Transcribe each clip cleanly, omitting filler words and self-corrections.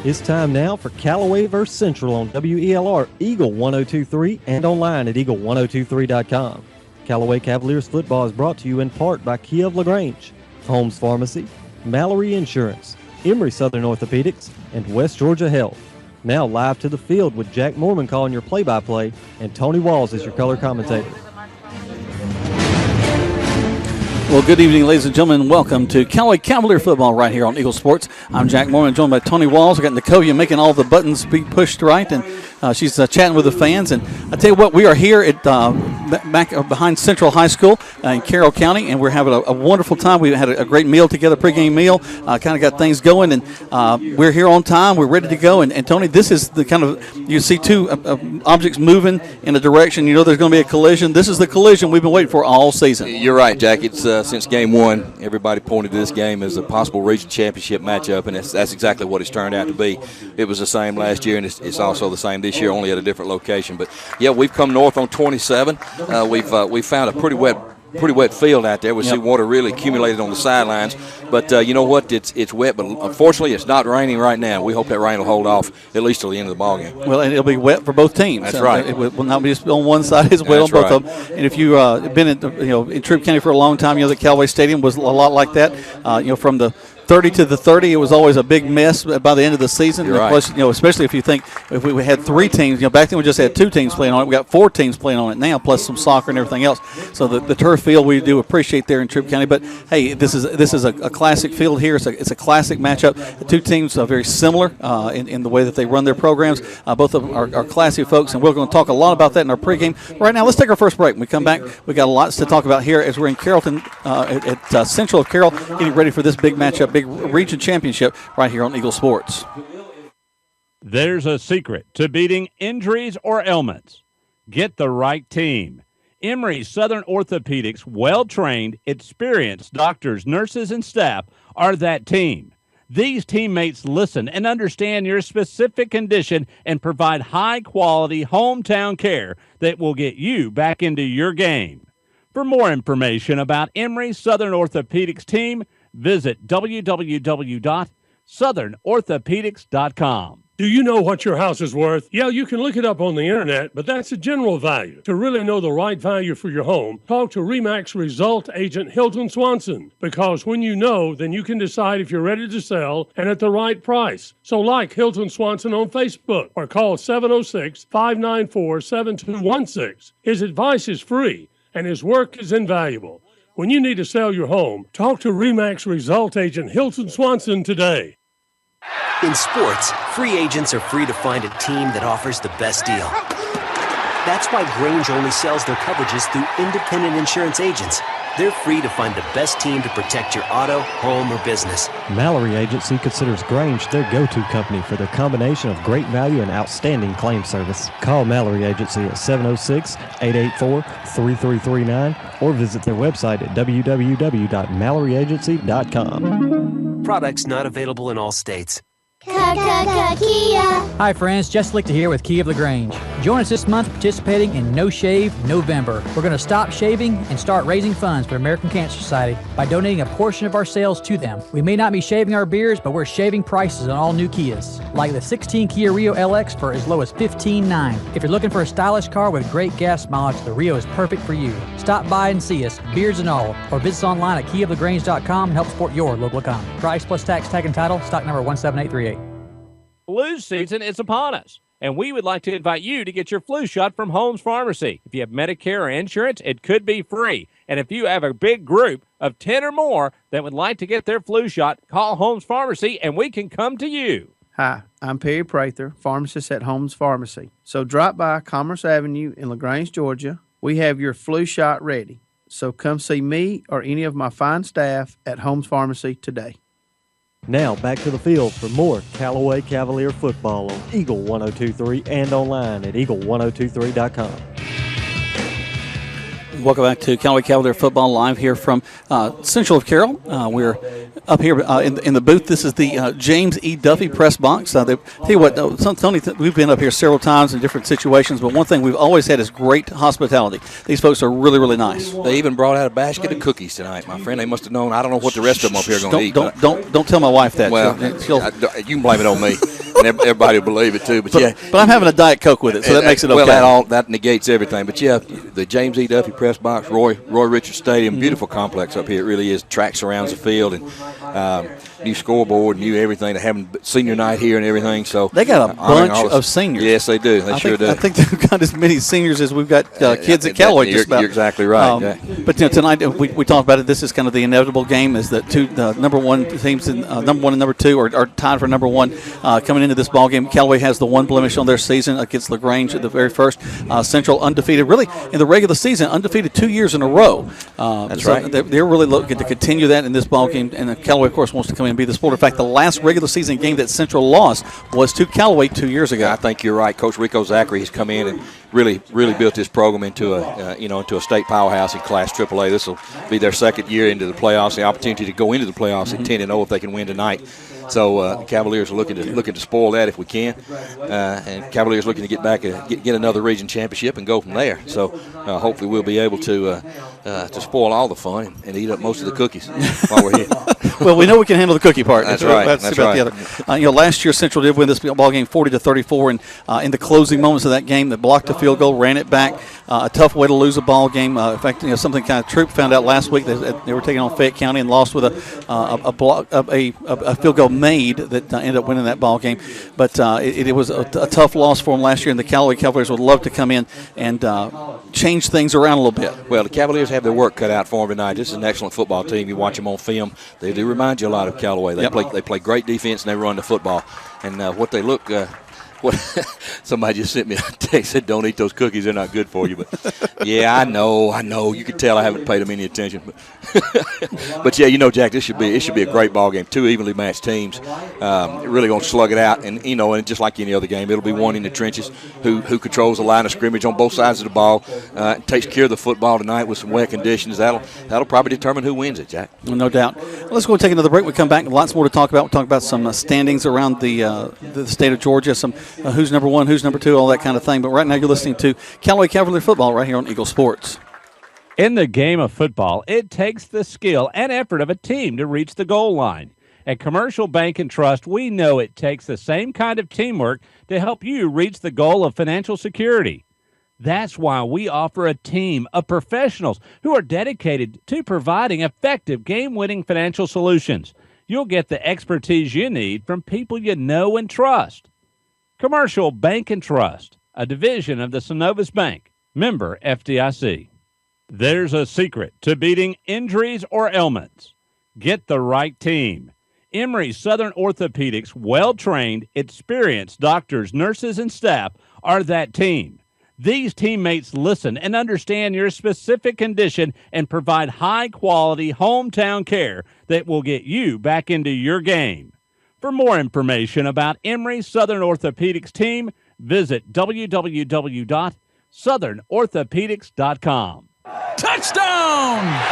It's time now for Callaway vs. Central on WELR, Eagle 102.3, and online at eagle1023.com. Callaway Cavaliers football is brought to you in part by Kia of LaGrange, Holmes Pharmacy, Mallory Insurance, Emory Southern Orthopedics, and West Georgia Health. Now live to the field with Jack Mormon calling your play-by-play and Tony Walls as your color commentator. Well, good evening, ladies and gentlemen. Welcome to Callaway Cavalier football right here on Eagle Sports. I'm Jack Mormon, joined by Tony Walls. I got Nicolia making all the buttons be pushed right, and she's chatting with the fans. And I tell you what, we are here at back behind Central High School in Carroll County, and we're having a wonderful time. We had a great meal together, pregame meal. Kind of got things going, and we're here on time. We're ready to go. And Tony, this is the kind of, you see two objects moving in a direction. You know there's going to be a collision. This is the collision we've been waiting for all season. You're right, Jack. It's since game one, everybody pointed to this game as a possible region championship matchup, and that's exactly what it's turned out to be. It was the same last year, and it's also the same this year, only at a different location. But yeah, we've come north on 27. We've found a pretty wet field out there. We see water really accumulated on the sidelines. But you know what? It's wet, but unfortunately it's not raining right now. We hope that rain will hold off at least till the end of the ballgame. Well, and it'll be wet for both teams. That's right. It will not be just on one side. It's wet on both of them. And if you've been in Troup County for a long time, the Callaway Stadium was a lot like that. From the 30 to the 30, it was always a big mess by the end of the season. You're right. Plus, especially if you think if we had three teams, back then we just had two teams playing on it. We got four teams playing on it now, plus some soccer and everything else. So the turf field we do appreciate there in Troup County. But hey, this is a classic field here. It's a classic matchup. The two teams are very similar in the way that they run their programs. Both of them are classy folks, and we're going to talk a lot about that in our pregame. Right now, let's take our first break. When we come back, we got lots to talk about here as we're in Carrollton at Central of Carroll, getting ready for this big matchup. Big region championship right here on Eagle Sports. There's a secret to beating injuries or ailments. Get the right team. Emory Southern Orthopedics, well-trained, experienced doctors, nurses, and staff are that team. These teammates listen and understand your specific condition and provide high-quality hometown care that will get you back into your game. For more information about Emory Southern Orthopedics team, visit www.southernorthopedics.com. Do you know what your house is worth? Yeah, you can look it up on the internet, but that's a general value. To really know the right value for your home, talk to RE/MAX Result Agent Hilton Swanson. Because when you know, then you can decide if you're ready to sell and at the right price. So like Hilton Swanson on Facebook or call 706-594-7216. His advice is free and his work is invaluable. When you need to sell your home, talk to RE/MAX Result Agent Hilton Swanson today. In sports, free agents are free to find a team that offers the best deal. That's why Grange only sells their coverages through independent insurance agents. They're free to find the best team to protect your auto, home, or business. Mallory Agency considers Grange their go-to company for their combination of great value and outstanding claim service. Call Mallory Agency at 706-884-3339 or visit their website at www.malloryagency.com. Products not available in all states. Kia. Hi friends, Jess Lichter here with Kia of LaGrange. Join us this month participating in No Shave November. We're going to stop shaving and start raising funds for American Cancer Society by donating a portion of our sales to them. We may not be shaving our beards, but we're shaving prices on all new Kias, like the 16 Kia Rio LX for as low as $15,900. If you're looking for a stylish car with great gas mileage, the Rio is perfect for you. Stop by and see us, beards and all, or visit us online at kiaoflagrange.com and help support your local economy. Price plus tax, tag, and title, stock number 17838. Flu season is upon us, and we would like to invite you to get your flu shot from Holmes Pharmacy. If you have Medicare or insurance, it could be free. And if you have a big group of 10 or more that would like to get their flu shot, call Holmes Pharmacy, and we can come to you. Hi, I'm Perry Prather, pharmacist at Holmes Pharmacy. So drop by Commerce Avenue in LaGrange, Georgia. We have your flu shot ready. So come see me or any of my fine staff at Holmes Pharmacy today. Now back to the field for more Callaway Cavalier football on Eagle 102.3 and online at eagle1023.com. Welcome back to Callaway Cavalier football live here from Central of Carroll. We're up here in the booth. This is the James E. Duffy press box. Tell you what, Tony, we've been up here several times in different situations, but one thing we've always had is great hospitality. These folks are really, really nice. They even brought out a basket of cookies tonight, my friend. They must have known. I don't know what the rest of them up here are going to eat. Don't tell my wife that. Well, you can blame it on me. and everybody will believe it too. But I'm having a Diet Coke with it, so that makes it okay. Well, that negates everything. But yeah, the James E. Duffy Press Box, Roy Richards Stadium, beautiful complex up here. It really is. Track surrounds the field, and new scoreboard, new everything. They're having senior night here and everything. So they got a bunch of seniors. Yes, they do. They sure do. I think they've got as many seniors as we've got kids at Callaway. Just about. You're exactly right. But tonight we talked about it. This is kind of the inevitable game. Is that the number one teams, number one and number two, are tied for number one coming into this ball game. Callaway has the one blemish on their season against LaGrange at the very first. Central undefeated, really in the regular season, undefeated 2 years in a row. That's right. They're really looking to continue that in this ball game, and Callaway, of course, wants to come in and be the sport. In fact, the last regular season game that Central lost was to Callaway 2 years ago. I think you're right. Coach Rico Zachary has come in and really built this program into a state powerhouse in Class AAA. This will be their second year into the playoffs. The opportunity to go into the playoffs at 10-0 if they can win tonight. So the Cavaliers are looking to spoil that if we can, and Cavaliers looking to get back get another region championship and go from there. So hopefully we'll be able to spoil all the fun and eat up most of the cookies while we're here. Well, we know we can handle the cookie part. That's right. That's about right. The other. Last year Central did win this ball game 40-34, and in the closing moments of that game, they blocked a field goal, ran it back. A tough way to lose a ball game. In fact, something kind of Troop found out last week. They were taking on Fayette County and lost with a field goal made that ended up winning that ball game. But it was a tough loss for them last year, and the Callaway Cavaliers would love to come in and change things around a little bit. Well, the Cavaliers have their work cut out for them tonight. This is an excellent football team. You watch them on film, they do remind you a lot of Callaway. They play great defense and they run the football. And what they look. Somebody just sent me a text said, "Don't eat those cookies; they're not good for you." But yeah, I know. You can tell I haven't paid them any attention. But yeah, Jack, it should be a great ball game. Two evenly matched teams, really gonna slug it out, and and just like any other game, it'll be one in the trenches who controls the line of scrimmage on both sides of the ball, takes care of the football tonight with some wet conditions. That'll probably determine who wins it, Jack. No doubt. Let's go and take another break. We come back, lots more to talk about. We'll talk about some standings around the state of Georgia, some. Who's number one, who's number two, all that kind of thing. But right now you're listening to Callaway Cavalier Football right here on Eagle Sports. In the game of football, it takes the skill and effort of a team to reach the goal line. At Commercial Bank and Trust, we know it takes the same kind of teamwork to help you reach the goal of financial security. That's why we offer a team of professionals who are dedicated to providing effective game-winning financial solutions. You'll get the expertise you need from people you know and trust. Commercial Bank and Trust, a division of the Synovus Bank, member FDIC. There's a secret to beating injuries or ailments. Get the right team. Emory Southern Orthopedics' well-trained, experienced doctors, nurses, and staff are that team. These teammates listen and understand your specific condition and provide high-quality hometown care that will get you back into your game. For more information about Emory Southern Orthopedics team, visit www.southernorthopedics.com. Touchdown!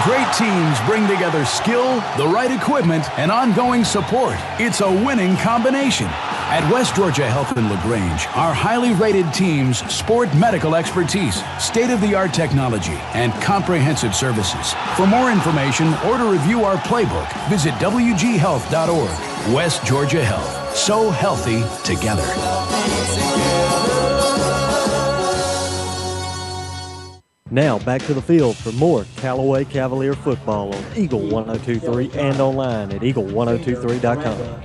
Great teams bring together skill, the right equipment, and ongoing support. It's a winning combination. At West Georgia Health in LaGrange, our highly rated teams sport medical expertise, state-of-the-art technology, and comprehensive services. For more information or to review our playbook, visit wghealth.org. West Georgia Health. So healthy together. Now back to the field for more Callaway Cavalier football on Eagle 102.3 and online at eagle1023.com.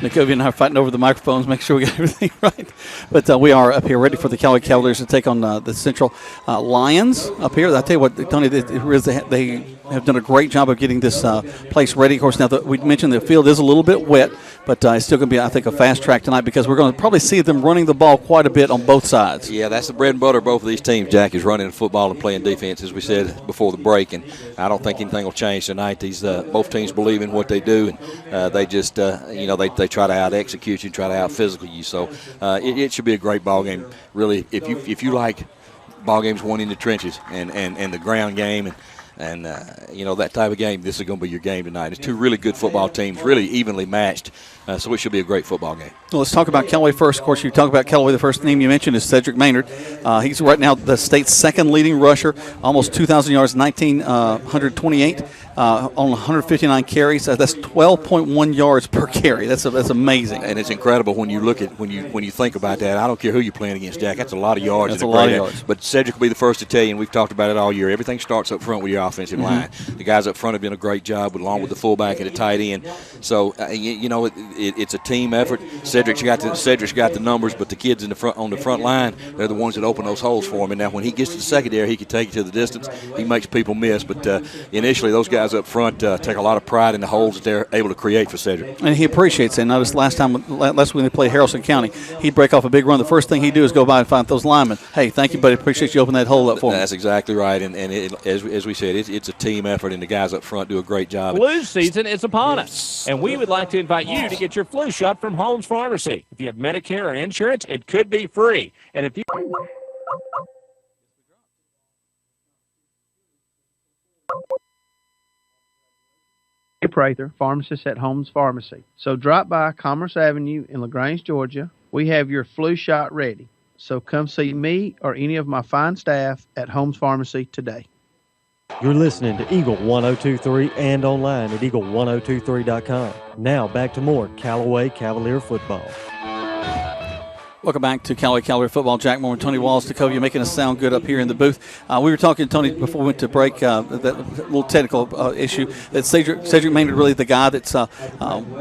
Nicovia and I are fighting over the microphones, make sure we got everything right. But we are up here ready for the Callaway Cavaliers to take on the Central Lions up here. I tell you what, Tony, they have done a great job of getting this place ready. Of course, now we mentioned the field is a little bit wet, but it's still going to be, I think, a fast track tonight because we're going to probably see them running the ball quite a bit on both sides. Yeah, that's the bread and butter of both of these teams, Jack, is running the football and playing defense, as we said before the break. And I don't think anything will change tonight. These both teams believe in what they do, and they just, they try to out-execute you, try to out-physical you. So it should be a great ball game, really. If you like ball games won in the trenches and the ground game and that type of game, this is going to be your game tonight. It's two really good football teams, really evenly matched, so it should be a great football game. Well, let's talk about Callaway first. Of course, you talk about Callaway, the first name you mentioned is Cedric Maynard. He's right now the state's second leading rusher, almost 2,000 yards, 1,928. on 159 carries. That's 12.1 yards per carry. That's amazing. And it's incredible when you look at when you think about that. I don't care who you're playing against, Jack. That's a lot of yards. That's a lot of yards. But Cedric will be the first to tell you, and we've talked about it all year. Everything starts up front with your offensive line. The guys up front have done a great job, along with the fullback and the tight end. So it's a team effort. Cedric's got the numbers, but the kids on the front line, they're the ones that open those holes for him. And now when he gets to the secondary, he can take it to the distance. He makes people miss. But initially, those guys up front take a lot of pride in the holes that they're able to create for Cedric. And he appreciates it. Notice last week they played Harrison County, he'd break off a big run. The first thing he'd do is go by and find those linemen. Hey, thank you, buddy. Appreciate you opening that hole up for me. That's exactly right. And as we said, it's a team effort, and the guys up front do a great job. Flu season is upon us, and we would like to invite you to get your flu shot from Holmes Pharmacy. If you have Medicare or insurance, it could be free. And if you Prather, pharmacist at Holmes Pharmacy. So drop by Commerce Avenue in LaGrange, Georgia. We have your flu shot ready. So come see me or any of my fine staff at Holmes Pharmacy today. You're listening to Eagle 102.3 and online at eagle1023.com. Now back to more Callaway Cavalier football. Welcome back to Callaway Cavalier football. Jack Moore and Tony Walls, Tacovia, making us sound good up here in the booth. We were talking to Tony before we went to break, that little technical issue, that Cedric Maynard really the guy that's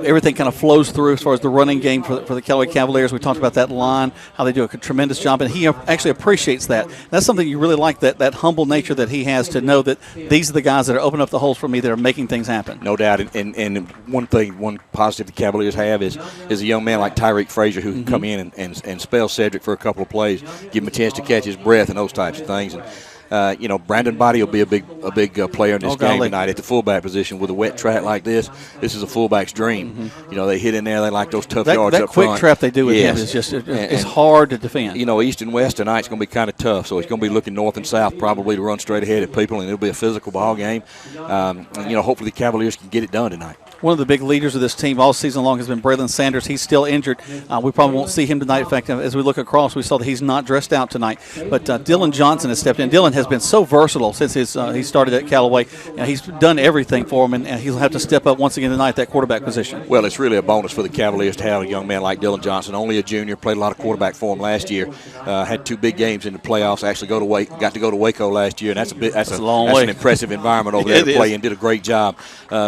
everything kind of flows through as far as the running game for the Callaway Cavaliers. We talked about that line, how they do a tremendous job, and he actually appreciates that. That's something you really like, that humble nature that he has to know that these are the guys that are opening up the holes for me, that are making things happen. No doubt. And one positive the Cavaliers have is a young man like Tyreek Frazier who can come in and spell Cedric for a couple of plays, give him a chance to catch his breath and those types of things. And Brandon Body will be a big player in this game tonight at the fullback position. With a wet track like this is a fullback's dream. They hit in there. They like those tough yards up front. That quick trap they do with him is just it's hard to defend. East and West tonight's going to be kind of tough, so he's going to be looking north and south probably to run straight ahead at people, and it'll be a physical ball game. Hopefully the Cavaliers can get it done tonight. One of the big leaders of this team all season long has been Braylon Sanders. He's still injured. We probably won't see him tonight. In fact, as we look across, we saw that he's not dressed out tonight. But Dylan Johnson has stepped in. Dylan has been so versatile since he started at Callaway. He's done everything for him, and he'll have to step up once again tonight at that quarterback position. Well, it's really a bonus for the Cavaliers to have a young man like Dylan Johnson, only a junior, played a lot of quarterback for him last year, had 2 big games in the playoffs, actually got to go to Waco last year, and that's an impressive environment over there to play in. Did a great job.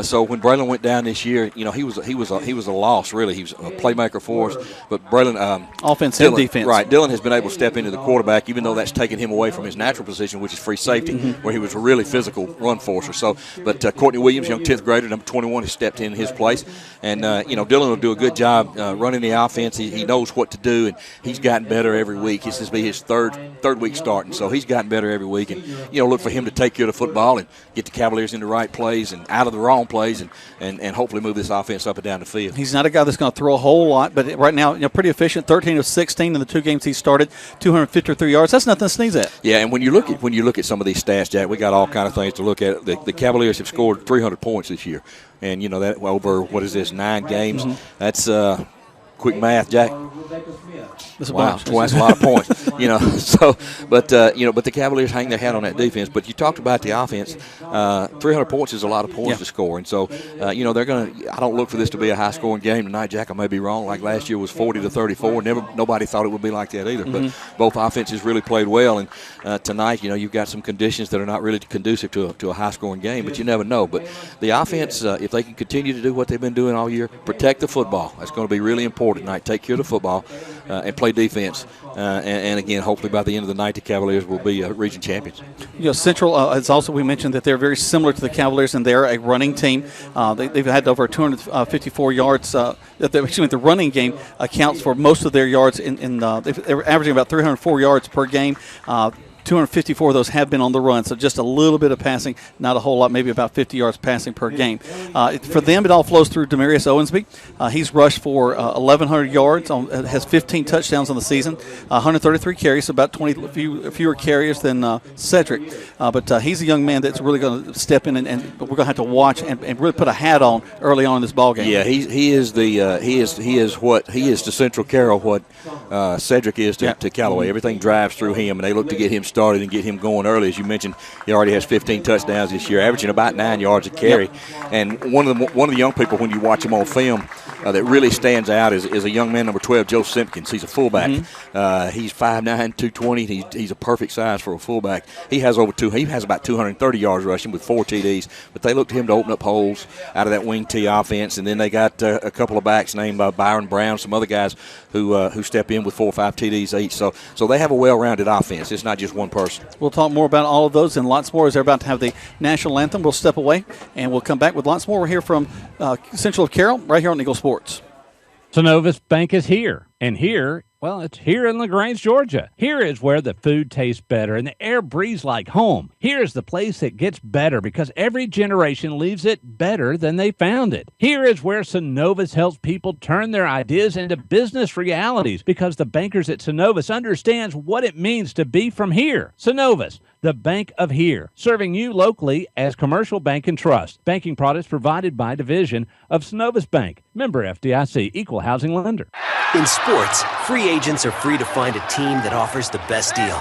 So when Braylon went down this year, he was a loss, really. He was a playmaker for us, but Braylon offense and defense. Right, Dylan has been able to step into the quarterback, even though that's taken him away from his natural position, which is free safety, where he was a really physical run forcer. So, but Courtney Williams, young 10th grader, number 21, has stepped in his place, and Dylan will do a good job running the offense. He knows what to do, and he's gotten better every week. This will be his third week starting, so he's gotten better every week. And look for him to take care of the football and get the Cavaliers in the right plays and out of the wrong plays, and hopefully move this offense up and down the field. He's not a guy that's going to throw a whole lot, but right now, pretty efficient. 13 of 16 in the 2 games he started, 253 yards. That's nothing to sneeze at. Yeah, and when you look at some of these stats, Jack, we got all kind of things to look at. The Cavaliers have scored 300 points this year, and that over 9 games. That's quick math, Jack. Wow, that's a lot of points. So, but the Cavaliers hang their hat on that defense. But you talked about the offense. 300 points is a lot of points to score, and so they're going to. I don't look for this to be a high-scoring game tonight, Jack. I may be wrong. Like last year was 40-34. Nobody thought it would be like that either. But both offenses really played well, and tonight, you've got some conditions that are not really conducive to a high-scoring game. But you never know. But the offense, if they can continue to do what they've been doing all year, protect the football. That's going to be really important tonight. Take care of the football and play defense. And again, hopefully by the end of the night, the Cavaliers will be region champions. Central is also, we mentioned that they're very similar to the Cavaliers, and they're a running team. They've had over 254 yards. The running game accounts for most of their yards. They're averaging about 304 yards per game. 254 of those have been on the run, so just a little bit of passing, not a whole lot, maybe about 50 yards passing per game. For them, it all flows through Demarius Owensby. He's rushed for 1,100 yards, has 15 touchdowns on the season, 133 carries, so about 20 fewer carriers than Cedric. But he's a young man that's really going to step in, and we're going to have to watch and really put a hat on early on in this ball game. Yeah, he is to Central Carroll what Cedric is to Callaway. Everything drives through him, and they look to get him started and get him going early. As you mentioned, he already has 15 touchdowns this year, averaging about 9 yards a carry. Yep. And one of the young people, when you watch him on film, that really stands out is a young man, number 12, Joe Simpkins. He's a fullback. He's 5'9", 220. He's a perfect size for a fullback. He has about 230 yards rushing with 4 TDs. But they look to him to open up holes out of that wing T offense. And then they got a couple of backs named Byron Brown, some other guys who step in with 4 or 5 TDs each. So they have a well-rounded offense. It's not just one person. We'll talk more about all of those and lots more as they're about to have the national anthem. We'll step away, and we'll come back with lots more. We're here from Central of Carroll, right here on Eagle Sports. Synovus Bank is here, and here, well, it's here in LaGrange, Georgia. Here is where the food tastes better and the air breathes like home. Here is the place that gets better because every generation leaves it better than they found it. Here is where Synovus helps people turn their ideas into business realities because the bankers at Synovus understands what it means to be from here. Synovus, the bank of here, serving you locally as Commercial Bank and Trust. Banking products provided by division of Synovus Bank. Member FDIC, Equal Housing Lender. In sports, free agents are free to find a team that offers the best deal.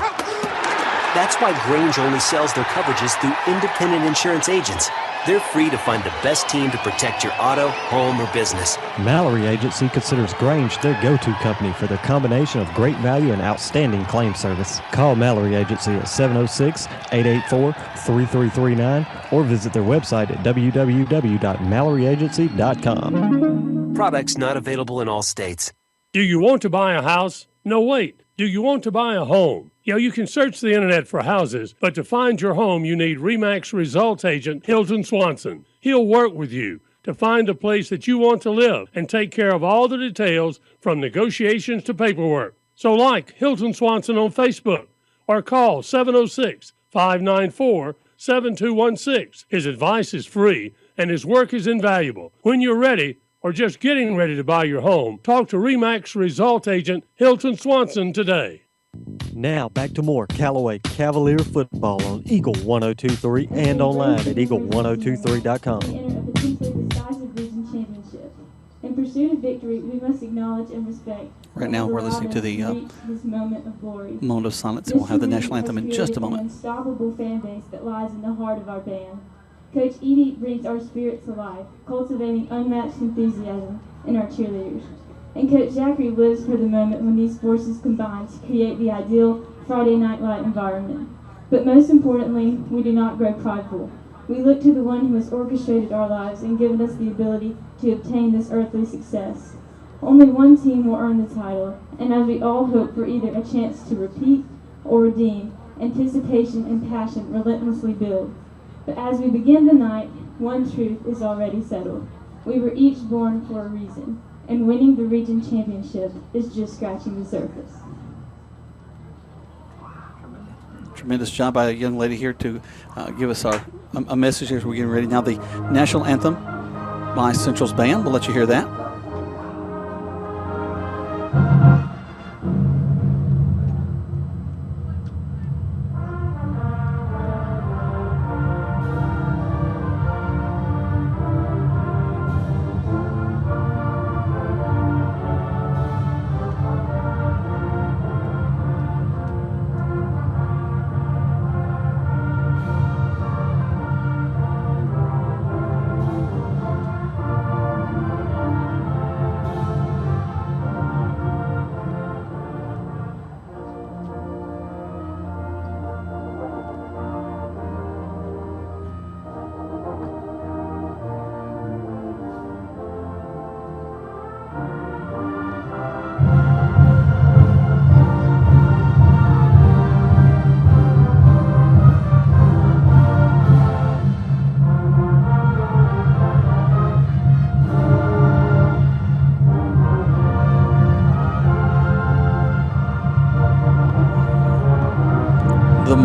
That's why Grange only sells their coverages through independent insurance agents. They're free to find the best team to protect your auto, home, or business. Mallory Agency considers Grange their go-to company for their combination of great value and outstanding claim service. Call Mallory Agency at 706-884-3339 or visit their website at www.malloryagency.com. Products not available in all states. Do you want to buy a house? No, wait. Do you want to buy a home? You can search the internet for houses, but to find your home, you need RE/MAX results agent Hilton Swanson. He'll work with you to find a place that you want to live and take care of all the details from negotiations to paperwork. So like Hilton Swanson on Facebook or call 706-594-7216. His advice is free and his work is invaluable. When you're ready, or just getting ready to buy your home, talk to RE/MAX result agent Hilton Swanson today. Now back to more Callaway Cavalier football on Eagle 102.3 and online at eagle1023.com. In pursuit of victory, we must acknowledge and respect. Right now, we're listening to the moment of silence, and we'll have the national anthem in just a moment. An unstoppable fan base that lies in the heart of our band. Coach Edie brings our spirit to life, cultivating unmatched enthusiasm in our cheerleaders. And Coach Zachary lives for the moment when these forces combine to create the ideal Friday Night Light environment. But most importantly, we do not grow prideful. We look to the one who has orchestrated our lives and given us the ability to obtain this earthly success. Only one team will earn the title, and as we all hope for either a chance to repeat or redeem, anticipation and passion relentlessly build. But as we begin the night, one truth is already settled. We were each born for a reason, and winning the region championship is just scratching the surface. Tremendous job by a young lady here to give us a message as we're getting ready. Now the national anthem by Central's band. We'll let you hear that.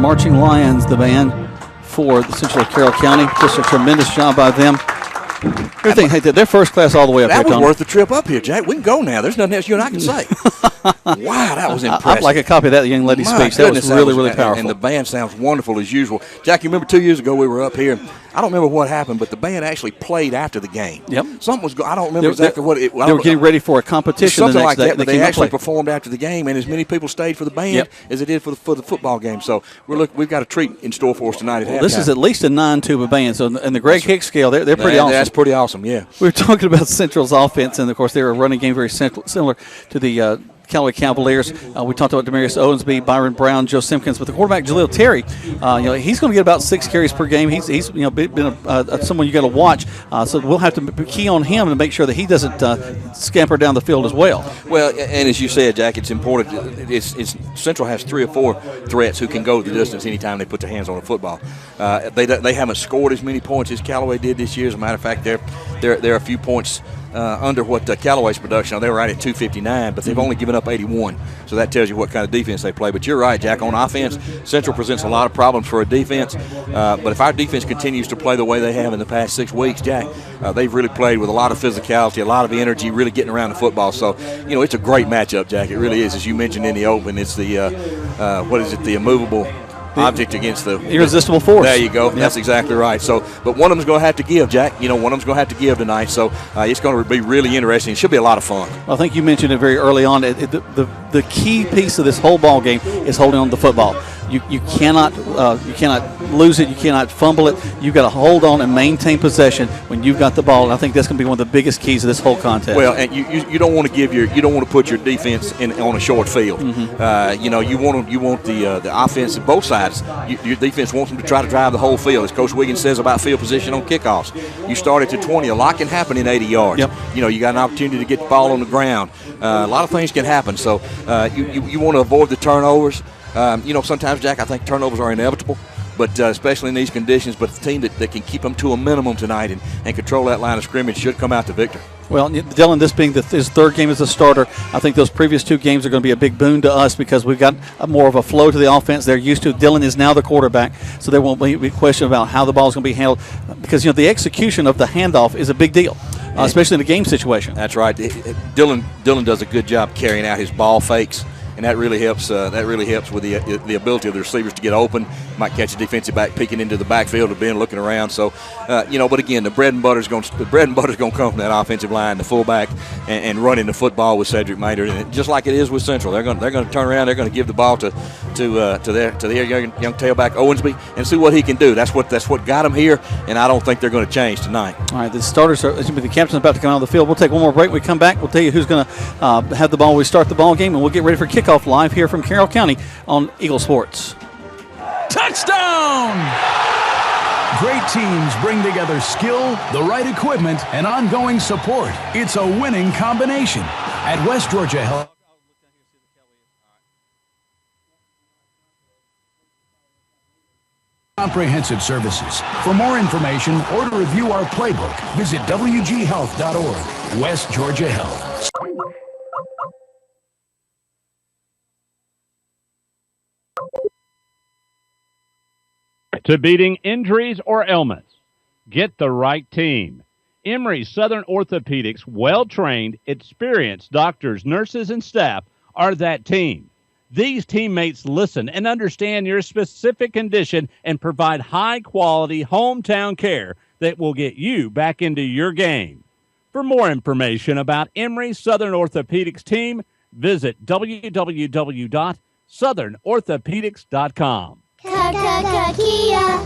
Marching Lions, the band for the Central Carroll County. Just a tremendous job by them. Everything, hey, they're first class all the way up here, That was Tony. worth the trip up here, Jack. We can go now. There's nothing else you and I can say. Wow, that was impressive. I'd like a copy of that young lady's My speech. That was goodness, really, really powerful. And the band sounds wonderful as usual. Jack, you remember 2 years ago we were up here. I don't remember what happened, but the band actually played after the game. Yep. Something was I don't remember exactly what it was. They were getting ready for a competition something the next like day. that, but they actually performed after the game, and as many people stayed for the band as they did for the football game. So we've got a treat in store for us tonight at halftime. This is at least a 9-tuba band. So in the Greg Hicks scale, they're pretty awesome. That's pretty awesome, yeah. We were talking about Central's offense, and, of course, they're a running game very similar to the Callaway Cavaliers. We talked about Demarius Owensby, Byron Brown, Joe Simpkins, but the quarterback Jaleel Terry, he's going to get about 6 carries per game. He's been someone you got to watch. So we'll have to key on him to make sure that he doesn't scamper down the field as well. Well, and as you said, Jack, it's important. Central has 3 or 4 threats who can go the distance anytime they put their hands on the football. They haven't scored as many points as Callaway did this year. As a matter of fact, they're a few points under what Callaway's production. They were right at 259, but they've only given up 81. So that tells you what kind of defense they play. But you're right, Jack. On offense, Central presents a lot of problems for a defense. But if our defense continues to play the way they have in the past 6 weeks, Jack, they've really played with a lot of physicality, a lot of energy, really getting around the football. So, it's a great matchup, Jack. It really is. As you mentioned in the open, it's the the immovable object against the irresistible force. There you go. Yep. That's exactly right. So, but one of them's going to have to give, Jack. One of them's going to have to give tonight. So it's going to be really interesting. It should be a lot of fun. Well, I think you mentioned it very early on. The key piece of this whole ball game is holding on to the football. You cannot lose it. You cannot fumble it. You've got to hold on and maintain possession when you've got the ball. And I think that's going to be one of the biggest keys of this whole contest. Well, and you don't want to put your defense on a short field. Mm-hmm. You want the offense at both sides. Your defense wants them to try to drive the whole field. As Coach Wiggins says about field position on kickoffs, you start at the 20. A lot can happen in 80 yards. Yep. You got an opportunity to get the ball on the ground. A lot of things can happen. So you want to avoid the turnovers. Sometimes, Jack, I think turnovers are inevitable, but especially in these conditions. But the team that can keep them to a minimum tonight and control that line of scrimmage should come out the victor. Well, Dylan, this being his 3rd game as a starter, I think those previous 2 games are going to be a big boon to us because we've got more of a flow to the offense. They're used to. Dylan is now the quarterback, so there won't be a question about how the ball is going to be handled because, the execution of the handoff is a big deal, especially in a game situation. That's right. Dylan does a good job carrying out his ball fakes. And that really helps. With the ability of the receivers to get open. Might catch a defensive back peeking into the backfield or being looking around. So, but again, the bread and butter's going to come from that offensive line, the fullback, and running the football with Cedric Maynard. And just like it is with Central, they're going to turn around. They're going to give the ball to their young tailback Owensby and see what he can do. That's what got him here, and I don't think they're going to change tonight. All right, the starters the captain's about to come out of the field. We'll take one more break. When we come back, we'll tell you who's going to have the ball when we start the ball game, and we'll get ready for kickoff live here from Carroll County on Eagle Sports. Touchdown! Great teams bring together skill, the right equipment, and ongoing support. It's a winning combination. At West Georgia Health. Comprehensive services. For more information or to review our playbook, visit wghealth.org. West Georgia Health. To beating injuries or ailments, get the right team. Emory Southern Orthopedics' well-trained, experienced doctors, nurses, and staff are that team. These teammates listen and understand your specific condition and provide high-quality hometown care that will get you back into your game. For more information about Emory Southern Orthopedics team, visit www.southernorthopedics.com.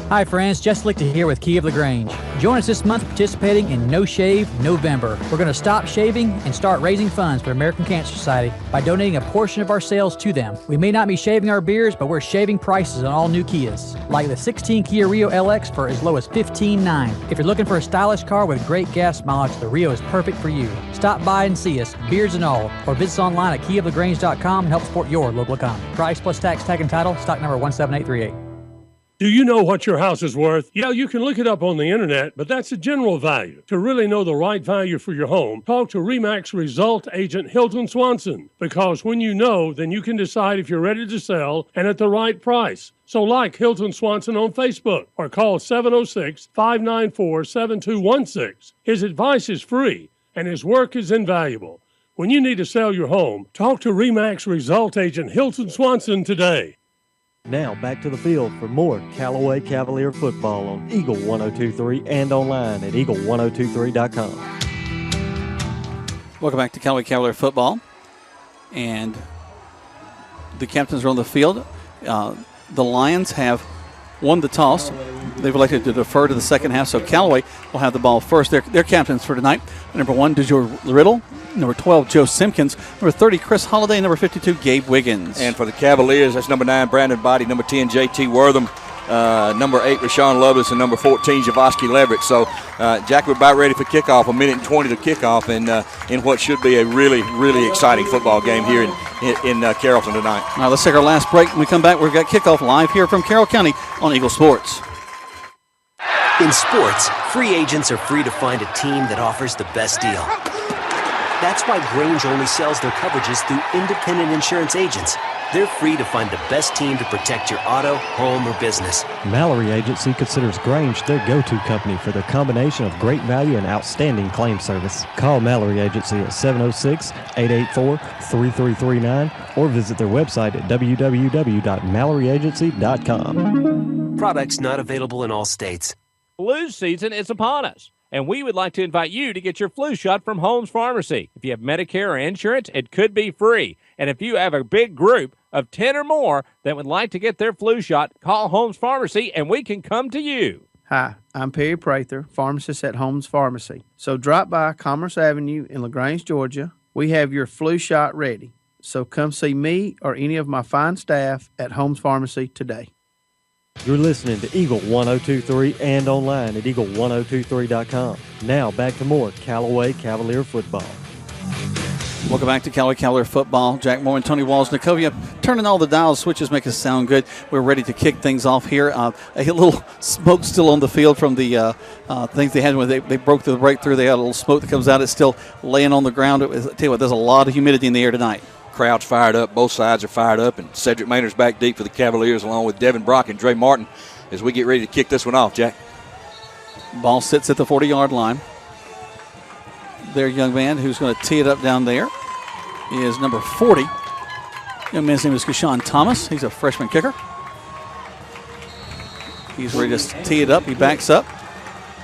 Hi friends, Jess Lichter here with Key of LaGrange. Join us this month participating in No Shave November. We're going to stop shaving and start raising funds for American Cancer Society by donating a portion of our sales to them. We may not be shaving our beards, but we're shaving prices on all new Kias, like the 16 Kia Rio LX for as low as $15,900. If you're looking for a stylish car with great gas mileage, the Rio is perfect for you. Stop by and see us, beards and all, or visit us online at keyoflagrange.com and help support your local economy. Price plus tax, tag, and title, stock number 17838. Do you know what your house is worth? Yeah, you can look it up on the internet, but that's a general value. To really know the right value for your home, talk to RE/MAX Result Agent Hilton Swanson, because when you know, then you can decide if you're ready to sell and at the right price. So like Hilton Swanson on Facebook or call 706-594-7216. His advice is free and his work is invaluable. When you need to sell your home, talk to RE/MAX Result Agent Hilton Swanson today. Now back to the field for more Callaway Cavalier football on Eagle 102.3 and online at eagle1023.com. Welcome back to Callaway Cavalier football. And the captains are on the field. The Lions have won the toss. They've elected to defer to the second half, so Callaway will have the ball first. Their captains for tonight, number 1, DeJour Riddle, number 12, Joe Simpkins, number 30, Chris Holliday, number 52, Gabe Wiggins. And for the Cavaliers, that's number 9, Brandon Body, number 10, J.T. Wortham, number 8, Rashawn Lovelace, and number 14, Javosky Leverett. So, Jack, we're about ready for kickoff, 1:20 to kickoff, and in what should be a really, really exciting football game here in Carrollton tonight. All right, let's take our last break. When we come back, we've got kickoff live here from Carroll County on Eagle Sports. In sports, free agents are free to find a team that offers the best deal. That's why Grange only sells their coverages through independent insurance agents. They're free to find the best team to protect your auto, home, or business. Mallory Agency considers Grange their go-to company for their combination of great value and outstanding claim service. Call Mallory Agency at 706-884-3339 or visit their website at www.malloryagency.com. Products not available in all states. Flu season is upon us, and we would like to invite you to get your flu shot from Holmes Pharmacy. If you have Medicare or insurance, it could be free. And if you have a big group of 10 or more that would like to get their flu shot, call Holmes Pharmacy, and we can come to you. Hi, I'm Perry Prather, pharmacist at Holmes Pharmacy. So drop by Commerce Avenue in LaGrange, Georgia. We have your flu shot ready. So come see me or any of my fine staff at Holmes Pharmacy today. You're listening to Eagle 102.3 and online at eagle1023.com. Now back to more Callaway Cavalier football. Welcome back to Callaway Cavalier football. Jack Moore and Tony Walls, Nikovia, turning all the dial switches, make us sound good. We're ready to kick things off here. A little smoke still on the field from the things they had when they broke the breakthrough. They had a little smoke that comes out. It's still laying on the ground. I'll tell you what, there's a lot of humidity in the air tonight. Crowd's fired up. Both sides are fired up. And Cedric Maynard's back deep for the Cavaliers along with Devin Brock and Dre Martin as we get ready to kick this one off, Jack. Ball sits at the 40-yard line. Their young man who's going to tee it up down there is number 40. Young man's name is Kashawn Thomas. He's a freshman kicker. He's ready to tee it up. He backs up.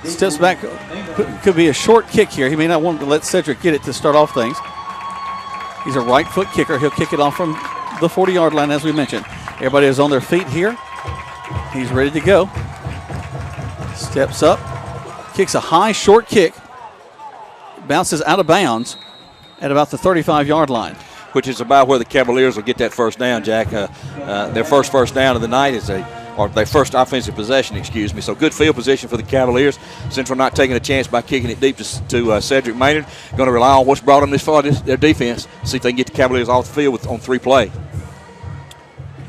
Steps back. Could be a short kick here. He may not want to let Cedric get it to start off things. He's a right foot kicker. He'll kick it off from the 40-yard line, as we mentioned. Everybody is on their feet here. He's ready to go. Steps up. Kicks a high, short kick. Bounces out of bounds at about the 35-yard line. Which is about where the Cavaliers will get that first down, Jack. Their first down of the night is their first offensive possession, So good field position for the Cavaliers. Central not taking a chance by kicking it deep to Cedric Maynard. Going to rely on what's brought them this far, their defense. See if they can get the Cavaliers off the field on 3 play.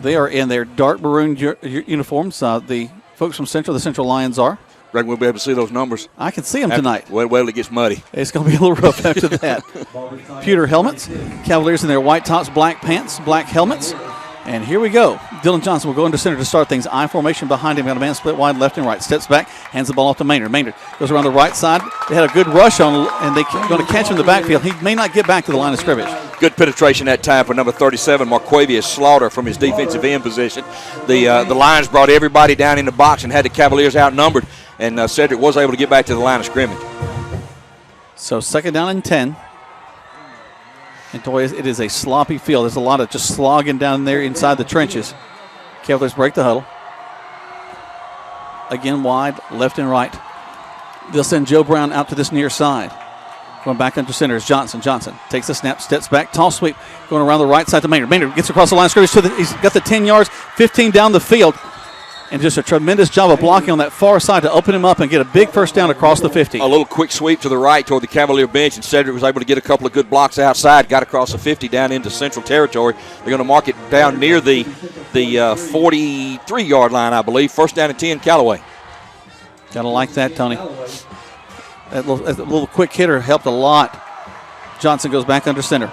They are in their dark maroon uniforms. The folks from Central, the Central Lions are. Reckon we'll be able to see those numbers. I can see them tonight. Well, it gets muddy. It's going to be a little rough after that. Pewter helmets. Cavaliers in their white tops, black pants, black helmets. And here we go. Dylan Johnson will go into center to start things. I formation behind him. Got a man split wide left and right. Steps back, hands the ball off to Maynard. Maynard goes around the right side. They had a good rush on, and they're going to catch him in the backfield. He may not get back to the line of scrimmage. Good penetration that time for number 37, Marquavius Slaughter from his defensive end position. The Lions brought everybody down in the box and had the Cavaliers outnumbered, and Cedric was able to get back to the line of scrimmage. So second down and 10. And boy, it is a sloppy field. There's a lot of just slogging down there inside the trenches. Cavaliers break the huddle. Again wide, left and right. They'll send Joe Brown out to this near side. Going back under center is Johnson. Johnson takes the snap, steps back, toss sweep, going around the right side to Maynard. Maynard gets across the line of scrimmage. He's got the 10 yards, 15 down the field. And just a tremendous job of blocking on that far side to open him up and get a big first down across the 50. A little quick sweep to the right toward the Cavalier bench, and Cedric was able to get a couple of good blocks outside, got across the 50 down into Central territory. They're going to mark it down near the 43-yard line, I believe. First down and 10, Callaway. Got to like that, Tony. That little quick hitter helped a lot. Johnson goes back under center.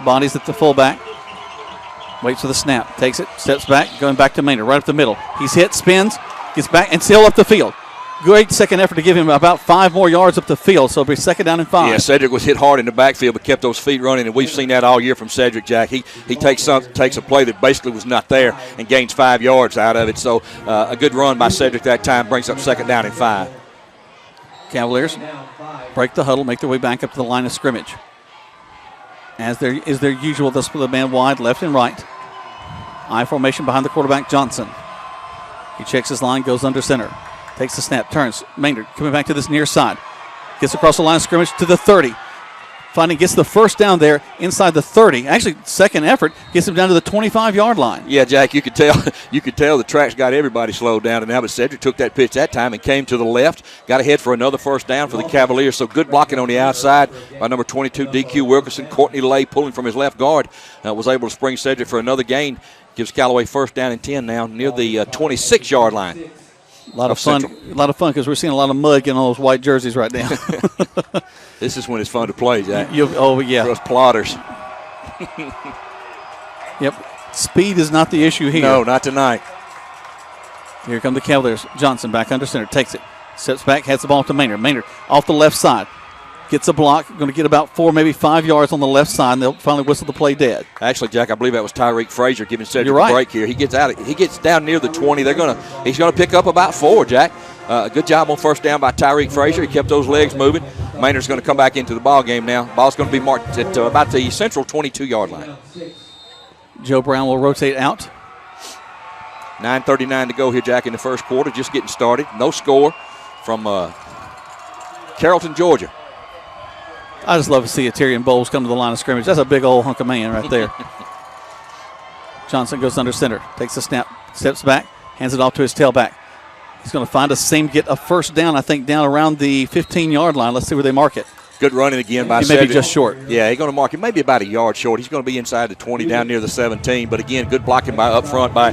Bodies at the fullback. Waits for the snap. Takes it. Steps back. Going back to Maynard. Right up the middle. He's hit. Spins. Gets back and still up the field. great second effort to give him about 5 more yards up the field, so it'll be second down and 5. Yeah, Cedric was hit hard in the backfield but kept those feet running, and we've seen that all year from Cedric, Jack. He takes a play that basically was not there and gains 5 yards out of it. So a good run by Cedric that time brings up second down and 5. Cavaliers break the huddle, make their way back up to the line of scrimmage. As there is their usual, they'll split the man wide, left and right. I formation behind the quarterback, Johnson. He checks his line, goes under center. Takes the snap, turns. Maynard coming back to this near side. Gets across the line of scrimmage to the 30. Gets the first down there inside the 30. Actually, second effort gets him down to the 25-yard line. Yeah, Jack, you could tell the tracks got everybody slowed down. And now, but Cedric took that pitch that time and came to the left. Got ahead for another first down for the Cavaliers. So good blocking on the outside by number 22, DQ Wilkerson. Courtney Lay pulling from his left guard. Was able to spring Cedric for another gain. Gives Callaway first down and 10 now near the 26-yard line. A lot of fun because we're seeing a lot of mud getting on those white jerseys right now. This is when it's fun to play, Jack. Oh, yeah. For us plotters. Yep. Speed is not the issue here. No, not tonight. Here come the Cavaliers. Johnson back under center. Takes it. Steps back. Heads the ball to Maynard. Maynard off the left side. Gets a block. Going to get about 4, maybe 5 yards on the left side, and they'll finally whistle the play dead. Actually, Jack, I believe that was Tyreek Frazier giving Cedric a break here. He gets down near the 20. He's going to pick up about 4, Jack. Good job on first down by Tyreek Frazier. He kept those legs moving. Maynard's going to come back into the ball game now. Ball's going to be marked at about the central 22-yard line. Joe Brown will rotate out. 9:39 to go here, Jack, in the first quarter. Just getting started. No score from Carrollton, Georgia. I just love to see Tyrion Bowles come to the line of scrimmage. That's a big old hunk of man right there. Johnson goes under center, takes the snap, steps back, hands it off to his tailback. He's going to find a seam, get a first down, I think, down around the 15-yard line. Let's see where they mark it. Good running again by Cedric. He may be just short. Yeah, he's going to mark it maybe about a yard short. He's going to be inside the 20 down near the 17. But, again, good blocking up front by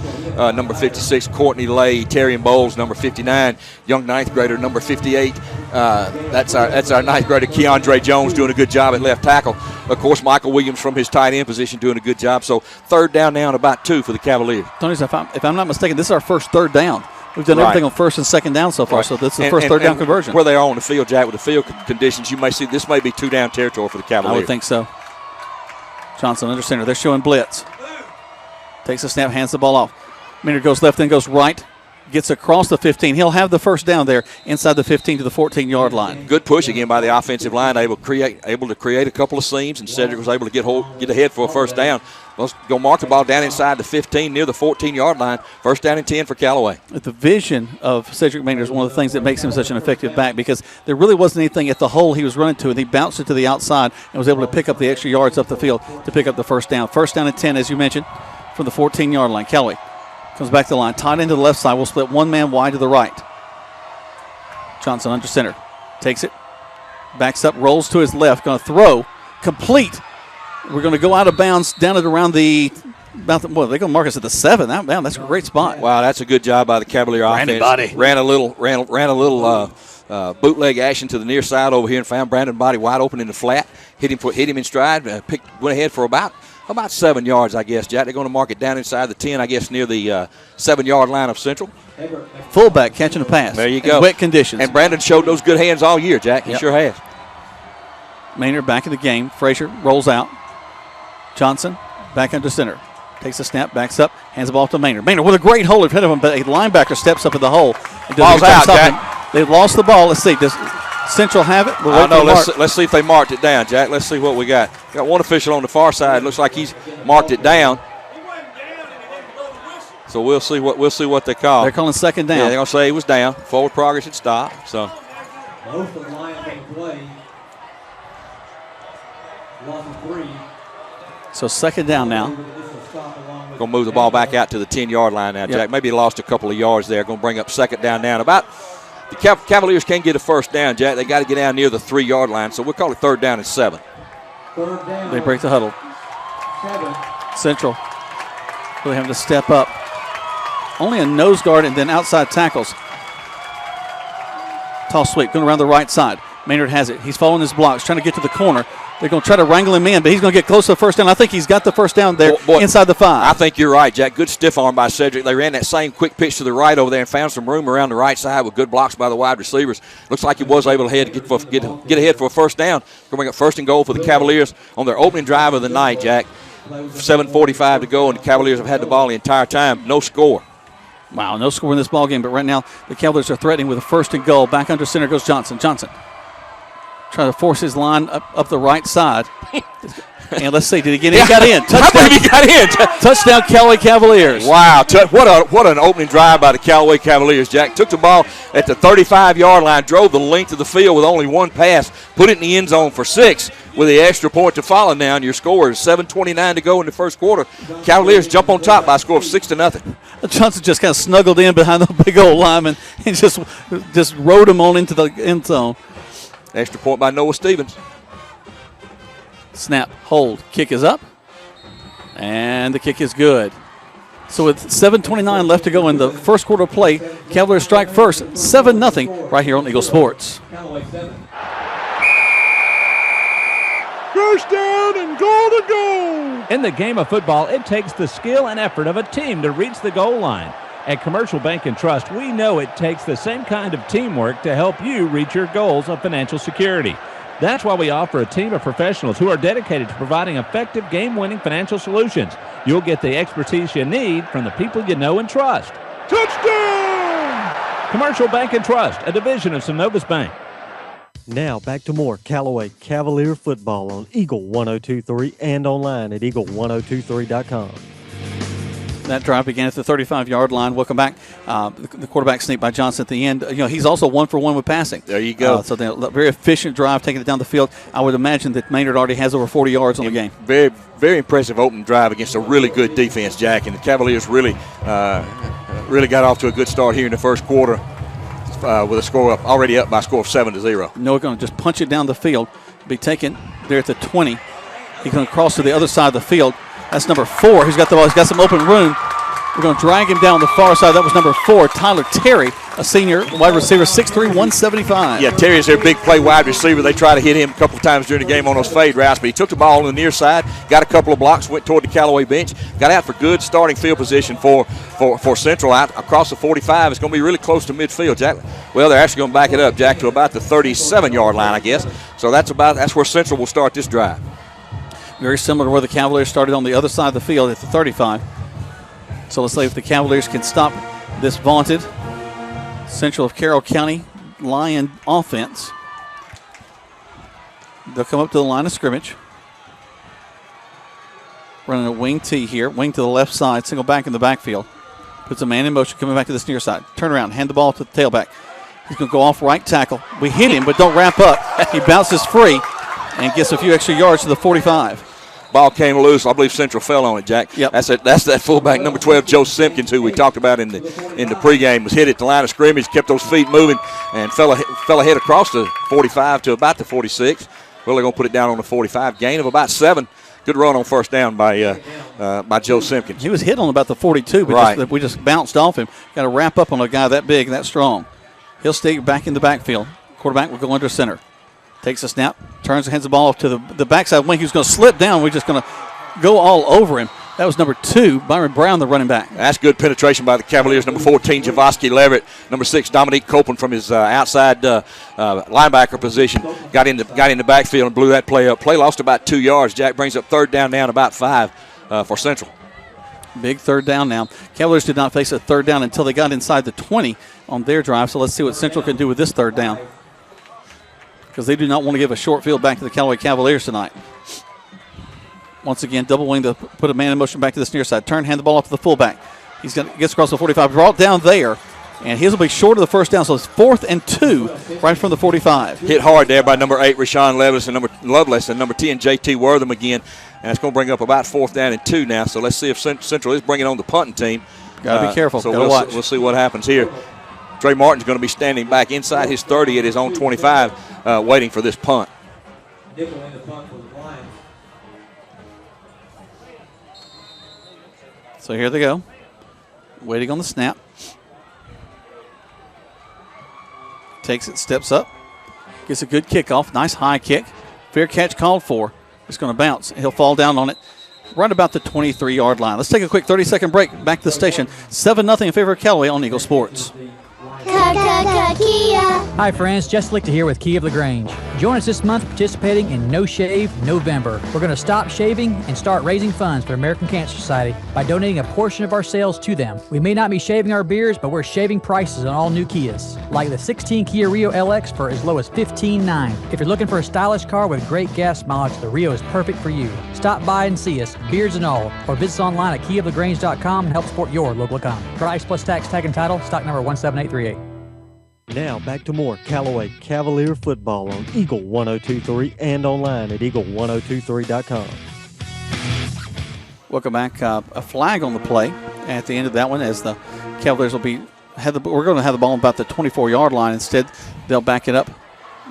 number 56, Courtney Lay, Tyrion Bowles, number 59, young ninth grader, number 58. That's our ninth grader, Keandre Jones, doing a good job at left tackle. Of course, Michael Williams from his tight end position doing a good job. So, third down now and about 2 for the Cavaliers. Tony, if I'm not mistaken, this is our first third down. We've done everything on first and second down so far, so this is the first third down conversion. Where they are on the field, Jack, with the field conditions, you may see this may be 2-down territory for the Cavaliers. I would think so. Johnson under center. They're showing blitz. Takes a snap, hands the ball off. Maynard goes left, then goes right. Gets across the 15. He'll have the first down there inside the 15 to the 14-yard line. Good push again by the offensive line, able to create a couple of seams, and Cedric was able to get ahead for a first down. Let's go mark the ball down inside the 15 near the 14-yard line. First down and 10 for Callaway. The vision of Cedric Maynard is one of the things that makes him such an effective back because there really wasn't anything at the hole he was running to, and he bounced it to the outside and was able to pick up the extra yards up the field to pick up the first down. First down and 10, as you mentioned, from the 14-yard line. Callaway comes back to the line. Tight end to the left side. We'll split one man wide to the right. Johnson under center. Takes it. Backs up. Rolls to his left. Going to throw. Complete. We're going to go out of bounds down at around they're going to mark us at the 7. That's a great spot. Wow, that's a good job by the Cavalier offense. Ran a little bootleg action to the near side over here and found Brandon Body wide open in the flat. Hit him in stride. Went ahead for about 7 yards, I guess, Jack. They're going to mark it down inside the 10, I guess, near the 7-yard line of Central. Fullback catching a pass. There you go. In wet conditions. And Brandon showed those good hands all year, Jack. He sure has. Maynard back in the game. Frazier rolls out. Johnson back under center. Takes a snap, backs up, hands the ball to Maynard. Maynard with a great hole in front of him, but a linebacker steps up in the hole. Ball's out, Jack. They've lost the ball. Let's see. Does Central have it? I don't know. Let's see if they marked it down, Jack. Let's see what we got. Got one official on the far side. Looks like he's marked it down. So we'll see what they call. They're calling second down. Yeah, they're going to say it was down. Forward progress had stopped. So. Both of the Lions on the play. Loss of 3. So second down now. Going to move the ball back out to the 10-yard line now, Jack. Maybe lost a couple of yards there. Going to bring up second down now. The Cavaliers can't get a first down, Jack. They got to get down near the 3-yard line. So we'll call it third down and 7. Third down. They break the huddle. 7. Central really having to step up. Only a nose guard and then outside tackles. Toss sweep going around the right side. Maynard has it. He's following his blocks, trying to get to the corner. They're going to try to wrangle him in, but he's going to get close to the first down. I think he's got the first down there inside the 5. I think you're right, Jack. Good stiff arm by Cedric. They ran that same quick pitch to the right over there and found some room around the right side with good blocks by the wide receivers. Looks like he was able to get ahead for a first down. Going to bring up first and goal for the Cavaliers on their opening drive of the night, Jack. 7:45 to go, and the Cavaliers have had the ball the entire time. No score. Wow, no score in this ball game, but right now the Cavaliers are threatening with a first and goal. Back under center goes Johnson. Johnson trying to force his line up the right side. And let's see, did he get in? He got in. Touchdown. I believe he got in. Touchdown, Callaway Cavaliers. Wow, what an opening drive by the Callaway Cavaliers, Jack. Took the ball at the 35-yard line, drove the length of the field with only one pass, put it in the end zone for 6 with the extra point to follow now, and your score is 7:29 to go in the first quarter. Cavaliers jump on top by a score of 6-0. Johnson just kind of snuggled in behind the big old lineman and just rode him on into the end zone. Extra point by Noah Stevens. Snap, hold, kick is up, and the kick is good. So with 7:29 left to go in the first quarter of play, Cavaliers strike first, 7-0 right here on Eagle Sports. First down and goal to go. In the game of football, it takes the skill and effort of a team to reach the goal line. At Commercial Bank and Trust, we know it takes the same kind of teamwork to help you reach your goals of financial security. That's why we offer a team of professionals who are dedicated to providing effective game-winning financial solutions. You'll get the expertise you need from the people you know and trust. Touchdown! Commercial Bank and Trust, a division of Synovus Bank. Now back to more Callaway Cavalier football on Eagle 102.3 and online at eagle1023.com. That drive began at the 35-yard line. Welcome back. The quarterback sneak by Johnson at the end. He's also 1 for 1 with passing. There you go. So a very efficient drive, taking it down the field. I would imagine that Maynard already has over 40 yards on the game. Very, very impressive opening drive against a really good defense, Jack. And the Cavaliers really got off to a good start here in the first quarter with a score already up by a score of 7-0. Noah going to just punch it down the field. Be taken there at the 20. He's going to cross to the other side of the field. That's number 4. He's got the ball. He's got some open room. We're going to drag him down the far side. That was number 4, Tyler Terry, a senior wide receiver, 6'3", 175. Yeah, Terry's their big play wide receiver. They try to hit him a couple of times during the game on those fade routes, but he took the ball on the near side, got a couple of blocks, went toward the Callaway bench, got out for good starting field position for Central out across the 45. It's going to be really close to midfield, Jack. Well, they're actually going to back it up, Jack, to about the 37-yard line, I guess. So that's where Central will start this drive. Very similar to where the Cavaliers started on the other side of the field at the 35. So let's see if the Cavaliers can stop this vaunted Central of Carroll County Lion offense. They'll come up to the line of scrimmage. Running a wing T here, wing to the left side, single back in the backfield. Puts a man in motion, coming back to this near side. Turn around, hand the ball to the tailback. He's going to go off right tackle. We hit him, but don't wrap up. He bounces free and gets a few extra yards to the 45. Ball came loose. I believe Central fell on it, Jack. Yep. That's that fullback, number 12, Joe Simpkins, who we talked about in the pregame. Was hit at the line of scrimmage, kept those feet moving, and fell ahead across the 45 to about the 46. Well, they're going to put it down on the 45. Gain of about 7. Good run on first down by Joe Simpkins. He was hit on about the 42, but right. we just bounced off him. Got to wrap up on a guy that big and that strong. He'll stay back in the backfield. Quarterback will go under center. Takes a snap, turns and hands the ball off to the backside wing. He's going to slip down. We're just going to go all over him. That was number 2, Byron Brown, the running back. That's good penetration by the Cavaliers. Number 14, Javosky Leverett. Number 6, Dominique Copeland from his outside linebacker position. Got in the backfield and blew that play up. Play lost about 2 yards. Jack brings up third down about 5 for Central. Big third down now. Cavaliers did not face a third down until they got inside the 20 on their drive. So let's see what Central can do with this third down, because they do not want to give a short field back to the Callaway Cavaliers tonight. Once again, double wing to put a man in motion back to this near side. Turn, hand the ball off to the fullback. Gets across the 45, brought down there, and his will be short of the first down, so it's 4th and 2 right from the 45. Hit hard there by number 8, Rashawn Lovelace, and number 10, J.T. Wortham again, and it's going to bring up about 4th down and 2 now, so let's see if Central is bringing on the punting team. Got to be careful. So watch. We'll see what happens here. Trey Martin's going to be standing back inside his 30 at his own 25, waiting for this punt. So here they go. Waiting on the snap. Takes it, steps up. Gets a good kickoff. Nice high kick. Fair catch called for. It's going to bounce. He'll fall down on it right about the 23-yard line. Let's take a quick 30-second break. Back to the station. 7-0 in favor of Callaway on Eagle Sports. Kia. Hi friends, Jess Lichter here with Key of LaGrange. Join us this month participating in No Shave November. We're going to stop shaving and start raising funds for American Cancer Society by donating a portion of our sales to them. We may not be shaving our beards, but we're shaving prices on all new Kias, like the 16 Kia Rio LX for as low as $15,900. If you're looking for a stylish car with great gas mileage, the Rio is perfect for you. Stop by and see us, beards and all, or visit us online at keyoflagrange.com and help support your local economy. Price plus tax, tag, and title, stock number 17838. Now back to more Callaway Cavalier football on Eagle 102.3 and online at eagle1023.com. Welcome back. A flag on the play at the end of that one as the Cavaliers will we're going to have the ball about the 24-yard line. Instead, they'll back it up.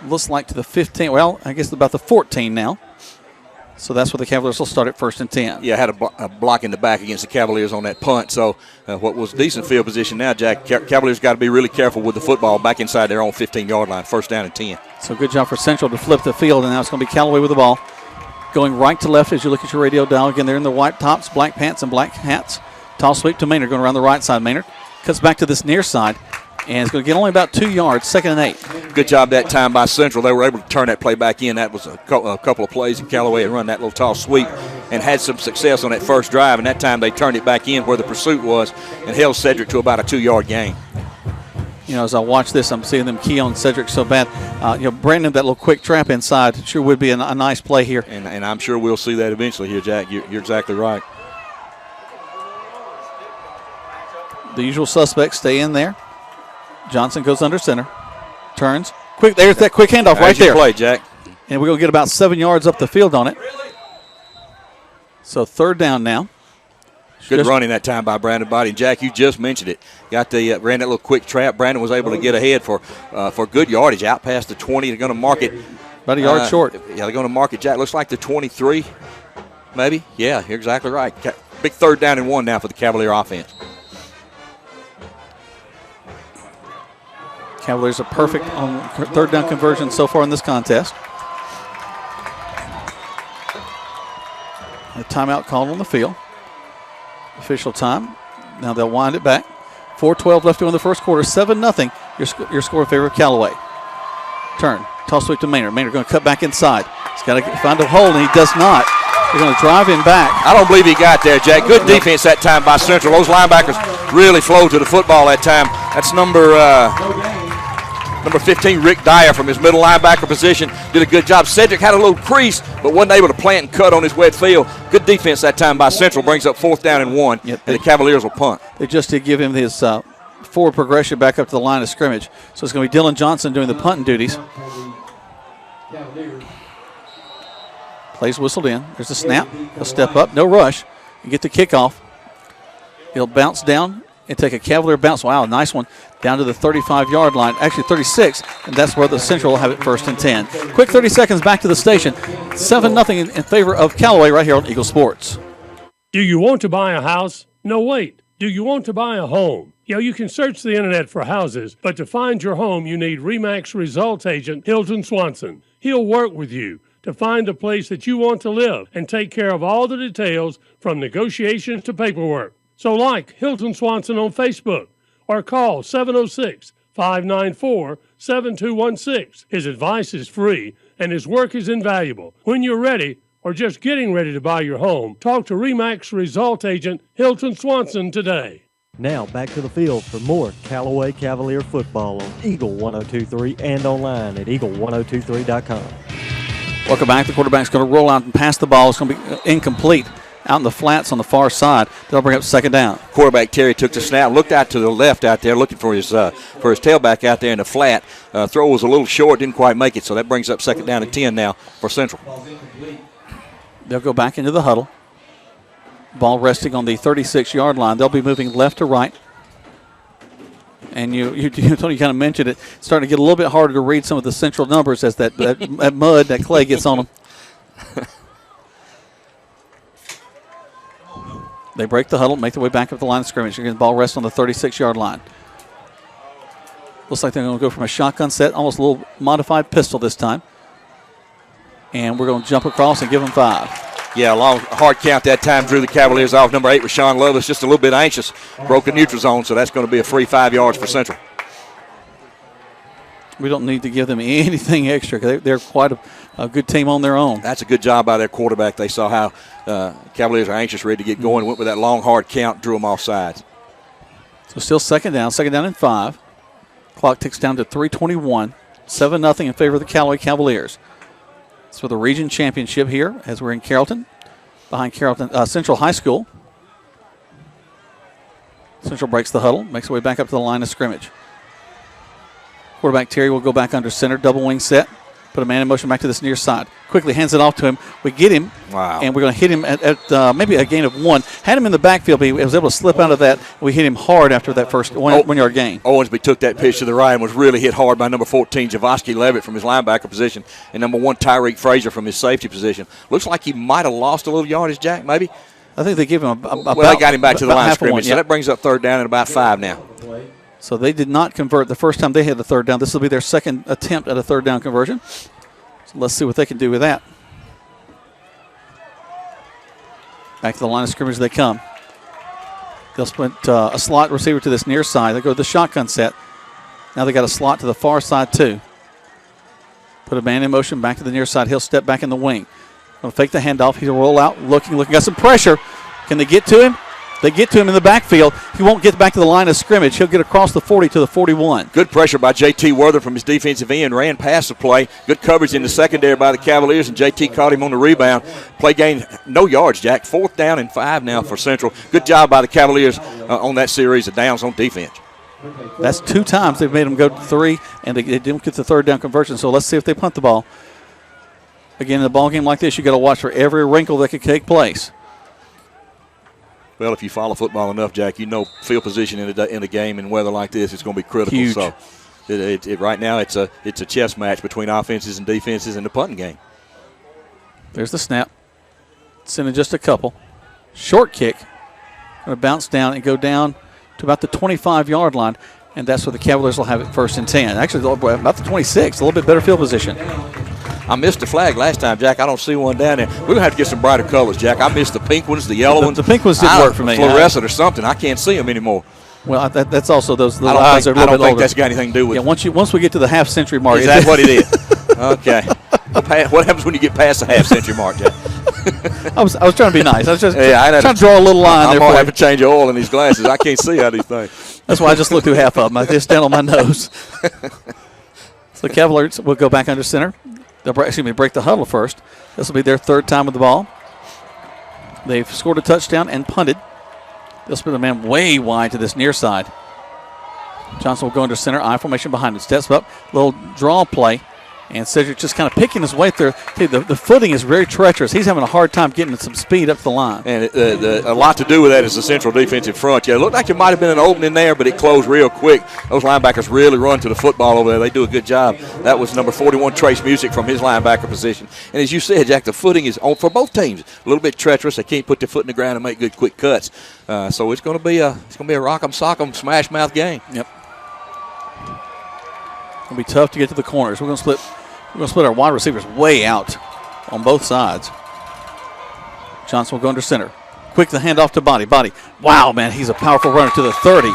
Looks like to the 15. Well, I guess about the 14 now. So that's where the Cavaliers will start at 1st and 10. Yeah, had a block in the back against the Cavaliers on that punt. So what was decent field position now, Jack, Cavaliers got to be really careful with the football back inside their own 15-yard line, 1st down and 10. So good job for Central to flip the field, and now it's going to be Callaway with the ball. Going right to left as you look at your radio dial. Again, they're in the white tops, black pants, and black hats. Toss sweep to Maynard, going around the right side. Maynard cuts back to this near side, and it's going to get only about 2 yards, 2nd and 8. Good job that time by Central. They were able to turn that play back in. That was a couple of plays, and Callaway had run that little toss sweep and had some success on that first drive, and that time they turned it back in where the pursuit was and held Cedric to about a 2-yard gain. You know, as I watch this, I'm seeing them key on Cedric so bad. Brandon, that little quick trap inside sure would be a nice play here. And I'm sure we'll see that eventually here, Jack. You're exactly right. The usual suspects stay in there. Johnson goes under center. Turns. Quick. There's that quick handoff right there. Play, Jack. And we're going to get about 7 yards up the field on it. So 3rd down now. Good running that time by Brandon Body. And, Jack, you just mentioned it. Ran that little quick trap. Brandon was able to get ahead for good yardage. Out past the 20. They're going to mark it. About a yard short. Yeah, they're going to mark it, Jack. Looks like the 23, maybe. Yeah, you're exactly right. Big 3rd down and 1 now for the Cavalier offense. Cavaliers are perfect on 3rd down conversion so far in this contest. A timeout called on the field. Official time. Now they'll wind it back. 4:12 left to go in the first quarter. 7-0. Your score in favor of Callaway. Turn. Toss sweep to Maynard. Maynard going to cut back inside. He's got to find a hole, and he does not. They're going to drive him back. I don't believe he got there, Jack. Good defense that time by Central. Those linebackers really flowed to the football that time. That's number 15, Rick Dyer, from his middle linebacker position. Did a good job. Cedric had a little crease, but wasn't able to plant and cut on his wet field. Good defense that time by Central. Brings up 4th down and 1, and the Cavaliers will punt. They just did give him his forward progression back up to the line of scrimmage. So it's going to be Dylan Johnson doing the punting duties. Plays whistled in. There's a snap. He'll step up. No rush. You get the kickoff. He'll bounce down and take a Cavalier bounce. Wow, nice one. Down to the 35-yard line. Actually, 36. And that's where the Central will have it 1st and 10. Quick 30 seconds back to the station. 7-0 in favor of Callaway right here on Eagle Sports. Do you want to buy a house? No, wait. Do you want to buy a home? You can search the internet for houses, but to find your home, you need RE/MAX results agent Hilton Swanson. He'll work with you to find the place that you want to live and take care of all the details from negotiations to paperwork. So like Hilton Swanson on Facebook or call 706-594-7216. His advice is free and his work is invaluable. When you're ready or just getting ready to buy your home, talk to RE/MAX result agent Hilton Swanson today. Now back to the field for more Callaway Cavalier football on Eagle 102.3 and online at eagle1023.com. Welcome back. The quarterback's going to roll out and pass the ball. It's going to be incomplete out in the flats on the far side. They'll bring up 2nd down. Quarterback Terry took the snap, looked out to the left out there, looking for his tailback out there in the flat. Throw was a little short, didn't quite make it, so that brings up 2nd down and 10 now for Central. They'll go back into the huddle. Ball resting on the 36-yard line. They'll be moving left to right. And Tony kind of mentioned it. It's starting to get a little bit harder to read some of the Central numbers as that mud, that clay gets on them. They break the huddle, make their way back up the line of scrimmage. Again, the ball rests on the 36-yard line. Looks like they're going to go from a shotgun set, almost a little modified pistol this time. And we're going to jump across and give them 5. Yeah, a long, hard count that time drew the Cavaliers off. Number 8, Rashawn Lovelace, just a little bit anxious. Broke the neutral zone, so that's going to be a free 5 yards for Central. We don't need to give them anything extra. They're quite a good team on their own. That's a good job by their quarterback. They saw how Cavaliers are anxious, ready to get going. Went with that long, hard count, drew them off sides. So still second down and 5. Clock ticks down to 3:21. 7-0 in favor of the Callaway Cavaliers. It's for the region championship here as we're in Carrollton, behind Carrollton Central High School. Central breaks the huddle, makes their way back up to the line of scrimmage. Quarterback Terry will go back under center, double wing set. Put a man in motion back to this near side. Quickly hands it off to him. We get him, and we're going to hit him at maybe a gain of 1. Had him in the backfield, but he was able to slip out of that. We hit him hard after that first 1 yard gain. Owensby took that pitch to the right and was really hit hard by number 14, Javosky Levitt from his linebacker position, and number 1, Tyreek Frazier from his safety position. Looks like he might have lost a little yardage, Jack, maybe? I think they gave him they got him back to the line of scrimmage, so that brings up third down and about 5 now. So they did not convert the first time they had the third down. This will be their second attempt at a third down conversion. So let's see what they can do with that. Back to the line of scrimmage they come. They'll split a slot receiver to this near side. They go to the shotgun set. Now they got a slot to the far side too. Put a man in motion back to the near side. He'll step back in the wing. Gonna fake the handoff. He'll roll out, looking. Got some pressure. Can they get to him? They get to him in the backfield. He won't get back to the line of scrimmage. He'll get across the 40 to the 41. Good pressure by J.T. Worther from his defensive end. Ran past the play. Good coverage in the secondary by the Cavaliers, and J.T. caught him on the rebound. Play gain, no yards, Jack. 4th down and 5 now for Central. Good job by the Cavaliers on that series of downs on defense. That's 2 times they've made them go to 3, and they didn't get the third down conversion. So let's see if they punt the ball. Again, in a ball game like this, you got to watch for every wrinkle that could take place. Well, if you follow football enough, Jack, you know field position in a game and weather like this, it's going to be critical. Huge. So, right now, it's a chess match between offenses and defenses in the punting game. There's the snap. Sending just a couple. Short kick. Going to bounce down and go down to about the 25-yard line, and that's where the Cavaliers will have it 1st and 10. Actually, about the 26, a little bit better field position. I missed the flag last time, Jack. I don't see one down there. We're going to have to get some brighter colors, Jack. I missed the pink ones, the yellow ones. The pink ones didn't work for me. Fluorescent or something. I can't see them anymore. Well, that's also those little eyes are a little bit older. I don't think that's got anything to do with it. Once we get to the half-century mark. Is that what it is? Okay. What happens when you get past the half-century mark, Jack? I was trying to be nice. I was just trying to draw a little line there. I'm going to have to change the oil in these glasses. I can't see out of these things. That's why I just looked through half of them. I just down on my nose. So the Cavaliers will go back under center. They'll break the huddle first. This will be their 3rd time with the ball. They've scored a touchdown and punted. They'll spin the man way wide to this near side. Johnson will go under center. I formation behind him. Steps up. Little draw play. And Cedric just kind of picking his way through. The footing is very treacherous. He's having a hard time getting some speed up the line. And a lot to do with that is the Central defensive front. Yeah, it looked like there might have been an opening there, but it closed real quick. Those linebackers really run to the football over there. They do a good job. That was number 41, Trace Music, from his linebacker position. And as you said, Jack, the footing is on for both teams. A little bit treacherous. They can't put their foot in the ground and make good quick cuts. So it's going to be a rock'em sock'em smash mouth game. Yep. It's going to be tough to get to the corners. We're going to split our wide receivers way out on both sides. Johnson will go under center. Quick the handoff to Body. Wow, man, he's a powerful runner to the 30.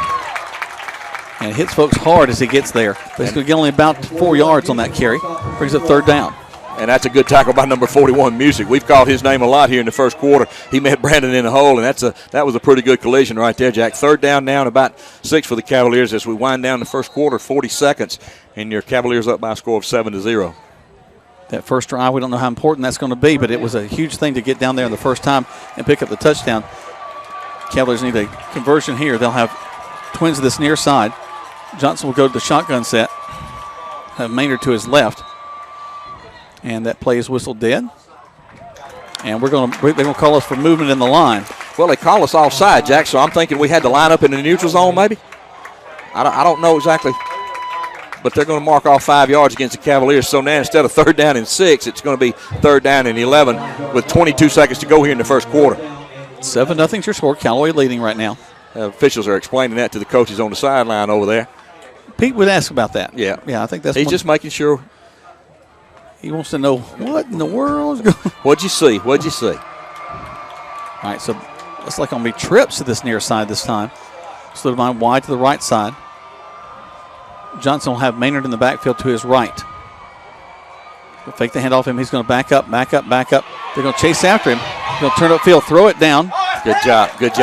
And hits folks hard as he gets there. But he's going to get only about 4 yards on that carry. Brings up 3rd down. And that's a good tackle by number 41, Music. We've called his name a lot here in the first quarter. He met Brandon in the hole, and that was a pretty good collision right there, Jack. 3rd down now and about 6 for the Cavaliers as we wind down the first quarter, 40 seconds, and your Cavaliers up by a score of 7-0. That first drive, we don't know how important that's going to be, but it was a huge thing to get down there in the first time and pick up the touchdown. Cavaliers need a conversion here. They'll have twins to this near side. Johnson will go to the shotgun set. Have Maynard to his left. And that play is whistled dead. And they're going to call us for movement in the line. Well, they call us offside, Jack, so I'm thinking we had to line up in the neutral zone maybe. I don't know exactly. But they're going to mark off 5 yards against the Cavaliers. So now instead of 3rd down and 6, it's going to be 3rd down and 11 with 22 seconds to go here in the first quarter. 7-0 is your score. Callaway leading right now. Officials are explaining that to the coaches on the sideline over there. Pete would ask about that. Yeah, I think that's. He's just making sure. He wants to know what in the world is going on. What'd you see? What'd you see? All right, so looks like going to be trips to this near side this time. Slid mine wide to the right side. Johnson will have Maynard in the backfield to his right. He'll fake the handoff him. He's going to back up. They're going to chase after him. He's going to turn upfield, throw it down. Good job. Good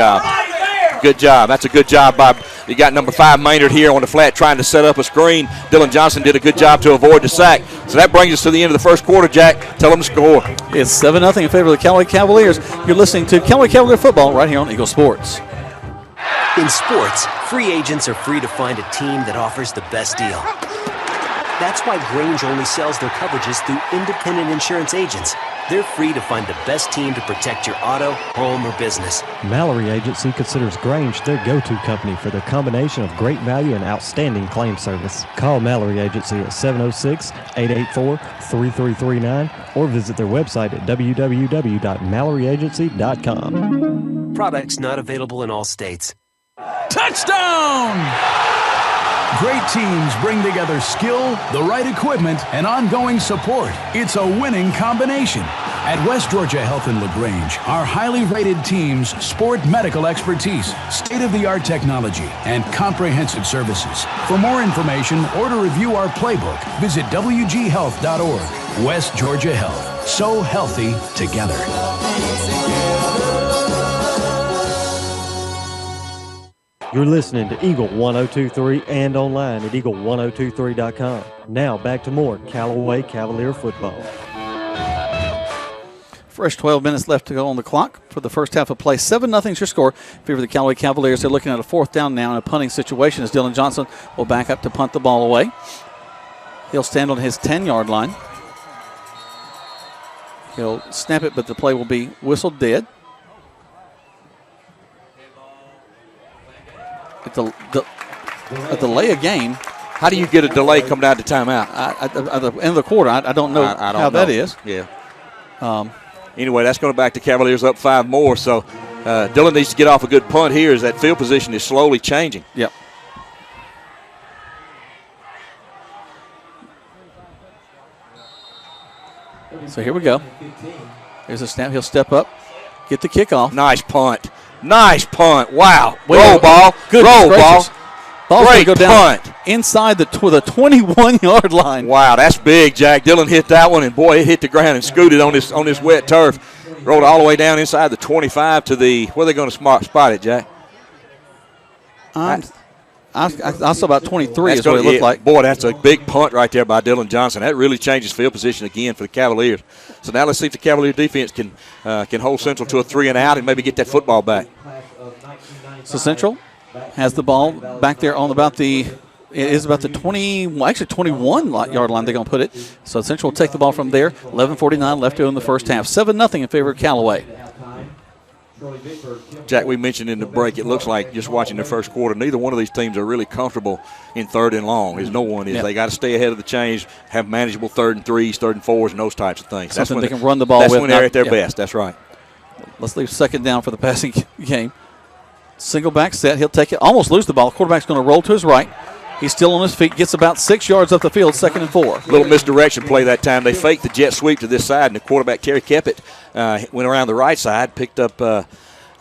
job. That's a good job by you got number 5 Maynard here on the flat trying to set up a screen. Dylan Johnson did a good job to avoid the sack. So that brings us to the end of the first quarter, Jack. Tell them the score. It's 7-0 in favor of the Callaway Cavaliers. You're listening to Callaway Cavalier football right here on Eagle Sports. In sports, free agents are free to find a team that offers the best deal. That's why Grange only sells their coverages through independent insurance agents. They're free to find the best team to protect your auto, home, or business. Mallory Agency considers Grange their go-to company for their combination of great value and outstanding claim service. Call Mallory Agency at 706-884-3339 or visit their website at www.malloryagency.com. Products not available in all states. Touchdown! Great teams bring together skill, the right equipment, and ongoing support. It's a winning combination. At West Georgia Health in LaGrange, our highly rated teams sport medical expertise, state-of-the-art technology, and comprehensive services. For more information or to review our playbook, visit wghealth.org. West Georgia Health. So healthy together. You're listening to Eagle 102.3 and online at eagle1023.com. Now back to more Callaway Cavalier football. Fresh 12 minutes left to go on the clock for the first half of play. 7-0 is your score. In favor of the Callaway Cavaliers. They're looking at a 4th down now in a punting situation as Dylan Johnson will back up to punt the ball away. He'll stand on his 10-yard line. He'll snap it, but the play will be whistled dead. A delay of game. How do you get a delay come down to timeout? At the end of the quarter, I don't know how that is. Yeah. Anyway, that's going to back the Cavaliers up 5 more. So Dylan needs to get off a good punt here as that field position is slowly changing. Yep. So here we go. Here's a snap. He'll step up, get the kickoff. Nice punt. Wow. Roll ball. Roll ball. Ball's going to go down punt. inside the 21-yard line. Wow, that's big, Jack. Dylan hit that one, and boy, it hit the ground and scooted on this wet turf. Rolled all the way down inside the 25 to the – where are they going to spot it, Jack? I saw about 23 is what it looked like. Boy, that's a big punt right there by Dylan Johnson. That really changes field position again for the Cavaliers. So now let's see if the Cavalier defense can hold Central to a 3-and-out and maybe get that football back. So Central has the ball back there on about the 21-yard line they're going to put it. So Central will take the ball from there. 11:49 left to go in the first half. 7-0 in favor of Callaway. Jack, we mentioned in the break, it looks like just watching the first quarter, neither one of these teams are really comfortable in 3rd and long, as no one is. Yep. They got to stay ahead of the chains, have manageable 3rd and 3s, 3rd and 4s, and those types of things. That's when they can run the ball with. That's when they're at their best. That's right. Let's leave 2nd down for the passing game. Single back set. He'll take it. Almost lose the ball. Quarterback's going to roll to his right. He's still on his feet. Gets about 6 yards up the field. 2nd and 4. Little misdirection play that time. They faked the jet sweep to this side, and the quarterback, Terry Keppett, went around the right side, picked up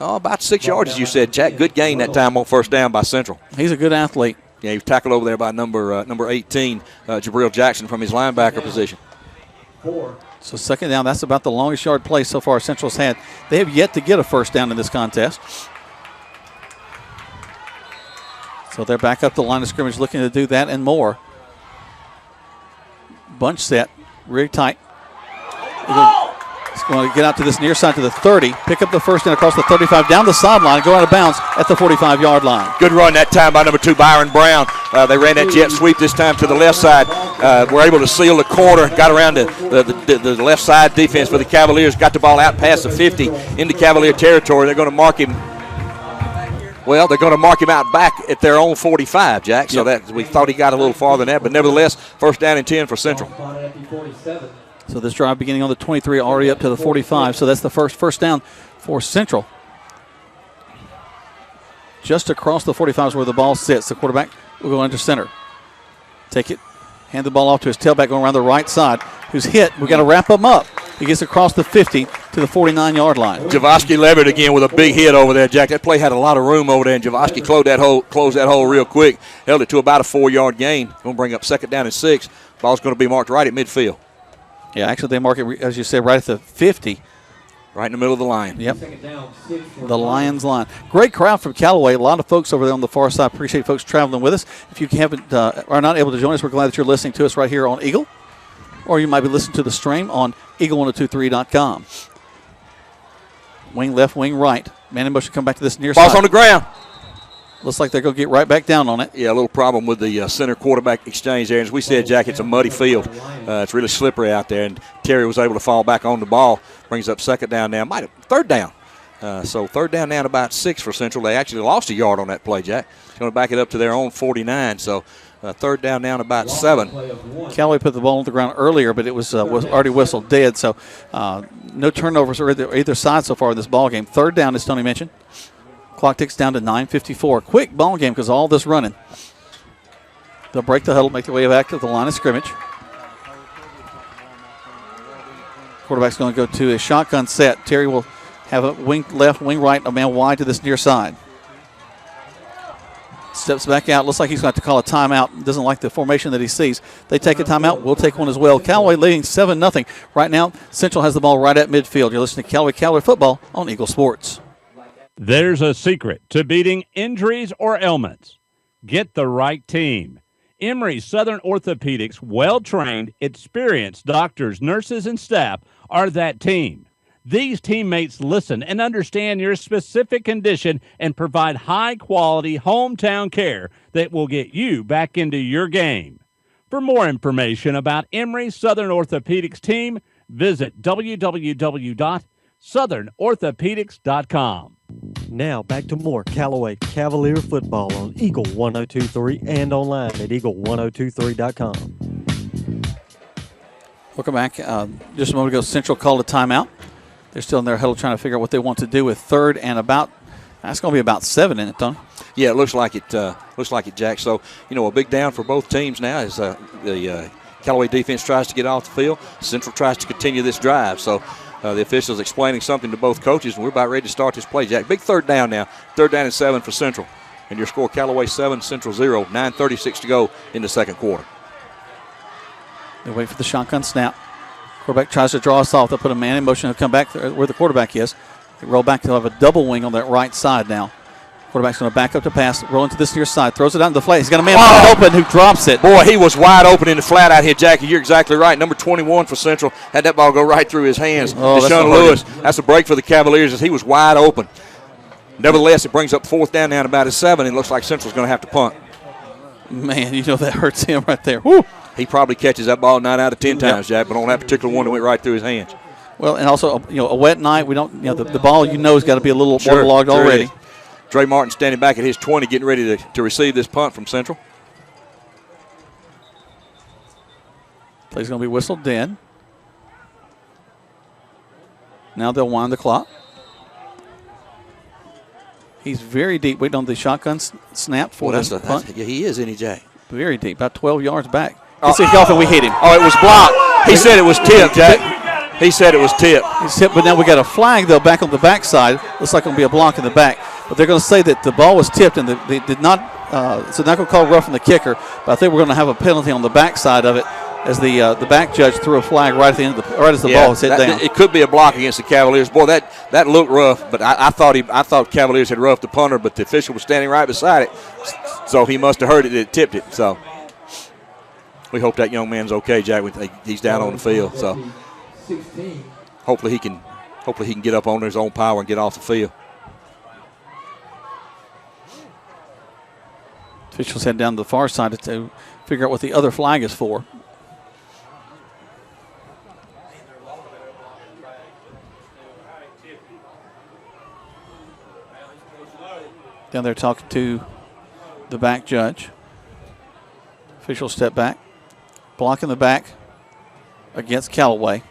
about 6 yards, as you said, Jack. Good gain that time on 1st down by Central. He's a good athlete. Yeah, he was tackled over there by number 18, Jabril Jackson, from his linebacker position. So 2nd down, that's about the longest yard play so far Central's had. They have yet to get a 1st down in this contest. So they're back up the line of scrimmage looking to do that and more. Bunch set, really tight. He's going to get out to this near side to the 30, pick up the 1st down across the 35, down the sideline, and go out of bounds at the 45-yard line. Good run that time by number 2, Byron Brown. They ran that jet sweep this time to the left side. Were able to seal the corner, got around the left side defense for the Cavaliers, got the ball out past the 50 into Cavalier territory. They're going to mark him. Well, they're going to mark him out back at their own 45, Jack. So that we thought he got a little farther than that, but nevertheless, 1st down and 10 for Central. So this drive beginning on the 23, already up to the 45. So that's the first down for Central. Just across the 45 is where the ball sits. The quarterback will go under center. Take it, hand the ball off to his tailback going around the right side. who's hit. We've got to wrap him up. He gets across the 50 to the 49-yard line. Javoski Levitt again with a big hit over there, Jack. That play had a lot of room over there, and Javoski closed that hole real quick. Held it to about a 4-yard gain. Going to bring up 2nd down and 6. Ball's going to be marked right at midfield. Yeah, actually they mark it, as you said, right at the 50. Right in the middle of the line. Yep. The Lions line. Great crowd from Callaway. A lot of folks over there on the far side. Appreciate folks traveling with us. If you haven't are not able to join us, we're glad that you're listening to us right here on Eagle. Or you might be listening to the stream on eagle1023.com. Wing left, wing right. Man in motion, come back to this near side. Ball's on the ground. Looks like they're going to get right back down on it. Yeah, a little problem with the center quarterback exchange there. As we said, Jack, it's a muddy field. It's really slippery out there, and Terry was able to fall back on the ball. Brings up 2nd down now. 3rd down. So 3rd down now about 6 for Central. They actually lost a yard on that play, Jack. Going to back it up to their own 49. So 3rd down now about 7. Callaway put the ball on the ground earlier, but it was already whistled dead. So no turnovers or either side so far in this ball game. 3rd down, as Tony mentioned. Clock ticks down to 9:54. Quick ball game because all this running. They'll break the huddle, make their way back to the line of scrimmage. Quarterback's going to go to a shotgun set. Terry will have a wing left, wing right, a man wide to this near side. Steps back out. Looks like he's going to have to call a timeout. Doesn't like the formation that he sees. They take a timeout. We'll take one as well. Callaway leading 7-0. Right now, Central has the ball right at midfield. You're listening to Callaway Football on Eagle Sports. There's a secret to beating injuries or ailments. Get the right team. Emory Southern Orthopedics' well-trained, experienced doctors, nurses, and staff are that team. These teammates listen and understand your specific condition and provide high-quality hometown care that will get you back into your game. For more information about Emory Southern Orthopedics team, visit www.southernorthopedics.com. Now back to more Callaway Cavalier football on Eagle 1023 and online at eagle1023.com. Welcome back. Just a moment ago, Central called a timeout. They're still in their huddle trying to figure out what they want to do with 3rd and about. That's going to be about 7 in it, Tony. Yeah, it looks like it. Jack. So a big down for both teams now as the Callaway defense tries to get off the field. Central tries to continue this drive. So. The officials explaining something to both coaches, and we're about ready to start this play, Jack. Big 3rd down now. 3rd down and 7 for Central. And your score, Callaway 7, Central 0. 9:36 to go in the 2nd quarter. They wait for the shotgun snap. Quarterback tries to draw us off. They'll put a man in motion. He'll come back where the quarterback is. They roll back. They'll have a double wing on that right side now. Quarterback's going to back up to pass, roll into this near side, throws it out in the flat. He's got a man open who drops it. Boy, he was wide open in the flat out here, Jackie. You're exactly right. Number 21 for Central had that ball go right through his hands. Deshaun Lewis, that's a break for the Cavaliers as he was wide open. Nevertheless, it brings up 4th down now about a 7, and it looks like Central's going to have to punt. Man, that hurts him right there. Woo! He probably catches that ball 9 out of 10 times, Jack, but on that particular one, it went right through his hands. Well, and also, a wet night. We don't, the ball, has got to be a little waterlogged already. Is. Dre Martin standing back at his 20, getting ready to receive this punt from Central. Play's going to be whistled dead. Now they'll wind the clock. He's very deep, waiting on the shotgun snap for the punt. Yeah, he is, isn't he, Jay? Very deep, about 12 yards back. Let's see how often we hit him. Oh, it was blocked. He said it was tipped, Jack. He said it was tipped. He's tipped, but now we got a flag, though, back on the backside. Looks like it'll be a block in the back. But they're going to say that the ball was tipped, and they did not. So they're not going to call roughing the kicker. But I think we're going to have a penalty on the backside of it, as the back judge threw a flag right at the end of right as the ball was hit down. It could be a block against the Cavaliers. Boy, that looked rough. But I thought Cavaliers had roughed the punter, but the official was standing right beside it, so he must have heard it. It tipped it. So we hope that young man's okay, Jack. He's down on the field. So hopefully he can get up on his own power and get off the field. Officials head down to the far side to figure out what the other flag is for. Down there talking to the back judge. Officials step back. Block in the back against Callaway.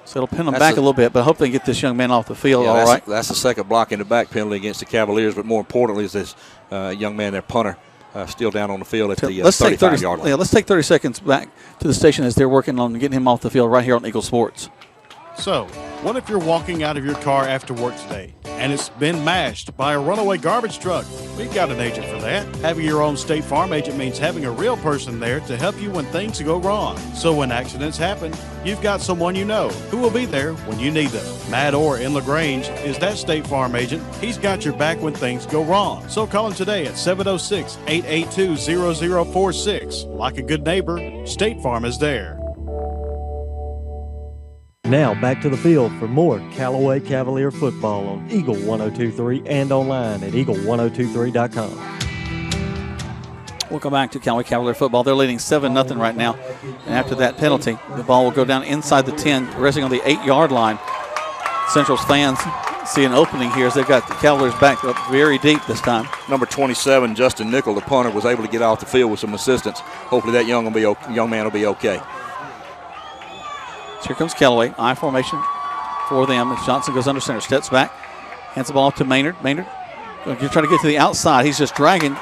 So it'll pin them back a little bit, but I hope they get this young man off the field all right. That's the second block in the back penalty against the Cavaliers, but more importantly is this young man, their punter, still down on the field at the let's take 35-yard line. Yeah, let's take 30 seconds back to the station as they're working on getting him off the field right here on Eagle Sports. So, what if you're walking out of your car after work today and it's been mashed by a runaway garbage truck? We've got an agent for that. Having your own State Farm agent means having a real person there to help you when things go wrong. So when accidents happen, you've got someone you know who will be there when you need them. Matt Orr in LaGrange is that State Farm agent. He's got your back when things go wrong. So call him today at 706-882-0046. Like a good neighbor, State Farm is there. Now back to the field for more Callaway Cavalier football on Eagle 102.3 and online at eagle1023.com. Welcome back to Callaway Cavalier football. They're leading 7-0 right now. And after that penalty, the ball will go down inside the 10, resting on the 8-yard line. Central's fans see an opening here as they've got the Cavaliers back up very deep this time. Number 27, Justin Nickel, the punter, was able to get off the field with some assistance. Hopefully that young man will be okay. So here comes Callaway. I formation for them as Johnson goes under center. Steps back. Hands the ball off to Maynard. Maynard, you're trying to get to the outside. He's just dragging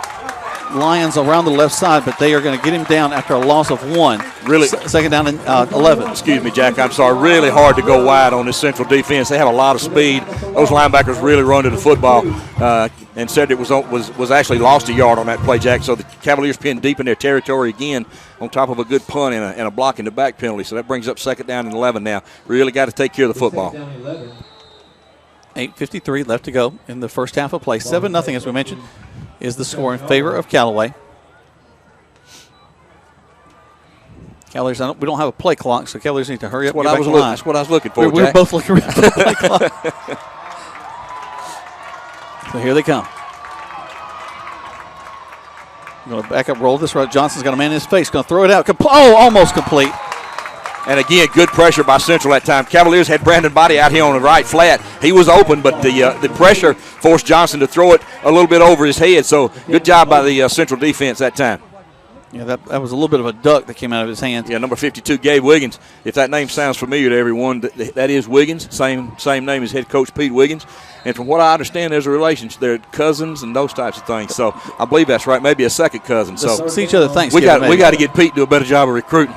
Lions around the left side, but they are going to get him down after a loss of 1. Really? Second down and 11. Excuse me, Jack. I'm sorry. Really hard to go wide on this Central defense. They have a lot of speed. Those linebackers really run to the football. And Cedric was actually lost a yard on that play, Jack. So the Cavaliers pinned deep in their territory again on top of a good punt and a block in the back penalty. So that brings up second down and 11 now. Really got to take care of the football. 8:53 left to go in the first half of play. 7-0, as we mentioned, is the score in favor of Callaway. Cavaliers, we don't have a play clock, so Cavaliers need to hurry up. That's what I was looking for, We're both looking at the play clock. So here they come. Going to back up, roll this right. Johnson's got a man in his face. Going to throw it out. Almost complete. And again, good pressure by Central that time. Cavaliers had Brandon Body out here on the right flat. He was open, but the pressure forced Johnson to throw it a little bit over his head. So good job by the Central defense that time. Yeah, that was a little bit of a duck that came out of his hands. Yeah, number 52, Gabe Wiggins. If that name sounds familiar to everyone, that is Wiggins. Same name as head coach Pete Wiggins. And from what I understand, there's a relationship. They're cousins and those types of things. So I believe that's right. Maybe a second cousin. So see each other Thanksgiving. We got to get Pete to do a better job of recruiting.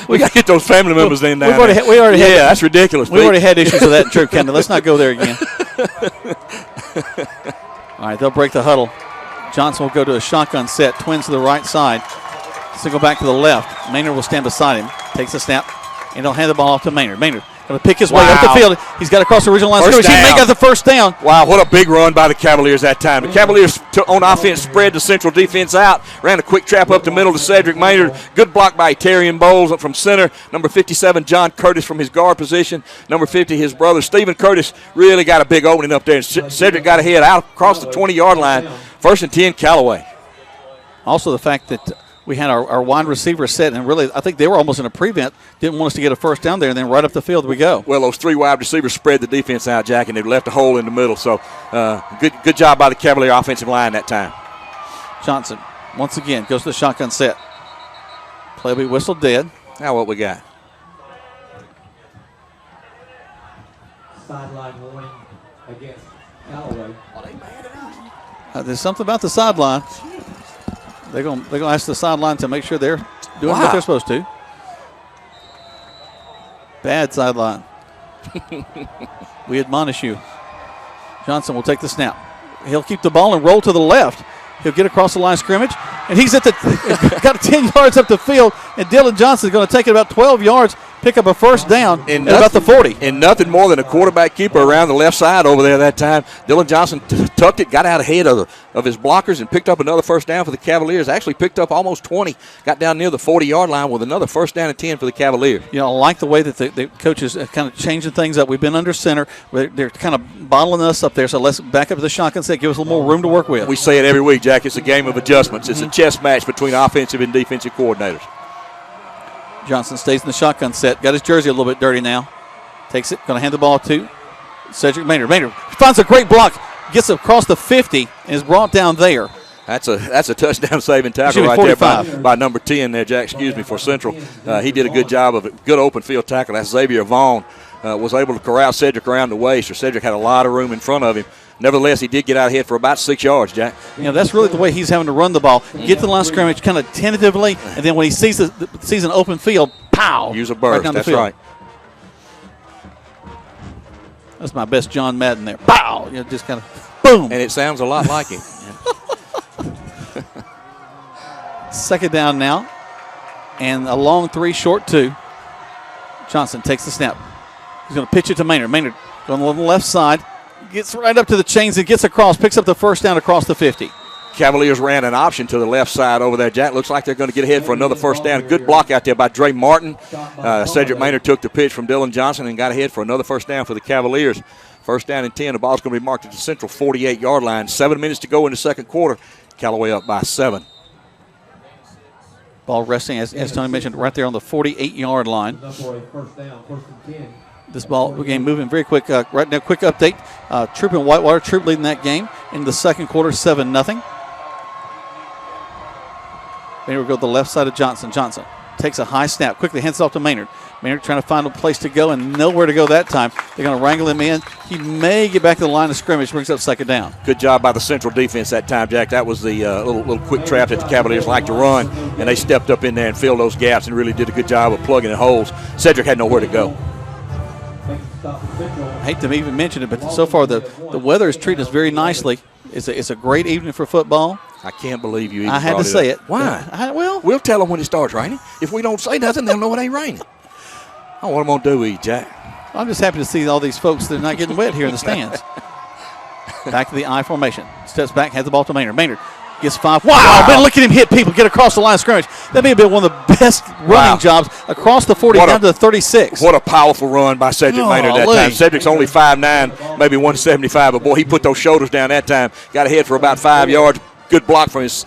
We got to get those family members in there. That's ridiculous. We already had issues with that in Troop County. Let's not go there again. All right, they'll break the huddle. Johnson will go to a shotgun set. Twins to the right side. Single back to the left. Maynard will stand beside him. Takes a snap, and he'll hand the ball off to Maynard. Maynard going to pick his way up the field. He's got to cross the original line. He may got the first down. Wow, what a big run by the Cavaliers that time. The Cavaliers on offense spread the Central defense out. Ran a quick trap up the middle to Cedric Maynard. Good block by Terrian Bowles from center. Number 57, John Curtis from his guard position. Number 50, his brother Stephen Curtis really got a big opening up there. Cedric got ahead out across the 20-yard line. First and 10, Callaway. Also the fact that we had our wide receiver set, and really I think they were almost in a prevent. Didn't want us to get a first down there, and then right up the field we go. Well, those three wide receivers spread the defense out, Jack, and they left a hole in the middle. So good job by the Cavalier offensive line that time. Johnson, once again, goes to the shotgun set. Play will be whistled dead. Now what we got? Sideline warning against Callaway. There's something about the sideline. They're going to ask the sideline to make sure they're doing what they're supposed to. Bad sideline. We admonish you. Johnson will take the snap. He'll keep the ball and roll to the left. He'll get across the line of scrimmage, and he's got 10 yards up the field, and Dylan Johnson is going to take it about 12 yards, pick up a first down at about the 40. And nothing more than a quarterback keeper around the left side over there that time. Dylan Johnson tucked it, got out ahead of his blockers, and picked up another first down for the Cavaliers. Actually picked up almost 20, got down near the 40-yard line with another first down and 10 for the Cavaliers. You know, I like the way that the coaches are kind of changing things up. We've been under center. They're kind of bottling us up there, so let's back up to the shotgun set, give us a little more room to work with. We say it every week, Jack. It's a game of adjustments. It's a chess match between offensive and defensive coordinators. Johnson stays in the shotgun set. Got his jersey a little bit dirty now. Takes it. Going to hand the ball to Cedric Maynard. Maynard finds a great block. Gets across the 50 and is brought down there. That's a touchdown saving tackle right 45. There by number 10 there, Jack. Excuse me, for Central. He did a good job of it. Good open field tackle. That's Xavier Vaughn. was able to corral Cedric around the waist, or Cedric had a lot of room in front of him. Nevertheless, he did get out ahead for about 6 yards, Jack. That's really the way he's having to run the ball. Get to the line of scrimmage kind of tentatively, and then when he sees an open field, pow! Use a burst. Right That's right. That's my best John Madden there. Pow! Just kind of boom. And it sounds a lot like it. Second down now, and a long 3, short 2. Johnson takes the snap. He's going to pitch it to Maynard. Maynard going on the left side, gets right up to the chains and gets across, picks up the first down across the 50. Cavaliers ran an option to the left side over there, Jack. Looks like they're going to get ahead for another first down. Good block out there by Dre Martin. Cedric Maynard took the pitch from Dylan Johnson and got ahead for another first down for the Cavaliers. First down and 10. The ball's going to be marked at the central 48-yard line. 7 minutes to go in the second quarter. Callaway up by 7. Ball resting, as Tony mentioned, right there on the 48-yard line. This ball game moving very quick. Right now, quick update. Troop and Whitewater, Troop leading that game in the second quarter, 7-0. Maynard will go to the left side of Johnson. Johnson takes a high snap, quickly hands it off to Maynard. Maynard trying to find a place to go and nowhere to go that time. They're going to wrangle him in. He may get back to the line of scrimmage, brings up second down. Good job by the Central defense that time, Jack. That was the little quick trap that the Cavaliers like to run, and they stepped up in there and filled those gaps and really did a good job of plugging in holes. Cedric had nowhere to go. I hate to even mention it, but so far the weather is treating us very nicely. It's a great evening for football. I can't believe you even I had brought to say it. Why? Well, we'll tell them when it starts raining. If we don't say nothing, they'll know it ain't raining. Oh, what am I going to do with you, Jack? I'm just happy to see all these folks that are not getting wet here in the stands. Back to the I formation. Steps back, has the ball to Maynard. Maynard gets 5. Wow, man, look at him hit people, get across the line of scrimmage. That may have been one of the best running jobs across the 40 down to the 36. What a powerful run by Cedric Maynard that time. Cedric's only 5'9", maybe 175, but boy, he put those shoulders down that time. Got ahead for about 5 yards. Good block from his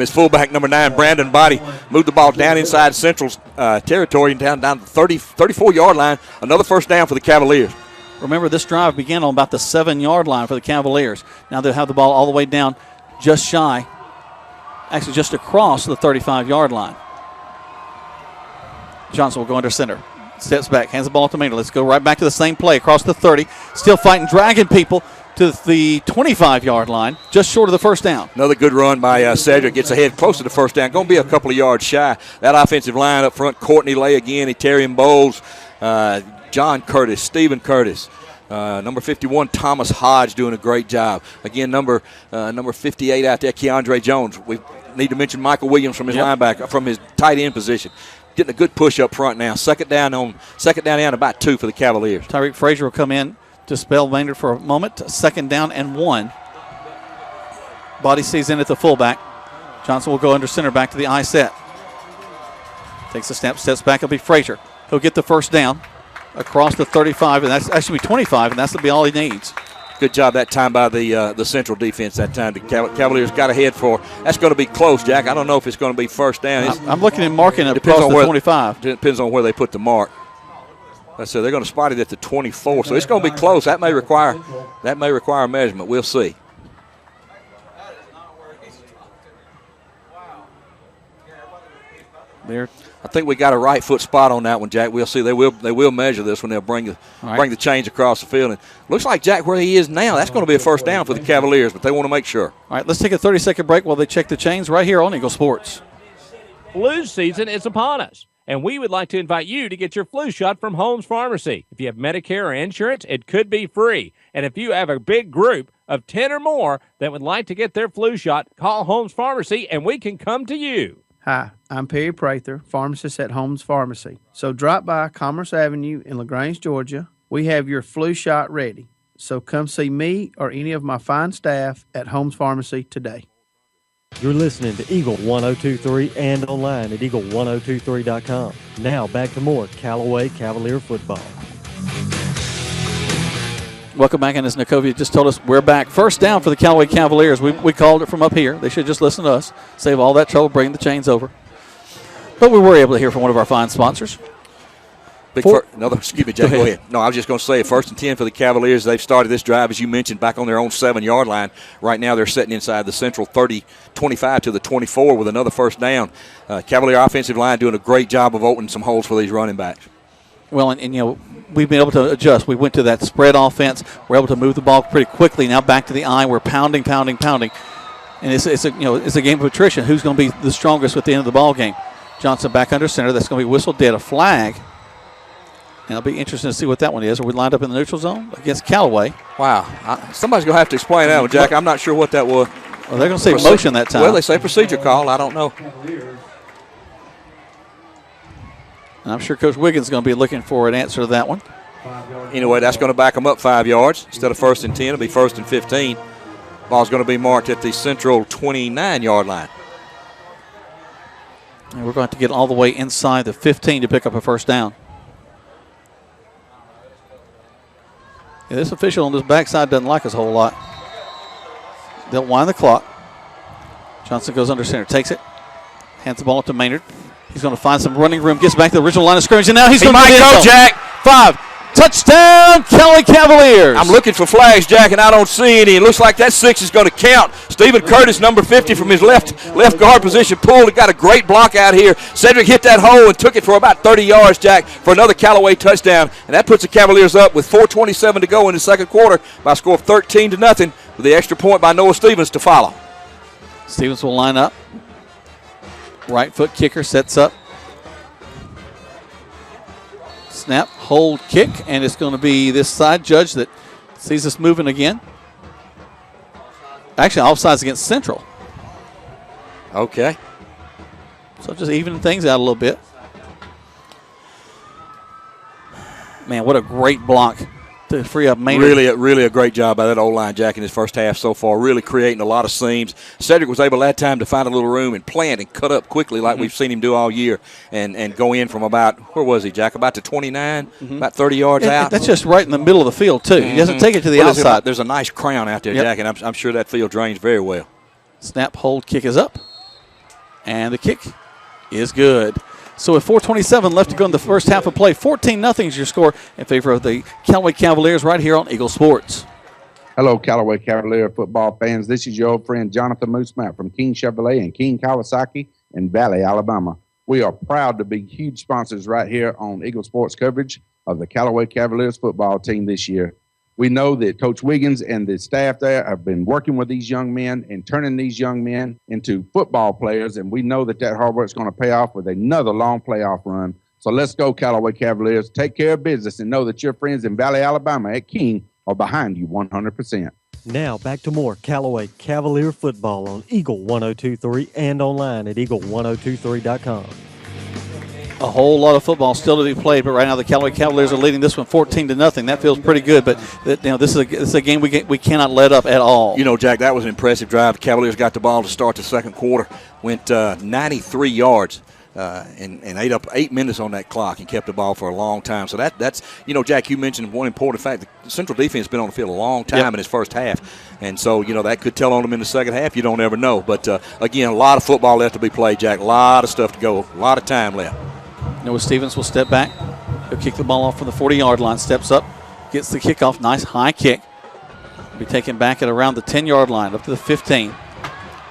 fullback, number 9, Brandon Body. Moved the ball down inside Central's territory and down the 34-yard line. Another first down for the Cavaliers. Remember, this drive began on about the 7-yard line for the Cavaliers. Now they'll have the ball all the way down just shy, actually just across the 35-yard line. Johnson will go under center. Steps back, hands the ball to Maynard. Let's go right back to the same play across the 30. Still fighting, dragging people to the 25-yard line, just short of the first down. Another good run by Cedric. Gets ahead close to the first down. Going to be a couple of yards shy. That offensive line up front, Courtney Lay again, Eterian Bowles, John Curtis, Stephen Curtis. Number 51, Thomas Hodge, doing a great job. Again, number 58 out there, Keandre Jones. We need to mention Michael Williams from his linebacker, from his tight end position. Getting a good push up front now. Second down and about 2 for the Cavaliers. Tyreek Frazier will come in to spell Maynard for a moment. Second down and 1. Body stays in at the fullback. Johnson will go under center back to the I set. Takes a snap, steps back. It'll be Frazier. He'll get the first down across the 35, and that's actually 25, and that's to be all he needs. Good job that time by the Central defense that time. The Cavaliers got ahead for, that's going to be close, Jack. I don't know if it's going to be first down. I'm looking at marking it across the 25. Depends on where they put the mark. So they're going to spot it at the 24. So it's going to be close. That may require a measurement. We'll see. There. I think we got a right foot spot on that one, Jack. We'll see. They will measure this when they'll bring the chains across the field. And looks like, Jack, where he is now, that's going to be a first down for the Cavaliers, but they want to make sure. All right, let's take a 30-second break while they check the chains right here on Eagle Sports. Flu season is upon us, and we would like to invite you to get your flu shot from Holmes Pharmacy. If you have Medicare or insurance, it could be free. And if you have a big group of 10 or more that would like to get their flu shot, call Holmes Pharmacy, and we can come to you. Hi, I'm Perry Prather, pharmacist at Holmes Pharmacy. So drop by Commerce Avenue in LaGrange, Georgia. We have your flu shot ready. So come see me or any of my fine staff at Holmes Pharmacy today. You're listening to Eagle 102.3 and online at eagle1023.com. Now back to more Callaway Cavalier football. Welcome back, and as Nikovia just told us, we're back. First down for the Callaway Cavaliers. We called it from up here. They should just listen to us, save all that trouble, bring the chains over. But we were able to hear from one of our fine sponsors. Excuse me, Jack, go ahead. No, I was just going to say, 1st and 10 for the Cavaliers. They've started this drive, as you mentioned, back on their own 7-yard line. Right now they're sitting inside the Central 25 to the 24 with another first down. Cavalier offensive line doing a great job of opening some holes for these running backs. Well, and you know, we've been able to adjust. We went to that spread offense. We're able to move the ball pretty quickly. Now back to the eye. We're pounding. And it's a game of attrition. Who's going to be the strongest at the end of the ball game? Johnson back under center. That's going to be whistled dead. A flag. And it'll be interesting to see what that one is. Are we lined up in the neutral zone against Callaway? Wow. Somebody's going to have to explain that one, Jack. I'm not sure what that was. Well, they're going to say motion that time. Well, they say procedure call. I don't know. And I'm sure Coach Wiggins is going to be looking for an answer to that one. Anyway, that's going to back them up 5 yards. Instead of 1st and 10, it'll be 1st and 15. Ball's going to be marked at the central 29-yard line. And we're going to have to get all the way inside the 15 to pick up a first down. Yeah, this official on this backside doesn't like us a whole lot. They'll wind the clock. Johnson goes under center, takes it, hands the ball up to Maynard. He's going to find some running room, gets back to the original line of scrimmage, and now he's going to go, Jack. 5. Touchdown, Callaway Cavaliers. I'm looking for flags, Jack, and I don't see any. It looks like that 6 is going to count. Stephen Curtis, number 50, from his left guard position, pulled. He got a great block out here. Cedric hit that hole and took it for about 30 yards, Jack, for another Callaway touchdown. And that puts the Cavaliers up with 4:27 to go in the second quarter by a score of 13-0 with the extra point by Noah Stevens to follow. Stevens will line up. Right foot kicker sets up. Snap, hold, kick, and it's going to be this side judge that sees us moving again. Actually, offsides against Central. Okay. So just evening things out a little bit. Man, what a great block to free up Maynard. Really a great job by that O-line, Jack, in his first half so far, really creating a lot of seams. Cedric was able that time to find a little room and plant and cut up quickly like we've seen him do all year and go in from about, where was he, Jack, about to 29, about 30 yards out. That's just right in the middle of the field, too. He doesn't take it to the outside. There's a nice crown out there, Jack, and I'm sure that field drains very well. Snap, hold, kick is up. And the kick is good. So with 4:27 left to go in the first half of play, 14-0 is your score in favor of the Callaway Cavaliers right here on Eagle Sports. Hello, Callaway Cavalier football fans. This is your old friend Jonathan Moosemap from King Chevrolet and King Kawasaki in Valley, Alabama. We are proud to be huge sponsors right here on Eagle Sports coverage of the Callaway Cavaliers football team this year. We know that Coach Wiggins and the staff there have been working with these young men and turning these young men into football players, and we know that hard work is going to pay off with another long playoff run. So let's go, Callaway Cavaliers. Take care of business and know that your friends in Valley, Alabama at King are behind you 100%. Now back to more Callaway Cavalier football on Eagle 102.3 and online at eagle1023.com. A whole lot of football still to be played, but right now the Callaway Cavaliers are leading this one 14-0. That feels pretty good, but this is a game we cannot let up at all. You know, Jack, that was an impressive drive. The Cavaliers got the ball to start the second quarter, went 93 yards. And ate up 8 minutes on that clock and kept the ball for a long time. So that's, you know, Jack, you mentioned one important fact. The Central defense has been on the field a long time in his first half. And so, you know, that could tell on them in the second half. You don't ever know. But, again, a lot of football left to be played, Jack. A lot of stuff to go. A lot of time left. Noah Stevens will step back. He'll kick the ball off from the 40-yard line. Steps up, gets the kickoff. Nice high kick. Be taken back at around the 10-yard line, up to the 15.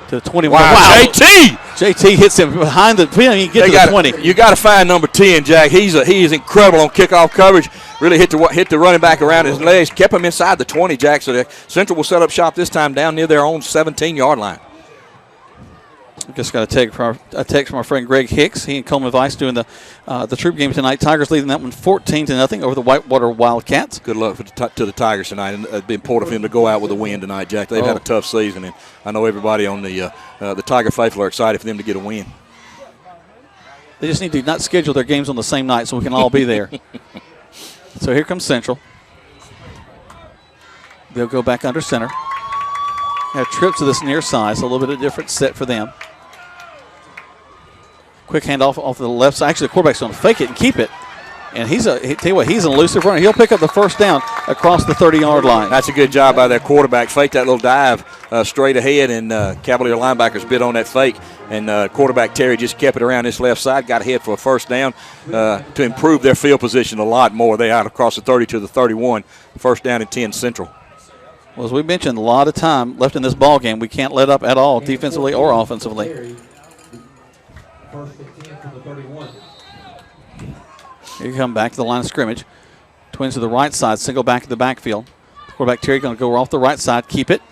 To the 21. Wow. JT hits him behind the pin. He gets to the 20. You got to find number 10, Jack. He is incredible on kickoff coverage. Really hit the running back around his legs. Kept him inside the 20, Jack. So the Central will set up shop this time down near their own 17-yard line. Just got a text from our friend Greg Hicks. He and Coleman Vice doing the troop game tonight. Tigers leading that one 14-0 over the Whitewater Wildcats. Good luck to the Tigers tonight. And it'd be important for them to go out with a win tonight, Jack. They've had a tough season, and I know everybody on the Tiger faithful are excited for them to get a win. They just need to not schedule their games on the same night so we can all be there. So here comes Central. They'll go back under center. Have trips to this near side, so a little bit of a different set for them. Quick handoff off the left side. Actually, the quarterback's going to fake it and keep it. And he's an elusive runner. He'll pick up the first down across the 30-yard line. That's a good job by that quarterback. Faked that little dive straight ahead, and Cavalier linebackers bit on that fake. And quarterback Terry just kept it around this left side, got ahead for a first down to improve their field position a lot more. They out across the 30 to the 31. First down and 10 Central. Well, as we mentioned, a lot of time left in this ball game. We can't let up at all, defensively or offensively. Here you come back to the line of scrimmage. Twins to the right side, single back in the backfield. Quarterback Terry going to go off the right side, keep it.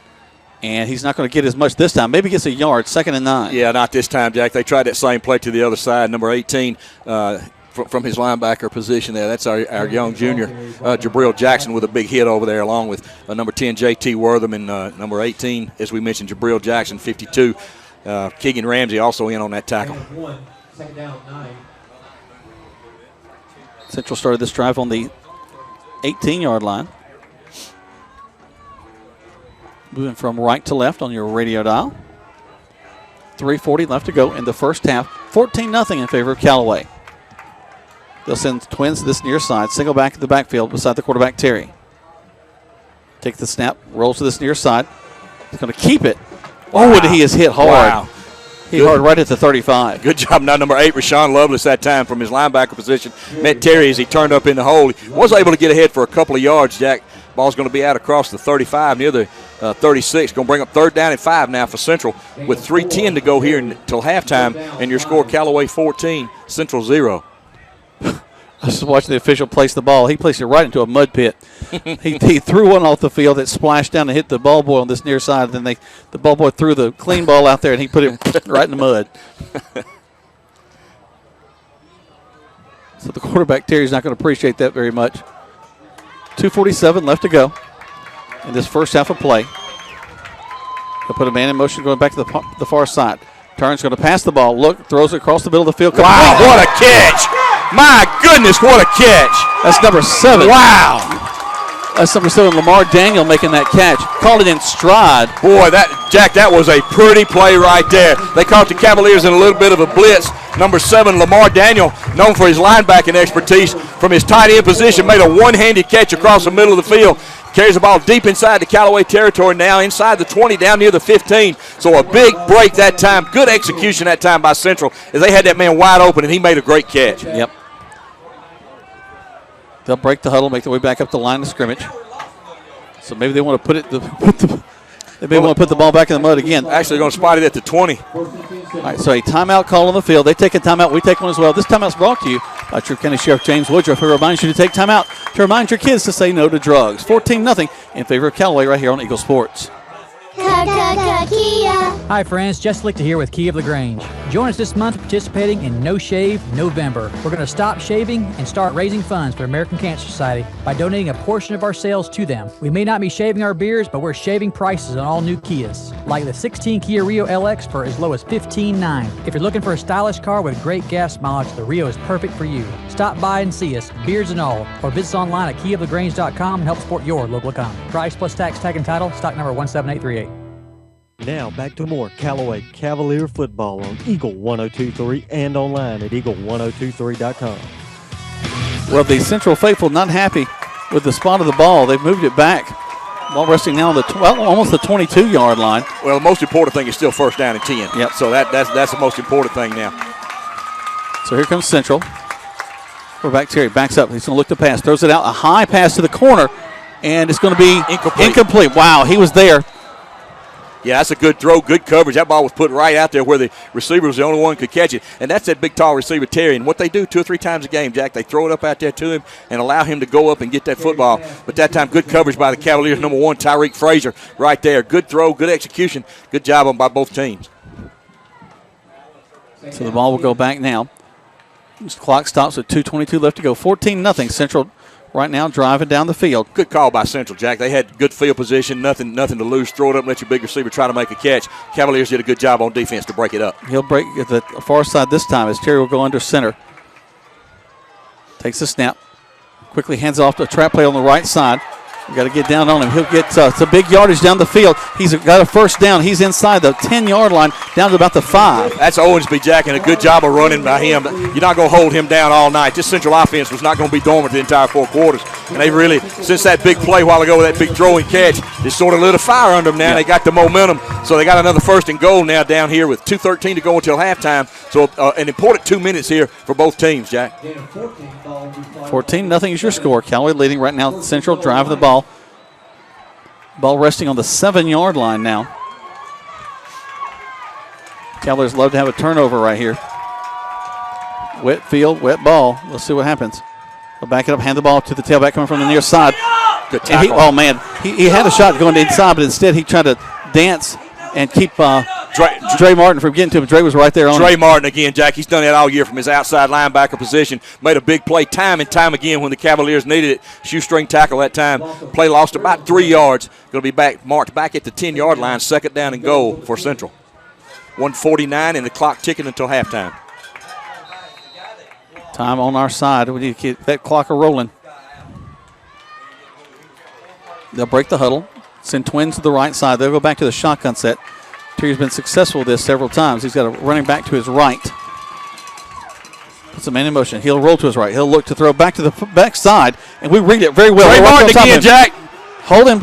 And he's not going to get as much this time. Maybe gets a yard, 2nd and 9. Yeah, not this time, Jack. They tried that same play to the other side. Number 18 from his linebacker position there. That's our young junior, Jabril Jackson, with a big hit over there, along with number 10, J.T. Wortham, and number 18, as we mentioned, Jabril Jackson, 52. Keegan Ramsey also in on that tackle. 2nd down, 9. Central started this drive on the 18-yard line. Moving from right to left on your radio dial. 3:40 left to go in the first half. 14-0 in favor of Callaway. They'll send Twins to this near side. Single back in the backfield beside the quarterback, Terry. Take the snap, rolls to this near side. He's going to keep it. Wow. Oh, and he is hit hard. Wow. He hard right at the 35. Good job. Now, number 8, Rashawn Lovelace, that time from his linebacker position. Met Terry as he turned up in the hole. He was able to get ahead for a couple of yards, Jack. Ball's going to be out across the 35 near the 36. Going to bring up 3rd down and 5 now for Central with 3:10 to go here until halftime. And your score, Callaway 14, Central 0. I was watching the official place the ball. He placed it right into a mud pit. he threw one off the field that splashed down and hit the ball boy on this near side. Then the ball boy threw the clean ball out there, and he put it right in the mud. So the quarterback, Terry's not going to appreciate that very much. 2:47 left to go in this first half of play. He'll put a man in motion going back to the far side. Turns, going to pass the ball. Look, throws it across the middle of the field. Wow, what a catch! My goodness, what a catch! That's number 7. Wow! That's number 7, Lamar Daniel, making that catch. Called it in stride. Boy, that was a pretty play right there. They caught the Cavaliers in a little bit of a blitz. Number 7, Lamar Daniel, known for his linebacking expertise, from his tight end position, made a one-handed catch across the middle of the field. Carries the ball deep inside the Callaway territory now, inside the 20, down near the 15. So a big break that time. Good execution that time by Central, as they had that man wide open, and he made a great catch. Yep. They'll break the huddle, make their way back up the line of scrimmage. So maybe they want to put the ball back in the mud again. Actually, going to spot it at the 20. All right, so a timeout call on the field. They take a timeout. We take one as well. This timeout's brought to you by Troup County Sheriff James Woodruff, who reminds you to take timeout to remind your kids to say no to drugs. 14-0 in favor of Callaway right here on Eagle Sports. Kia. Hi friends, Jess Lichter here with Key of LaGrange. Join us this month participating in No Shave November. We're going to stop shaving and start raising funds for American Cancer Society by donating a portion of our sales to them. We may not be shaving our beards, but we're shaving prices on all new Kias, like the 16 Kia Rio LX for as low as $15,900. If you're looking for a stylish car with great gas mileage, the Rio is perfect for you. Stop by and see us, beards and all, or visit us online at keyoflagrange.com and help support your local economy. Price plus tax, tag, and title, stock number 17838. Now back to more Callaway Cavalier football on Eagle 102.3 and online at eagle1023.com. Well, the Central faithful not happy with the spot of the ball. They've moved it back. Ball resting now on the almost the 22-yard line. Well, the most important thing is still 1st down and 10. Yep. So that's the most important thing now. So here comes Central. Quarterback Terry backs up. He's going to look to pass. Throws it out. A high pass to the corner, and it's going to be incomplete. Wow, he was there. Yeah, that's a good throw, good coverage. That ball was put right out there where the receiver was the only one who could catch it. And that's that big, tall receiver, Terry. And what they do 2 or 3 times a game, Jack, they throw it up out there to him and allow him to go up and get that football. But that time, good coverage by the Cavaliers. Number 1, Tyreek Frazier right there. Good throw, good execution. Good job by both teams. So the ball will go back now. This clock stops with 2:22 left to go. 14-0 Central right now driving down the field. Good call by Central, Jack. They had good field position, nothing to lose. Throw it up and let your big receiver try to make a catch. Cavaliers did a good job on defense to break it up. He'll break at the far side this time as Terry will go under center. Takes the snap. Quickly hands off to a trap play on the right side. You got to get down on him. He'll get some big yardage down the field. He's got a 1st down. He's inside the 10-yard line down to about the 5. That's Owensby, Jack, and a good job of running by him. You're not going to hold him down all night. This Central offense was not going to be dormant the entire 4 quarters. And they really, since that big play a while ago with that big throw and catch, they sort of lit a fire under them now. They got the momentum. So they got another 1st and goal now down here with 2:13 to go until halftime. So an important 2 minutes here for both teams, Jack. 14-0 is your score. Callaway leading right now. Central driving the ball. Ball resting on the 7-yard line now. Cavaliers love to have a turnover right here. Wet field, wet ball. Let's see what happens. He'll back it up, hand the ball to the tailback coming from the near side. Good tackle. He had a shot going inside, but instead he tried to dance and keep Dre Martin from getting to him. Dre was right there on Dre him. Martin again, Jack. He's done that all year from his outside linebacker position. Made a big play time and time again when the Cavaliers needed it. Shoestring tackle that time. Play lost about 3 yards. Going to be marked back at the 10-yard line. Second down and goal for Central. 1:49 and the clock ticking until halftime. Time on our side. We need to keep that clock rolling. They'll break the huddle. Send twins to the right side. They'll go back to the shotgun set. Terry's been successful with this several times. He's got a running back to his right. Puts a man in motion. He'll roll to his right. He'll look to throw back to the back side, and we read it very well. Dre Martin again, Jack. Hold him,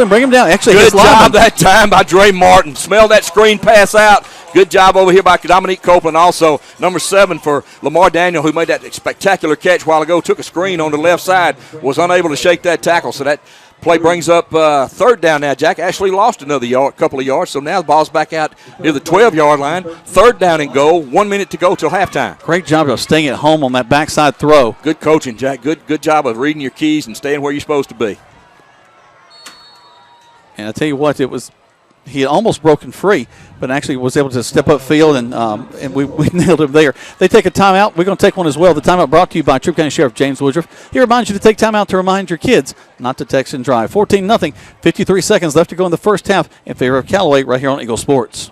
bring him down. Actually, good job that time by Dre Martin. Smell that screen pass out. Good job over here by Dominique Copeland. Also, number 7 for Lamar Daniel, who made that spectacular catch a while ago. Took a screen on the left side. Was unable to shake that tackle. So that play brings up third down now. Jack actually lost another couple of yards. So now the ball's back out near the 12-yard line. Third down and goal. 1 minute to go till halftime. Great job of staying at home on that backside throw. Good coaching, Jack. Good job of reading your keys and staying where you're supposed to be. And I tell you what, he had almost broken free, but actually was able to step up field, and we nailed him there. They take a timeout. We're going to take one as well. The timeout brought to you by Troup County Sheriff James Woodruff. He reminds you to take timeout to remind your kids not to text and drive. 14-0, 53 seconds left to go in the first half in favor of Callaway right here on Eagle Sports.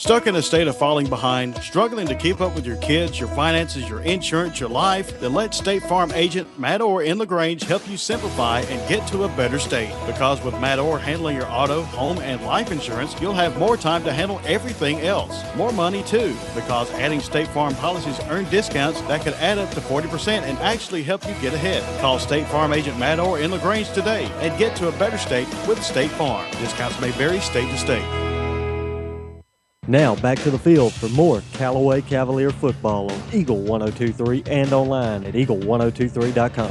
Stuck in a state of falling behind, struggling to keep up with your kids, your finances, your insurance, your life? Then let State Farm agent Matt Orr in LaGrange help you simplify and get to a better state. Because with Matt Orr handling your auto, home, and life insurance, you'll have more time to handle everything else. More money, too, because adding State Farm policies earn discounts that could add up to 40% and actually help you get ahead. Call State Farm agent Matt Orr in LaGrange today and get to a better state with State Farm. Discounts may vary state to state. Now back to the field for more Callaway Cavalier football on Eagle 102.3 and online at eagle1023.com.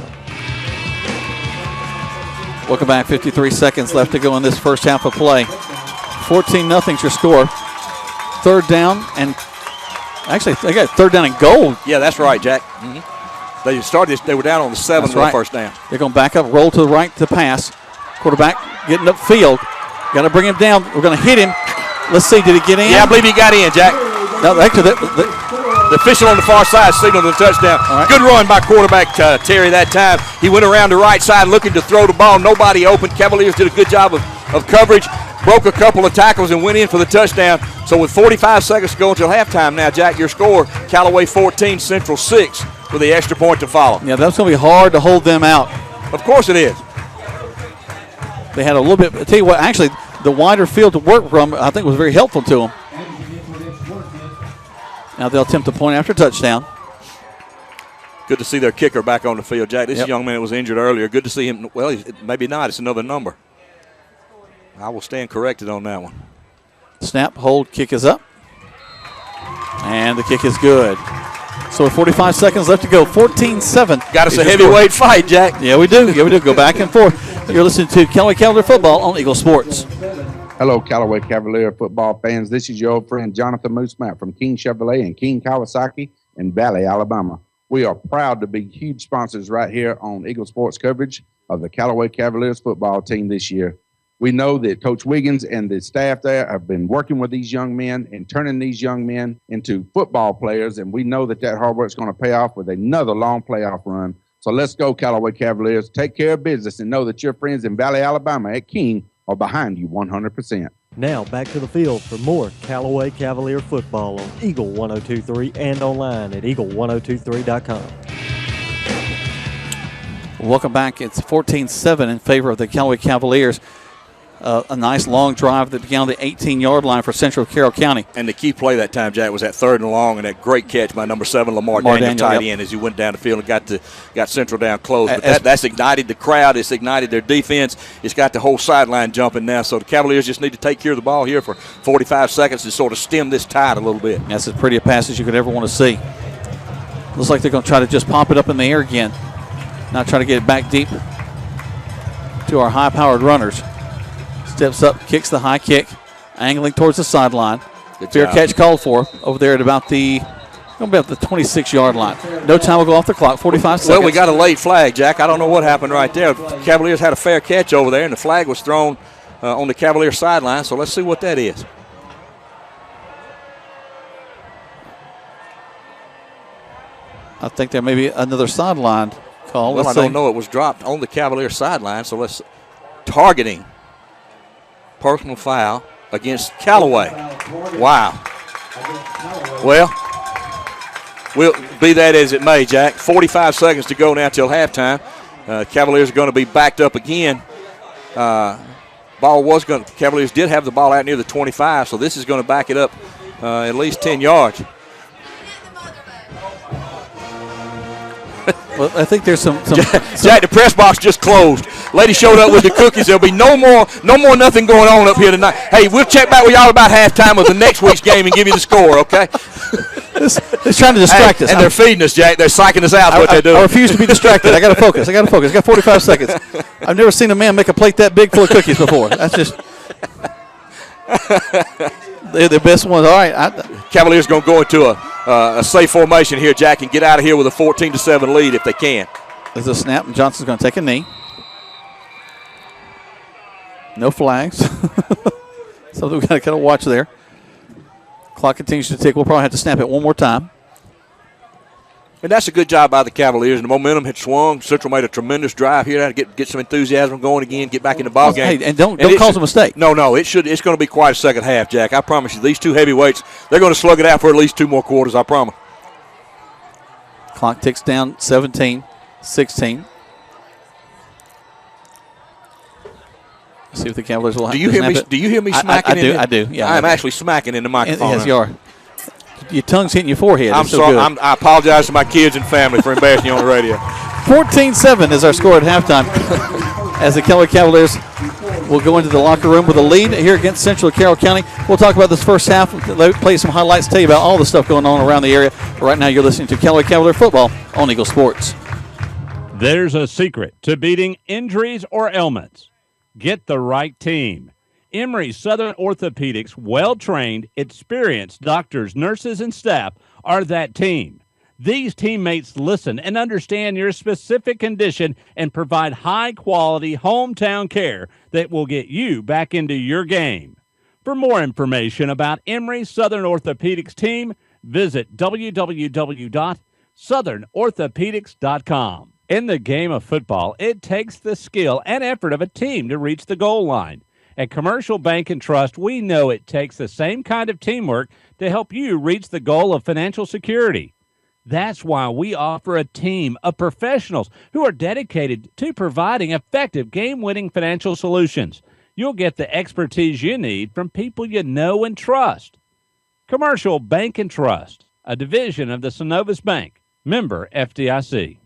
Welcome back. 53 seconds left to go in this first half of play. 14-0 is your score. Third down and actually they got third down and goal. Yeah, that's right, Jack. Mm-hmm. They started this. They were down on the 7 with the first down. They're going to back up, roll to the right to pass. Quarterback getting upfield. Got to bring him down. We're going to hit him. Let's see, did he get in? Yeah, I believe he got in, Jack. No, actually, the official on the far side signaled the touchdown. Right. Good run by quarterback Terry that time. He went around the right side looking to throw the ball. Nobody open. Cavaliers did a good job of coverage. Broke a couple of tackles and went in for the touchdown. So with 45 seconds to go until halftime now, Jack, your score, Callaway 14, Central 6 with the extra point to follow. Yeah, that's going to be hard to hold them out. Of course it is. They had a little bit. I'll tell you what, actually, the wider field to work from, I think, was very helpful to them. Now they'll attempt a point after touchdown. Good to see their kicker back on the field, Jack. This young man was injured earlier. Good to see him. Well, maybe not. It's another number. I will stand corrected on that one. Snap, hold, kick is up. And the kick is good. So with 45 seconds left to go, 14-7. Got us a heavyweight fight, Jack. Yeah, we do. Go back and forth. You're listening to Callaway Cavalier football on Eagle Sports. Hello, Callaway Cavalier football fans. This is your old friend Jonathan Moosemat from King Chevrolet and King Kawasaki in Valley, Alabama. We are proud to be huge sponsors right here on Eagle Sports coverage of the Callaway Cavaliers football team this year. We know that Coach Wiggins and the staff there have been working with these young men and turning these young men into football players, and we know that hard work is going to pay off with another long playoff run. So let's go, Callaway Cavaliers. Take care of business and know that your friends in Valley, Alabama at King are behind you 100%. Now back to the field for more Callaway Cavalier football on Eagle 102.3 and online at eagle1023.com. Welcome back. It's 14-7 in favor of the Callaway Cavaliers. A nice long drive that began on the 18-yard line for Central Carroll County. And the key play that time, Jack, was that third and long and that great catch by number 7, Lamar Daniel tight end as he went down the field and got Central down close. But that's ignited the crowd. It's ignited their defense. It's got the whole sideline jumping now. So the Cavaliers just need to take care of the ball here for 45 seconds to sort of stem this tide a little bit. That's as pretty a pass as you could ever want to see. Looks like they're going to try to just pop it up in the air again. Now try to get it back deep to our high-powered runners. Steps up, kicks the high kick, angling towards the sideline. Fair catch called for over there at about the Going to be at the 26-yard line. No time will go off the clock, 45 seconds. Well, we got a late flag, Jack. I don't know what happened right there. The Cavaliers had a fair catch over there, and the flag was thrown on the Cavaliers sideline, so let's see what that is. I think there may be another sideline call. Well, I don't know. It was dropped on the Cavaliers sideline, so let's targeting personal foul against Callaway. Wow. Well, we'll be that as it may, Jack. 45 seconds to go now till halftime. Cavaliers are going to be backed up again. Cavaliers did have the ball out near the 25, so this is going to back it up at least 10 yards. Well, I think there's some Jack, the press box just closed. Lady showed up with the cookies. There'll be no more nothing going on up here tonight. Hey, we'll check back with y'all about halftime of the next week's game and give you the score, okay? It's trying to distract us. And they're feeding us, Jack. They're psyching us out what they're doing. I refuse to be distracted. I got to focus. I got 45 seconds. I've never seen a man make a plate that big full of cookies before. That's just they're the best ones. All right. Cavaliers going to go into a safe formation here, Jack, and get out of here with a 14-7 lead if they can. There's a snap, and Johnson's going to take a knee. No flags. So we've got to kind of watch there. Clock continues to tick. We'll probably have to snap it one more time. And that's a good job by the Cavaliers. And the momentum had swung. Central made a tremendous drive here to get some enthusiasm going again, get back in the ball game. Hey, and don't cause a mistake. No, it's going to be quite a second half, Jack. I promise you. These two heavyweights, they're going to slug it out for at least 2 more quarters, I promise. Clock ticks down, 17-16. Let's see if the Cavaliers will. Do you hear me? It. Do you hear me smacking? I do. Yeah, I'm actually smacking in the microphone. Yes, you are. Your tongue's hitting your forehead. I'm sorry. I apologize to my kids and family for embarrassing you on the radio. 14-7 is our score at halftime. As the Callaway Cavaliers will go into the locker room with a lead here against Central Carroll County. We'll talk about this first half, play some highlights, tell you about all the stuff going on around the area. But right now, you're listening to Callaway Cavalier football on Eagle Sports. There's a secret to beating injuries or ailments. Get the right team. Emory Southern Orthopedics' well-trained, experienced doctors, nurses, and staff are that team. These teammates listen and understand your specific condition and provide high-quality hometown care that will get you back into your game. For more information about Emory Southern Orthopedics team, visit www.southernorthopedics.com. In the game of football, it takes the skill and effort of a team to reach the goal line. At Commercial Bank and Trust, we know it takes the same kind of teamwork to help you reach the goal of financial security. That's why we offer a team of professionals who are dedicated to providing effective game-winning financial solutions. You'll get the expertise you need from people you know and trust. Commercial Bank and Trust, a division of the Synovus Bank, member FDIC.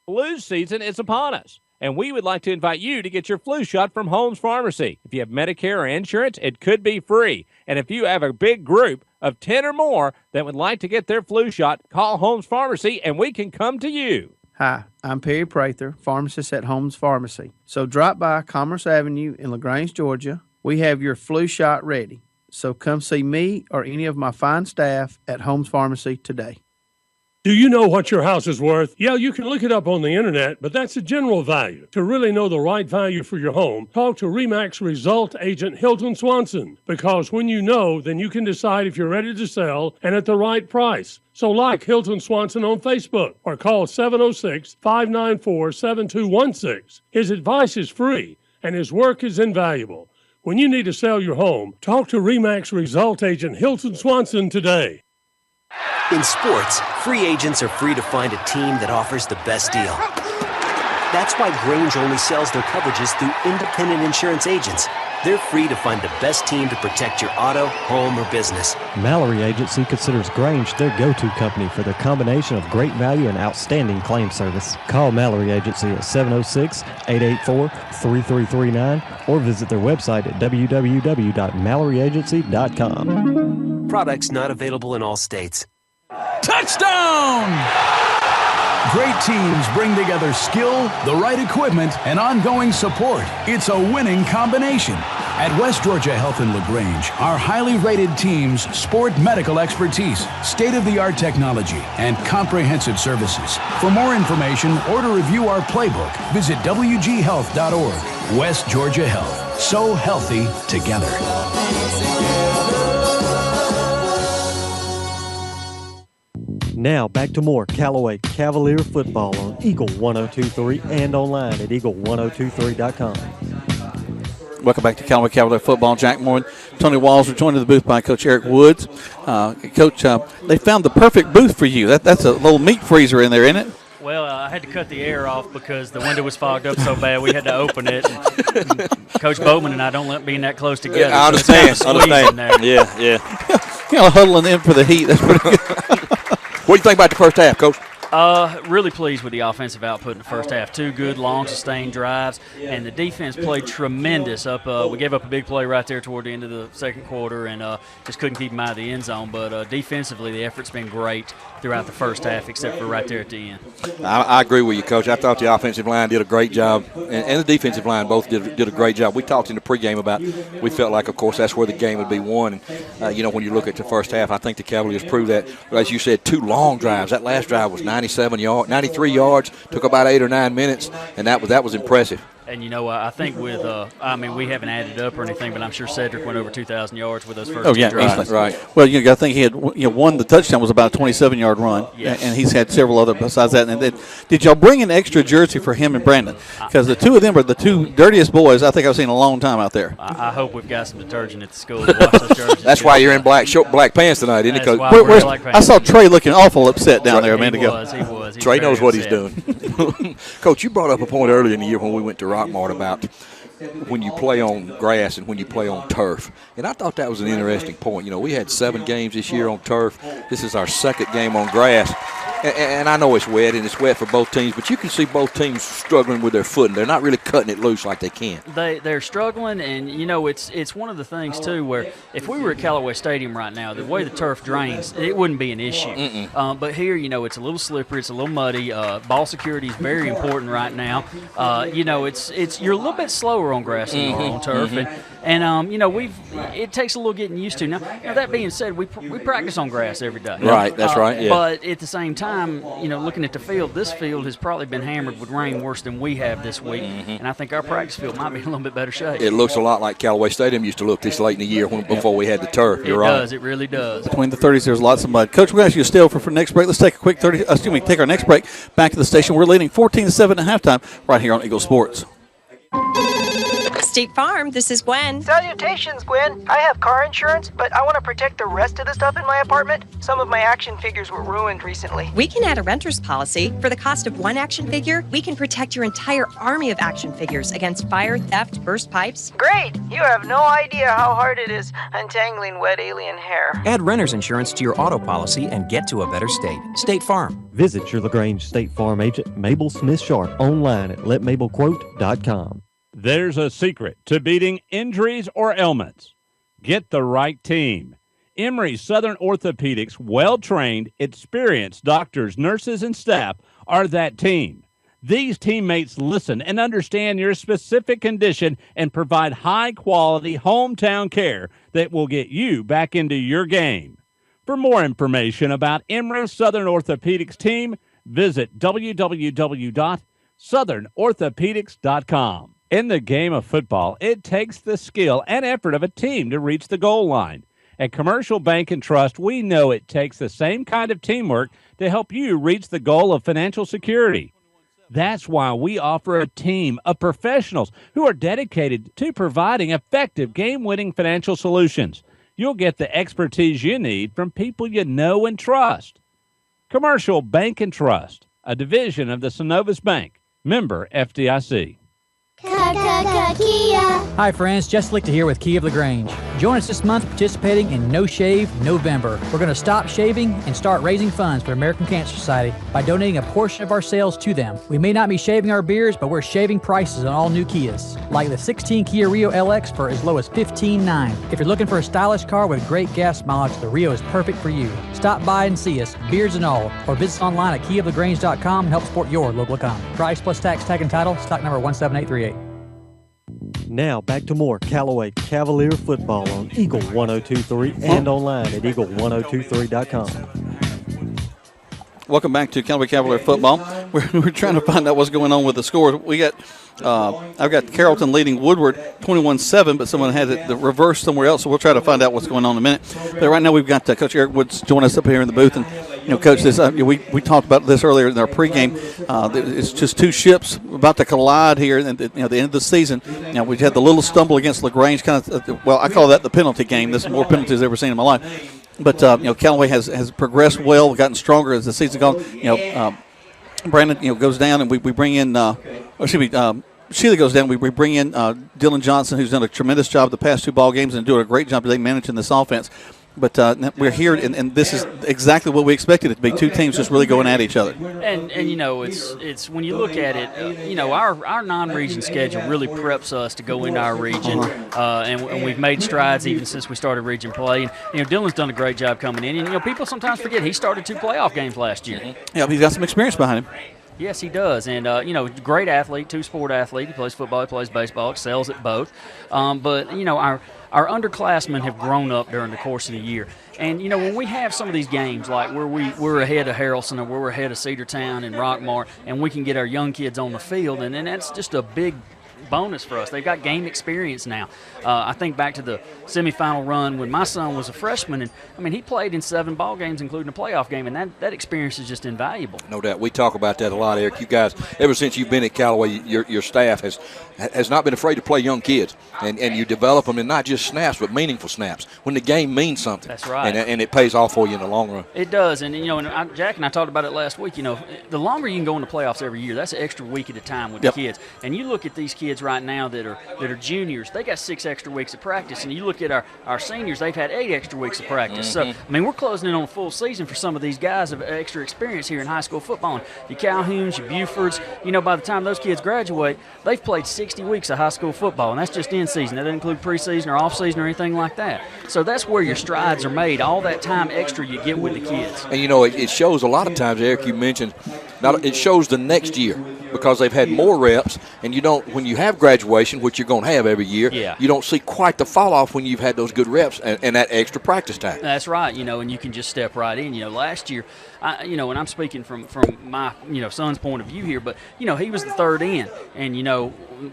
Flu season is upon us, and we would like to invite you to get your flu shot from Holmes Pharmacy. If you have Medicare or insurance, it could be free. And if you have a big group of 10 or more that would like to get their flu shot, call Holmes Pharmacy, and we can come to you. Hi, I'm Perry Prather, pharmacist at Holmes Pharmacy. So drop by Commerce Avenue in LaGrange, Georgia. We have your flu shot ready. So come see me or any of my fine staff at Holmes Pharmacy today. Do you know what your house is worth? Yeah, you can look it up on the internet, but that's a general value. To really know the right value for your home, talk to RE/MAX Result Agent Hilton Swanson. Because when you know, then you can decide if you're ready to sell and at the right price. So like Hilton Swanson on Facebook or call 706-594-7216. His advice is free and his work is invaluable. When you need to sell your home, talk to RE/MAX Result Agent Hilton Swanson today. In sports, free agents are free to find a team that offers the best deal. That's why Grange only sells their coverages through independent insurance agents. They're free to find the best team to protect your auto, home, or business. Mallory Agency considers Grange their go-to company for their combination of great value and outstanding claim service. Call Mallory Agency at 706-884-3339 or visit their website at www.malloryagency.com. Products not available in all states. Touchdown! Great teams bring together skill, the right equipment, and ongoing support. It's a winning combination. At West Georgia Health in LaGrange, our highly rated teams sport medical expertise, state-of-the-art technology, and comprehensive services. For more information or to review our playbook, visit wghealth.org. West Georgia Health. So healthy together. Now back to more Callaway Cavalier football on Eagle 102.3 and online at eagle1023.com. Welcome back to Callaway Cavalier football. Jack Moore and Tony Walls are joined in the booth by Coach Eric Woods. Coach, they found the perfect booth for you. That's a little meat freezer in there, isn't it? Well, I had to cut the air off because the window was fogged up so bad we had to open it. And Coach Bowman and I don't like being that close together. I understand. So understand. Yeah. You know, huddling in for the heat. That's pretty good. What do you think about the first half, Coach? Really pleased with the offensive output in the first half. 2 good, long, sustained drives, and the defense played tremendous. We gave up a big play right there toward the end of the second quarter and just couldn't keep them out of the end zone. But defensively, the effort's been great throughout the first half, except for right there at the end. I agree with you, Coach. I thought the offensive line did a great job, and the defensive line both did a great job. We talked in the pregame about we felt like, of course, that's where the game would be won. And, when you look at the first half, I think the Cavaliers proved that. As you said, 2 long drives. That last drive was 93 yards, took about 8 or 9 minutes, and that was impressive. And, I think we haven't added up or anything, but I'm sure Cedric went over 2,000 yards with those first 2 drives. Right. Well, I think he had won the touchdown was about a 27-yard run, yes. And he's had several other besides that. And did y'all bring an extra jersey for him and Brandon? Because the 2 of them are the 2 dirtiest boys I think I've seen in a long time out there. I hope we've got some detergent at the school to wash those jerseys. That's why you're in black pants tonight, isn't it, Coach? I saw Trey looking awful upset down there a minute ago. He was. Trey knows what he's doing. Coach, you brought up a point earlier in the year when we went to Rockmart about when you play on grass and when you play on turf. And I thought that was an interesting point. We had 7 games this year on turf. This is our 2nd game on grass. And I know it's wet, and it's wet for both teams, but you can see both teams struggling with their footing. They're not really cutting it loose like they can. They're struggling, and, it's one of the things, too, where if we were at Callaway Stadium right now, the way the turf drains, it wouldn't be an issue. But here, it's a little slippery, it's a little muddy. Ball security is very important right now. You're a little bit slower on grass than you are on turf, and it takes a little getting used to. Now that being said, we practice on grass every day. Right, that's right, yeah. But at the same time, looking at the field, this field has probably been hammered with rain worse than we have this week, and I think our practice field might be in a little bit better shape. It looks a lot like Callaway Stadium used to look this late in the year before we had the turf. You're right. It does. It really does. Between the 30s, there's lots of mud. Coach, we're going to ask you to stay over for next break. Let's take a quick take our next break back to the station. We're leading 14-7 at halftime right here on Eagle Sports. State Farm, this is Gwen. Salutations, Gwen. I have car insurance, but I want to protect the rest of the stuff in my apartment. Some of my action figures were ruined recently. We can add a renter's policy. For the cost of 1 action figure, we can protect your entire army of action figures against fire, theft, burst pipes. Great! You have no idea how hard it is untangling wet alien hair. Add renter's insurance to your auto policy and get to a better state. State Farm. Visit your LaGrange State Farm agent, Mabel Smith Sharp, online at letmabelquote.com. There's a secret to beating injuries or ailments. Get the right team. Emory Southern Orthopedics' well-trained, experienced doctors, nurses, and staff are that team. These teammates listen and understand your specific condition and provide high-quality hometown care that will get you back into your game. For more information about Emory Southern Orthopedics team, visit www.southernorthopedics.com. In the game of football, it takes the skill and effort of a team to reach the goal line. At Commercial Bank and Trust, we know it takes the same kind of teamwork to help you reach the goal of financial security. That's why we offer a team of professionals who are dedicated to providing effective game-winning financial solutions. You'll get the expertise you need from people you know and trust. Commercial Bank and Trust, a division of the Synovus Bank, member FDIC. Kia. Hi friends, Jess Lichter here with Key of LaGrange. Join us this month participating in No Shave November. We're going to stop shaving and start raising funds for the American Cancer Society by donating a portion of our sales to them. We may not be shaving our beards, but we're shaving prices on all new Kias, like the 16 Kia Rio LX for as low as $15,900. If you're looking for a stylish car with great gas mileage, the Rio is perfect for you. Stop by and see us, beards and all, or visit us online at keyoflagrange.com and help support your local economy. Price plus tax, tag, and title, stock number 17838. Now back to more Callaway Cavalier football on Eagle 102.3 and online at eagle1023.com. Welcome back to Callaway Cavalier football. We're trying to find out what's going on with the scores. We got I've got Carrollton leading Woodward 21-7, but someone had it the reverse somewhere else, so we'll try to find out what's going on in a minute. But right now we've got Coach Eric Woods joining us up here in the booth. And, Coach, this we talked about this earlier in our pregame. It's just two ships about to collide here at the end of the season. We had the little stumble against LaGrange, I call that the penalty game. This is more penalties I've ever seen in my life. But, Callaway has progressed well, gotten stronger as the season gone. Brandon, goes down, and we bring in, Sheila goes down. We bring in Dylan Johnson, who's done a tremendous job the past two ball games and doing a great job today managing this offense. But we're here, and this is exactly what we expected it to be. Two teams just really going at each other. And it's when you look at it, our non-region schedule really preps us to go into our region, and we've made strides even since we started region play. And Dylan's done a great job coming in. And people sometimes forget he started 2 playoff games last year. Yeah, he's got some experience behind him. Yes, he does. And, great athlete, two-sport athlete. He plays football, he plays baseball, excels at both. But our underclassmen have grown up during the course of the year. And, when we have some of these games, like where we're ahead of Harrelson or we're ahead of Cedartown and Rockmart, and we can get our young kids on the field, and then that's just a big bonus for us. They've got game experience now. I think back to the semifinal run when my son was a freshman, and he played in 7 ball games, including a playoff game, and that experience is just invaluable. No doubt. We talk about that a lot, Eric. You guys, ever since you've been at Callaway, your staff has not been afraid to play young kids, and you develop them in not just snaps but meaningful snaps when the game means something. That's right. And it pays off for you in the long run. It does. And Jack and I talked about it last week. The longer you can go into playoffs every year, that's an extra week at a time with the kids. And you look at these kids right now that are juniors, they got 6 extra weeks of practice, and you look at our seniors, they've had 8 extra weeks of practice. So we're closing in on a full season for some of these guys of extra experience here in high school football. And your Calhouns, your Bufords, by the time those kids graduate, they've played 60 weeks of high school football, and that's just in season. That doesn't include preseason or off season or anything like that. So that's where your strides are made, all that time extra you get with the kids. And it shows a lot of times, Eric, you mentioned, it shows the next year because they've had more reps, and when you have graduation, which you're going to have every year, you don't see quite the fall off when you've had those good reps and that extra practice time. That's right, and you can just step right in. Last year, and I'm speaking from my son's point of view here, but he was the third in, and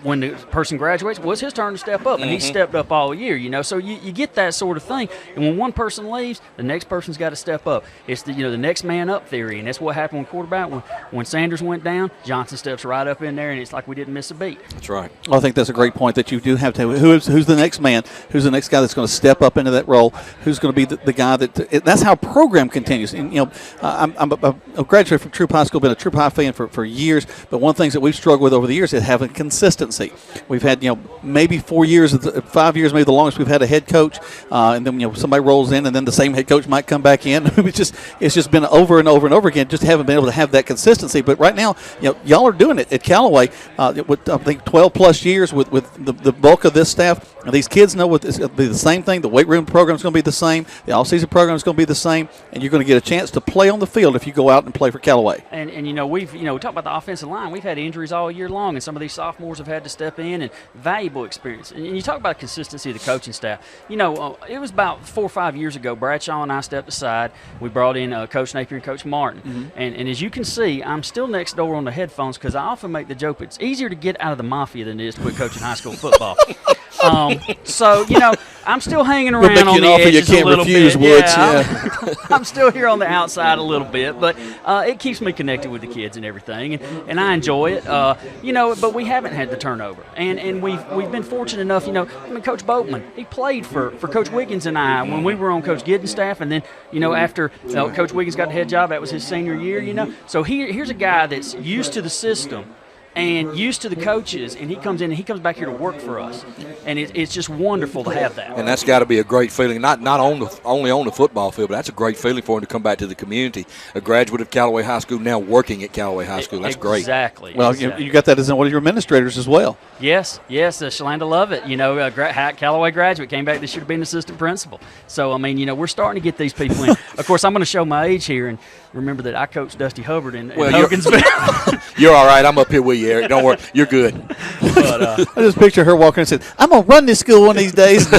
when the person graduates, well, it's his turn to step up, and he stepped up all year. So you get that sort of thing, and when one person leaves, the next person's got to step up. It's the the next man up theory, and that's what happened with quarterback. When Sanders went down, Johnson steps right up in there, and it's like we didn't miss a beat. That's right. Well, I think that's a great point that you do have to. Who's the next man? Who's the next guy that's going to step up into that role? Who's going to be the guy that's how program continues. And, I'm a graduate from Troop High School, been a Troop High fan for years, but one of the things that we've struggled with over the years is having consistency. We've had, maybe 4 years, 5 years, maybe the longest we've had a head coach, and then, somebody rolls in, and then the same head coach might come back in. It's just been over and over and over again, just haven't been able to have that consistency. But right now, y'all are doing it at Callaway with, I think, 12-plus years with the bulk of this staff. And these kids know it's going to be the same thing. The weight room program is going to be the same. The all-season program is going to be the same. And you're going to get a chance to play on the field if you go out and play for Callaway. And we've we talk about the offensive line. We've had injuries all year long, and some of these sophomores have had to step in, and valuable experience. And you talk about consistency of the coaching staff. It was about 4 or 5 years ago, Bradshaw and I stepped aside. We brought in Coach Napier and Coach Martin. And as you can see, I'm still next door on the headphones because I often make the joke, it's easier to get out of the mafia than it is to quit coaching high school football. So, I'm still hanging around on the edges a little bit. I'm still here on the outside a little bit, but it keeps me connected with the kids and everything, and I enjoy it. But we haven't had the turnover, and we've been fortunate enough. Coach Boatman, he played for Coach Wiggins and I when we were on Coach Giddens' staff, and then after Coach Wiggins got the head job, that was his senior year. So here's a guy that's used to the system and used to the coaches, and he comes in and he comes back here to work for us, and it's just wonderful to have that. And that's got to be a great feeling, not only on the football field, but that's a great feeling for him to come back to the community. A graduate of Callaway High School, now working at Callaway High School. That's great. Exactly. Well, exactly. You got that as one of your administrators as well. Yes, Shalanda Lovett, Callaway graduate, came back this year to be an assistant principal. So, we're starting to get these people in. Of course, I'm going to show my age here and remember that I coached Dusty Hubbard in Hogansville. You're all right. I'm up here with be, Eric. Don't worry. You're good. But, I just picture her walking and said, I'm going to run this school one of these days.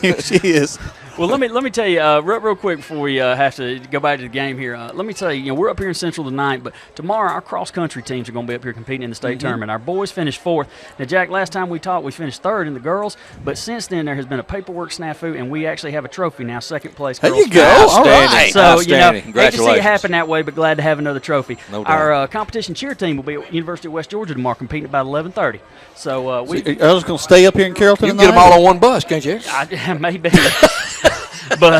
Here she is. Well, let me tell you real quick before we have to go back to the game here. Let me tell you, we're up here in Central tonight, but tomorrow our cross-country teams are going to be up here competing in the state tournament. Our boys finished 4th. Now, Jack, last time we talked, we finished 3rd in the girls, but since then there has been a paperwork snafu, and we actually have a trophy now, 2nd place girls. There you go. All right. So, Outstanding. hate to see it happen that way, but glad to have another trophy. No doubt. Our competition cheer team will be at University of West Georgia tomorrow, competing about 11:30. So, I was going to stay up here in Carrollton You can tonight? get them all on one bus, can't you, Eric? Maybe. But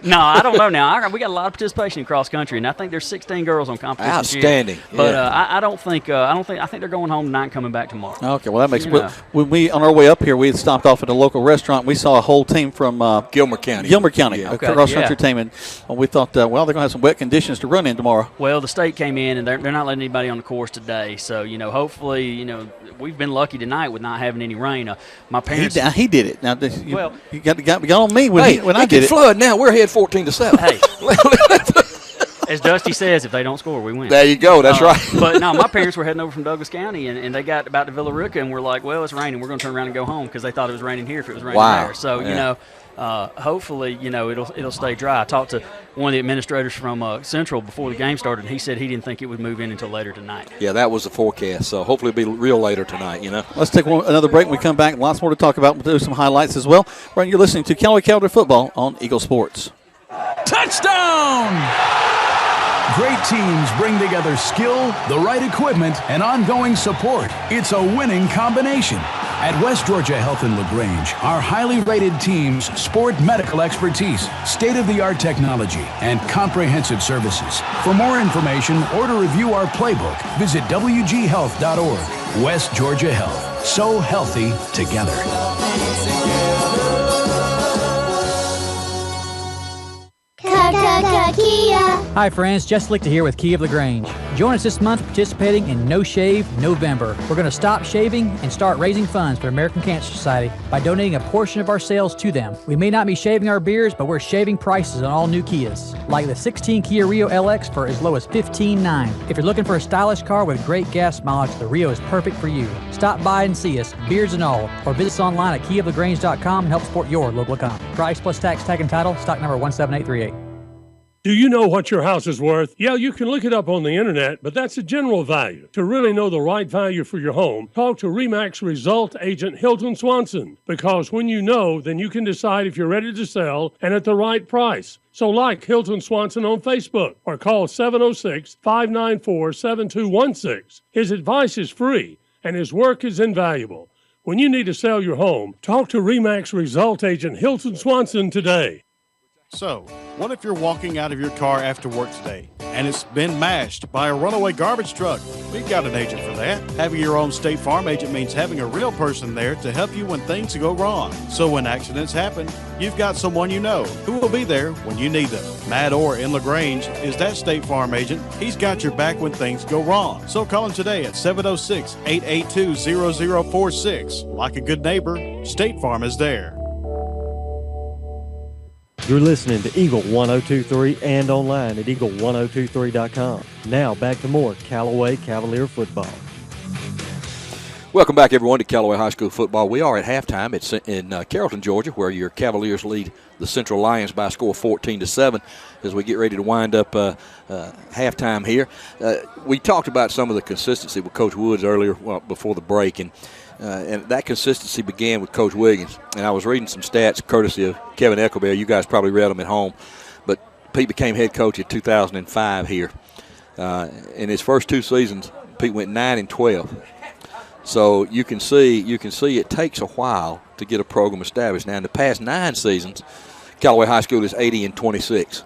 no, I don't know now. We got a lot of participation in cross country, and I think there's 16 girls on competition. Outstanding. But I think they're going home tonight and coming back tomorrow. Okay, well that makes when we on our way up here, we had stopped off at a local restaurant. We saw a whole team from Gilmer County. A cross country team, and we thought, they're going to have some wet conditions to run in tomorrow. Well, the state came in, and they're not letting anybody on the course today. So hopefully, we've been lucky tonight with not having any rain. My parents. He did it. Now, you got on me when I did it. Flood now. We're ahead 14-7. Hey. As Dusty says, if they don't score, we win. There you go. That's right. But no, my parents were heading over from Douglas County, and they got about to Villa Rica, and we're like, well, it's raining. We're going to turn around and go home because they thought it was raining here if it was raining there. So, hopefully, it'll stay dry. I talked to one of the administrators from Central before the game started, and he said he didn't think it would move in until later tonight. Yeah, that was the forecast. So hopefully it'll be real later tonight, Let's take another break. When we come back, lots more to talk about. We'll do some highlights as well. Right, you're listening to Callaway Cavalier Football on Eagle Sports. Touchdown! Great teams bring together skill, the right equipment, and ongoing support. It's a winning combination. At West Georgia Health in LaGrange, our highly rated teams sport medical expertise, state-of-the-art technology, and comprehensive services. For more information or to review our playbook, visit wghealth.org. West Georgia Health. So healthy together. Kia. Hi friends, Jess Lichter here with Key of LaGrange. Join us this month participating in No Shave November. We're going to stop shaving and start raising funds for American Cancer Society by donating a portion of our sales to them. We may not be shaving our beards, but we're shaving prices on all new Kias, like the 16 Kia Rio LX for as low as $15,900. If you're looking for a stylish car with great gas mileage, the Rio is perfect for you. Stop by and see us, beards and all, or visit us online at keyoflagrange.com and help support your local economy. Price plus tax, tag and title, stock number 17838. Do you know what your house is worth? Yeah, you can look it up on the internet, but that's a general value. To really know the right value for your home, talk to RE/MAX Result Agent Hilton Swanson. Because when you know, then you can decide if you're ready to sell and at the right price. So like Hilton Swanson on Facebook or call 706-594-7216. His advice is free and his work is invaluable. When you need to sell your home, talk to RE/MAX Result Agent Hilton Swanson today. So, what if you're walking out of your car after work today and it's been mashed by a runaway garbage truck? We've got an agent for that. Having your own State Farm agent means having a real person there to help you when things go wrong. So when accidents happen, you've got someone you know who will be there when you need them. Matt Orr in LaGrange is that State Farm agent. He's got your back when things go wrong. So call him today at 706-882-0046. Like a good neighbor, State Farm is there. You're listening to Eagle 1023 and online at eagle1023.com. Now back to more Callaway Cavalier football. Welcome back, everyone, to Callaway High School football. We are at halftime. It's in Carrollton, Georgia, where your Cavaliers lead the Central Lions by a score of 14-7 as we get ready to wind up halftime here. We talked about some of the consistency with Coach Woods earlier before the break, and that consistency began with Coach Wiggins. And I was reading some stats courtesy of Kevin Eckelberry. You guys probably read them at home. But Pete became head coach in 2005 here. In his first 2 seasons, Pete went 9-12. So you can see it takes a while to get a program established. Now, in the past 9 seasons, Callaway High School is 80-26.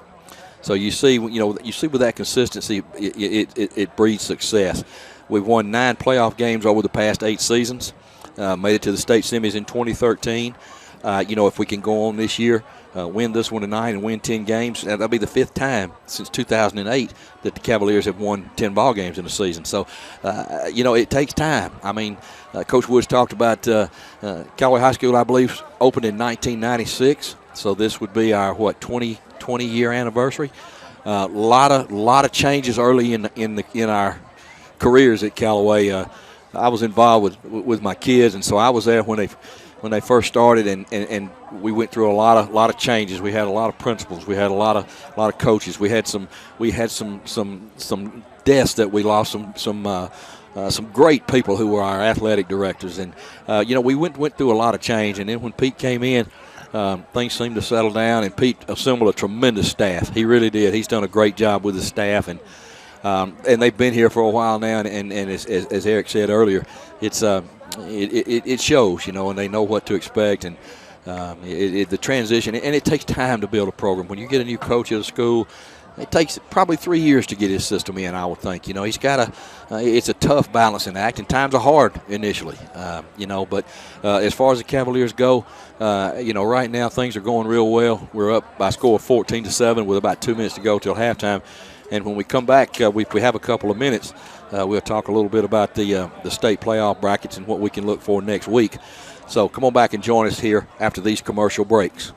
So you see with that consistency, it breeds success. We've won 9 playoff games over the past 8 seasons. Made it to the state semis in 2013. If we can go on this year, win this one tonight and win 10 games, that'll be the 5th time since 2008 that the Cavaliers have won 10 ball games in a season. So, it takes time. I mean, Coach Woods talked about Callaway High School, I believe, opened in 1996. So this would be our 20-year anniversary. Lot of changes early in our careers at Callaway. I was involved with my kids, and so I was there when they first started, and we went through a lot of changes. We had a lot of principals. We had a lot of coaches. We had some deaths that we lost. Some great people who were our athletic directors, and we went through a lot of change. And then when Pete came in, things seemed to settle down, and Pete assembled a tremendous staff. He really did. He's done a great job with his staff, and they've been here for a while now. And as Eric said earlier, it shows, and they know what to expect, and the transition. And it takes time to build a program. When you get a new coach at a school, it takes probably 3 years to get his system in, I would think. He's got it's a tough balancing act, and times are hard initially, But as far as the Cavaliers go, right now things are going real well. We're up by a score of 14-7 with about 2 minutes to go till halftime. And when we come back, we have a couple of minutes. We'll talk a little bit about the state playoff brackets and what we can look for next week. So come on back and join us here after these commercial breaks.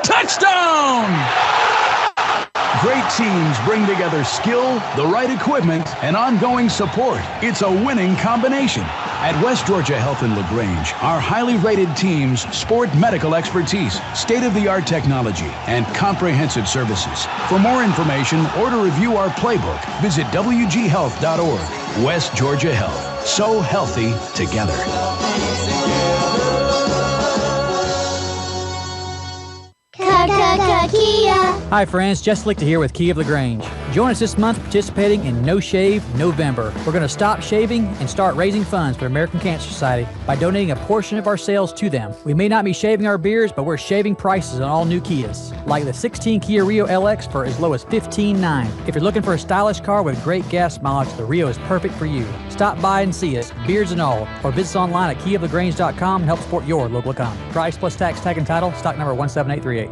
Touchdown! Great teams bring together skill, the right equipment, and ongoing support. It's a winning combination. At West Georgia Health in LaGrange, our highly rated teams sport medical expertise, state-of-the-art technology, and comprehensive services. For more information or to review our playbook, visit wghealth.org. West Georgia Health. So healthy together. Kia. Hi friends, Jess Lichter here with Key of LaGrange. Join us this month participating in No Shave November. We're going to stop shaving and start raising funds for the American Cancer Society by donating a portion of our sales to them. We may not be shaving our beards, but we're shaving prices on all new Kias, like the 16 Kia Rio LX for as low as $15,900. If you're looking for a stylish car with great gas mileage, the Rio is perfect for you. Stop by and see us, beards and all, or visit us online at keyoflagrange.com and help support your local economy. Price plus tax, tag and title, stock number 17838.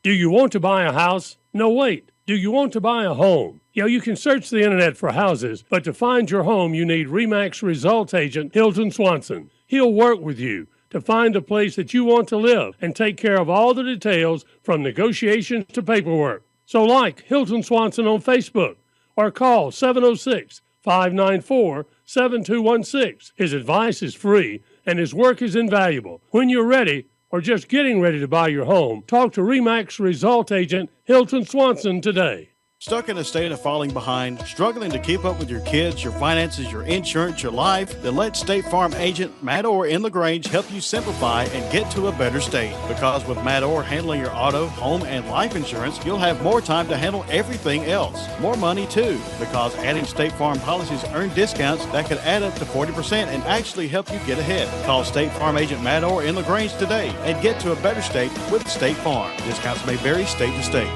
Do you want to buy a house? No, wait. Do you want to buy a home? You can search the internet for houses, but to find your home, you need RE/MAX results agent Hilton Swanson. He'll work with you to find a place that you want to live and take care of all the details from negotiations to paperwork. So like Hilton Swanson on Facebook or call 706-594-7216. His advice is free and his work is invaluable. When you're ready, or just getting ready to buy your home, talk to RE/MAX result agent Hilton Swanson today. Stuck in a state of falling behind, struggling to keep up with your kids, your finances, your insurance, your life? Then let State Farm agent Matt Orr in LaGrange help you simplify and get to a better state. Because with Matt Orr handling your auto, home, and life insurance, you'll have more time to handle everything else. More money too, because adding State Farm policies earn discounts that could add up to 40% and actually help you get ahead. Call State Farm agent Matt Orr in LaGrange today and get to a better state with State Farm. Discounts may vary state to state.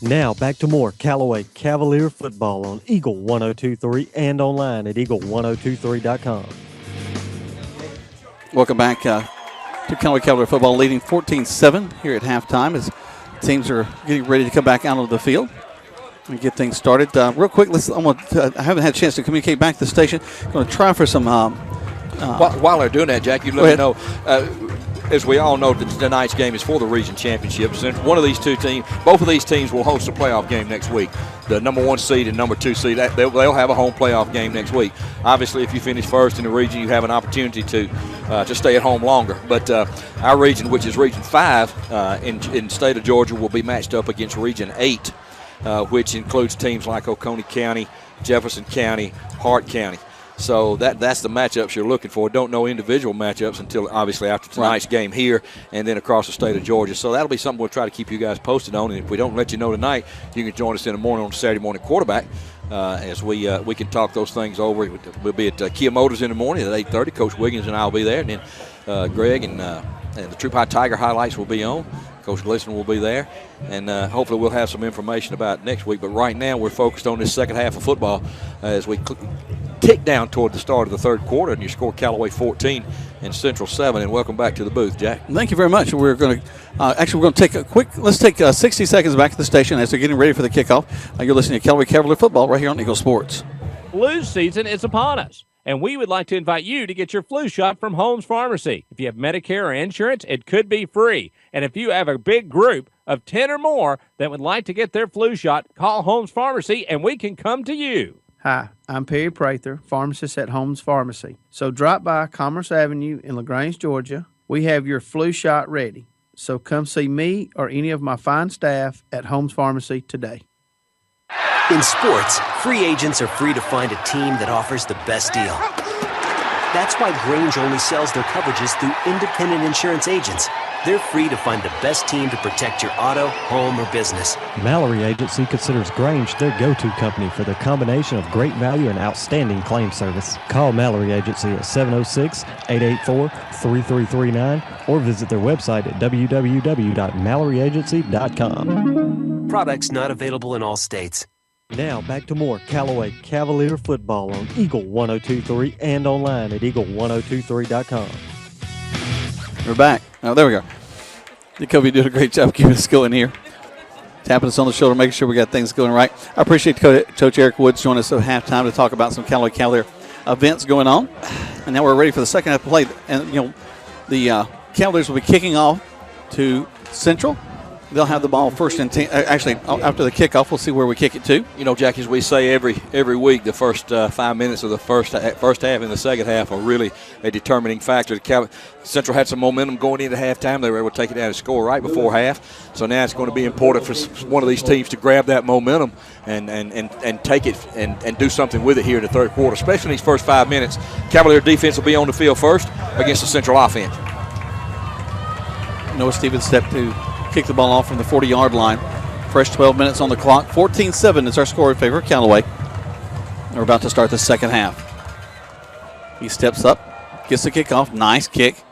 Now back to more Callaway Cavalier football on Eagle 102.3 and online at eagle1023.com. Welcome back to Callaway Cavalier football, leading 14-7 here at halftime as teams are getting ready to come back out of the field and get things started. Real quick, I haven't had a chance to communicate back to the station. I'm going to try for some. While they're doing that, Jack, you let me know. As we all know, tonight's game is for the region championships. And one of these two teams, both of these teams will host a playoff game next week. The number 1 seed and number 2 seed, they'll have a home playoff game next week. Obviously, if you finish first in the region, you have an opportunity to stay at home longer. But our region, which is Region 5 in the state of Georgia, will be matched up against Region 8, which includes teams like Oconee County, Jefferson County, Hart County. So that's the matchups you're looking for. Don't know individual matchups until obviously after tonight's game here and then across the state of Georgia. So that'll be something we'll try to keep you guys posted on. And if we don't let you know tonight, you can join us in the morning on Saturday morning quarterback as we can talk those things over. We'll be at Kia Motors in the morning at 8:30. Coach Wiggins and I will be there. And then Greg and the Troop High Tiger highlights will be on. Coach Gleason will be there, and hopefully we'll have some information about next week. But right now we're focused on this second half of football as we tick down toward the start of the third quarter, and you score Callaway 14 and Central 7. And welcome back to the booth, Jack. Thank you very much. We're going to take let's take 60 seconds back at the station as they're getting ready for the kickoff. You're listening to Callaway Cavalier football right here on Eagle Sports. Flu season is upon us, and we would like to invite you to get your flu shot from Holmes Pharmacy. If you have Medicare or insurance, it could be free. And if you have a big group of 10 or more that would like to get their flu shot, call Holmes Pharmacy and we can come to you. Hi, I'm Perry Prather, pharmacist at Holmes Pharmacy. So drop by Commerce Avenue in LaGrange, Georgia. We have your flu shot ready. So come see me or any of my fine staff at Holmes Pharmacy today. In sports, free agents are free to find a team that offers the best deal. That's why Grange only sells their coverages through independent insurance agents. They're free to find the best team to protect your auto, home, or business. Mallory Agency considers Grange their go-to company for their combination of great value and outstanding claim service. Call Mallory Agency at 706-884-3339 or visit their website at www.malloryagency.com. Products not available in all states. Now back to more Callaway Cavalier football on Eagle 102.3 and online at eagle1023.com. We're back. Oh, there we go. Jacoby did a great job keeping us going here. Tapping us on the shoulder, making sure we got things going right. I appreciate Coach Eric Woods joining us at halftime to talk about some Callaway Cavalier events going on. And now we're ready for the second half of play. And, the Cavaliers will be kicking off to Central. They'll have the ball first and 10. Actually, after the kickoff, we'll see where we kick it to. Jack, as we say every week, the first 5 minutes of the first half and the second half are really a determining factor. Central had some momentum going into halftime. They were able to take it down and score right before half. So now it's going to be important for one of these teams to grab that momentum and take it and do something with it here in the third quarter, especially in these first 5 minutes. Cavalier defense will be on the field first against the Central offense. Noah Stevens stepped to kick the ball off from the 40-yard line. Fresh 12 minutes on the clock. 14-7 is our score in favor of Callaway. We're about to start the second half. He steps up, gets the kickoff. Nice kick.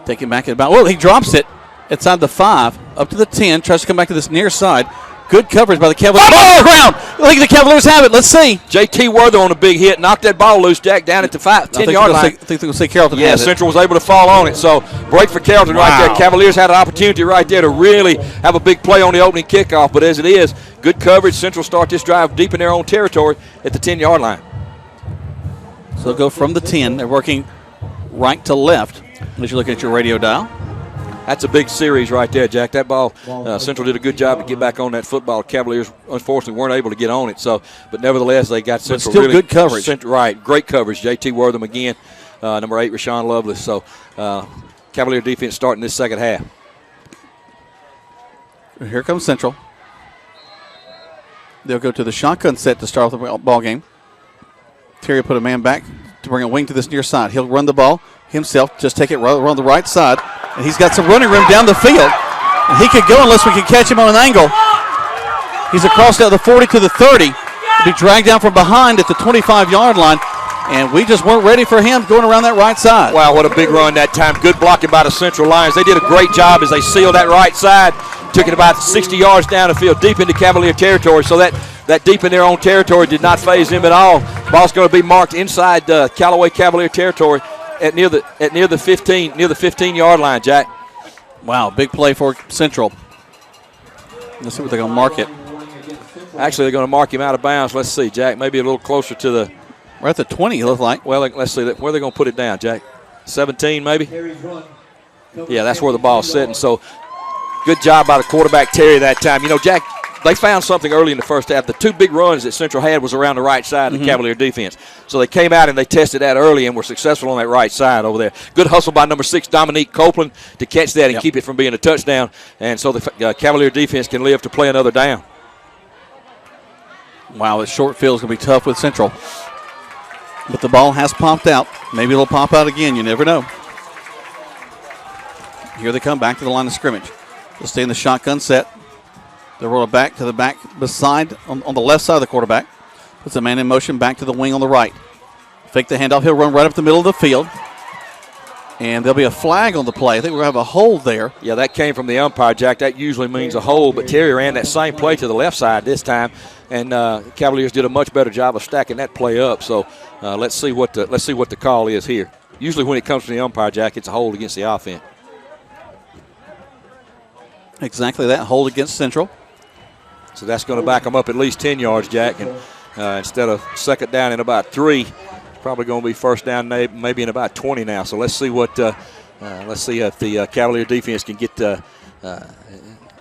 Taking back at about, he drops it inside the 5, up to the 10, tries to come back to this near side. Good coverage by the Cavaliers. Ball on the ground. I think the Cavaliers have it. Let's see. J.T. Worther on a big hit. Knocked that ball loose, Jack, down at the 10-yard line. I think they're going to say Carrollton has it. Central was able to fall on it. So, break for Carrollton right there. Cavaliers had an opportunity right there to really have a big play on the opening kickoff. But as it is, good coverage. Central start this drive deep in their own territory at the 10-yard line. So, they'll go from the 10. They're working right to left as you look at your radio dial. That's a big series right there, Jack. That ball, Central did a good job to get back on that football. Cavaliers, unfortunately, weren't able to get on it. So, but nevertheless, they got Central. But still good coverage. Right, great coverage. J.T. Wortham again, number 8, Rashawn Lovelace. So, Cavalier defense starting this second half. Here comes Central. They'll go to the shotgun set to start off the ball game. Terry put a man back to bring a wing to this near side. He'll run the ball himself, just take it on the right side. And he's got some running room down the field. And he could go unless we can catch him on an angle. He's across now the 40 to the 30. He'll be dragged down from behind at the 25-yard line. And we just weren't ready for him going around that right side. Wow, what a big run that time. Good blocking by the Central Lions. They did a great job as they sealed that right side. Took it about 60 yards down the field, deep into Cavalier territory. So that deep in their own territory did not faze them at all. Ball's going to be marked inside Callaway Cavalier territory at near the 15-yard line, Jack. Wow, big play for Central. Let's see what they're going to mark it. Actually, they're going to mark him out of bounds. Let's see, Jack. Maybe a little closer to the. We're at the 20, it looks like. Well, let's see. Where are they going to put it down, Jack? 17, maybe? Yeah, that's where the ball's sitting. So, good job by the quarterback, Terry, that time. Jack, they found something early in the first half. The two big runs that Central had was around the right side of the Cavalier defense. So they came out and they tested that early and were successful on that right side over there. Good hustle by number 6, Dominique Copeland, to catch that and keep it from being a touchdown. And so the Cavalier defense can live to play another down. Wow, this short field is going to be tough with Central. But the ball has popped out. Maybe it'll pop out again. You never know. Here they come back to the line of scrimmage. They'll stay in the shotgun set. They'll roll it back to the back beside on the left side of the quarterback. Puts a man in motion back to the wing on the right. Fake the handoff. He'll run right up the middle of the field. And there'll be a flag on the play. I think we're going to have a hold there. Yeah, that came from the umpire, Jack. That usually means a hold, but Terry ran that same play to the left side this time, and Cavaliers did a much better job of stacking that play up. So let's see what the call is here. Usually when it comes from the umpire, Jack, it's a hold against the offense. Exactly that, hold against Central. So that's going to back them up at least 10 yards, Jack, and instead of second down in about 3, probably going to be first down maybe in about 20 now. So let's see if the Cavalier defense can get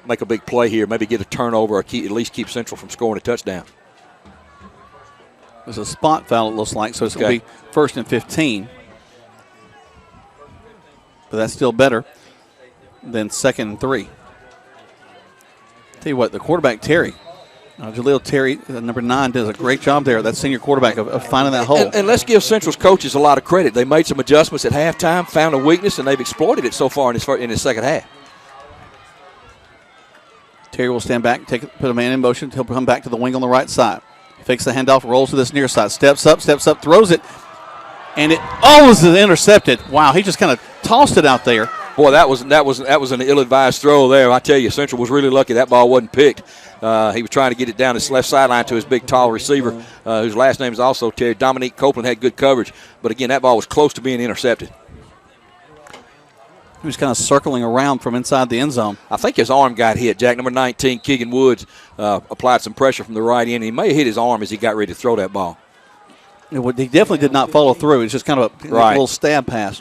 make a big play here, maybe get a turnover or at least keep Central from scoring a touchdown. There's a spot foul, it looks like, so it's going to be 1st and 15. But that's still better than 2nd and 3. Tell you what, the quarterback, Terry, Jaleel Terry, number 9, does a great job there. That senior quarterback of finding that hole. And let's give Central's coaches a lot of credit. They made some adjustments at halftime, found a weakness, and they've exploited it so far in his second half. Terry will stand back, put a man in motion. He'll come back to the wing on the right side. Fakes the handoff, rolls to this near side, steps up, throws it, and it almost is intercepted. Wow, he just kind of tossed it out there. Boy, that was an ill-advised throw there. I tell you, Central was really lucky that ball wasn't picked. He was trying to get it down his left sideline to his big, tall receiver, whose last name is also Terry. Dominique Copeland had good coverage, but again, that ball was close to being intercepted. He was kind of circling around from inside the end zone. I think his arm got hit. Jack, number 19, Keegan Woods, applied some pressure from the right end. He may have hit his arm as he got ready to throw that ball. He definitely did not follow through. It's just kind of a little stab pass.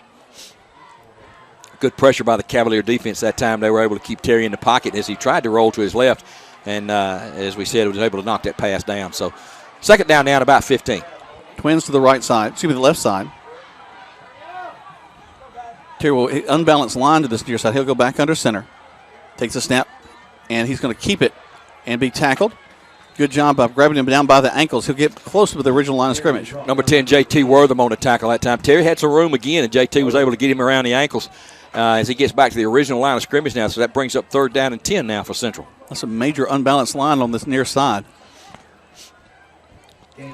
Good pressure by the Cavalier defense that time. They were able to keep Terry in the pocket as he tried to roll to his left. And as we said, was able to knock that pass down. So 2nd down now at about 15. Twins to the right side. The left side. Terry will unbalanced line to this near side. He'll go back under center. Takes a snap, and he's going to keep it and be tackled. Good job of grabbing him down by the ankles. He'll get close to the original line of scrimmage. Number 10, J.T. Wortham on the tackle that time. Terry had some room again, and J.T. was able to get him around the ankles as he gets back to the original line of scrimmage now. So that brings up 3rd down and 10 now for Central. That's a major unbalanced line on this near side,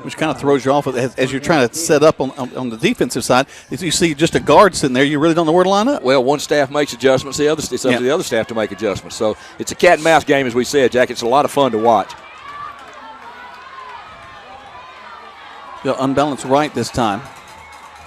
which kind of throws you off as you're trying to set up on the defensive side. If you see just a guard sitting there, you really don't know where to line up. Well, one staff makes adjustments. It's up to the other staff to make adjustments. So it's a cat and mouse game, as we said, Jack. It's a lot of fun to watch. They'll unbalance right this time.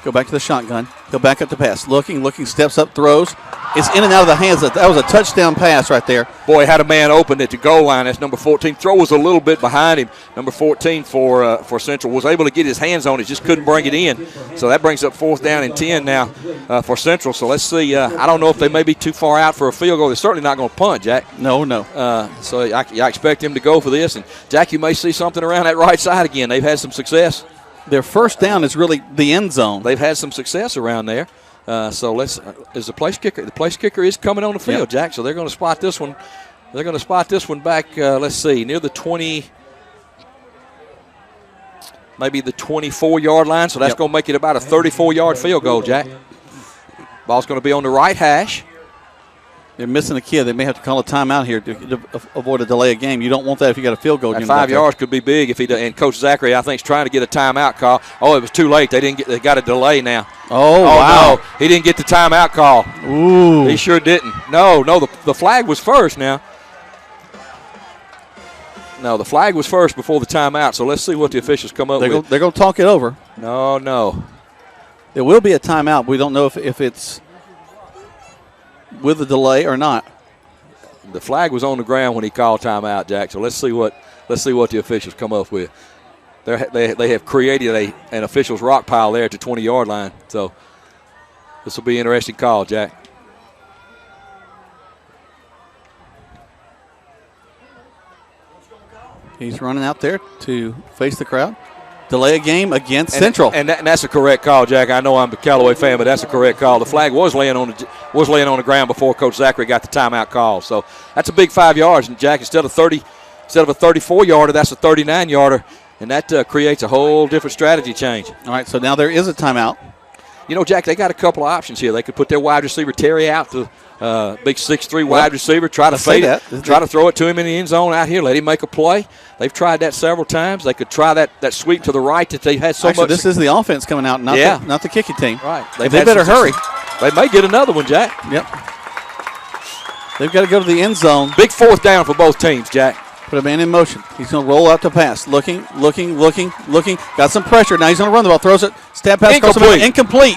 Go back to the shotgun. Go back up to pass. Looking, steps up, throws. It's in and out of the hands. That was a touchdown pass right there. Boy, had a man open at the goal line. That's number 14. Throw was a little bit behind him. Number 14 for Central was able to get his hands on it, just couldn't bring it in. So that brings up 4th down and 10 now for Central. So let's see. I don't know if they may be too far out for a field goal. They're certainly not going to punt, Jack. No. So I expect them to go for this. And, Jack, you may see something around that right side again. They've had some success. Their 1st down is really the end zone. They've had some success around there. So is the place kicker. The place kicker is coming on the field, Jack. So they're going to spot this one. They're going to spot this one back, let's see, near the 20, maybe the 24-yard line. So that's going to make it about a 34-yard field goal, Jack. Ball's going to be on the right hash. They're missing a kid. They may have to call a timeout here to avoid a delay of game. You don't want that if you got a field goal. That 5 yards could be big if he does. And Coach Zachary, I think, is trying to get a timeout call. Oh, it was too late. They got a delay now. Oh wow! No, he didn't get the timeout call. Ooh, he sure didn't. No, the flag was first now. No, the flag was first before the timeout. So let's see what the officials come up with. They're going to talk it over. No. There will be a timeout. We don't know if it's with a delay or not. The flag was on the ground when he called timeout, Jack. So let's see what the officials come up with. They have created an officials rock pile there at the 20-yard line. So this will be an interesting call, Jack. He's running out there to face the crowd. Delay a game against Central. And that's a correct call, Jack. I know I'm a Callaway fan, but that's a correct call. The flag was laying on the ground before Coach Zachary got the timeout call. So that's a big 5 yards. And, Jack, instead of a 34-yarder, that's a 39-yarder. And that creates a whole different strategy change. All right, so now there is a timeout. You know, Jack, they got a couple of options here. They could put their wide receiver Terry out to big 6'3" wide receiver, try to fade it, try to throw it to him in the end zone out here, let him make a play. They've tried that several times. They could try that sweep to the right that they've had so much. This is the offense coming out, not the kicking team. Right. They better hurry. They may get another one, Jack. Yep. They've got to go to the end zone. Big 4th down for both teams, Jack. Put a man in motion. He's going to roll out to pass. Looking. Got some pressure. Now he's going to run the ball. Throws it. Stab pass. Incomplete.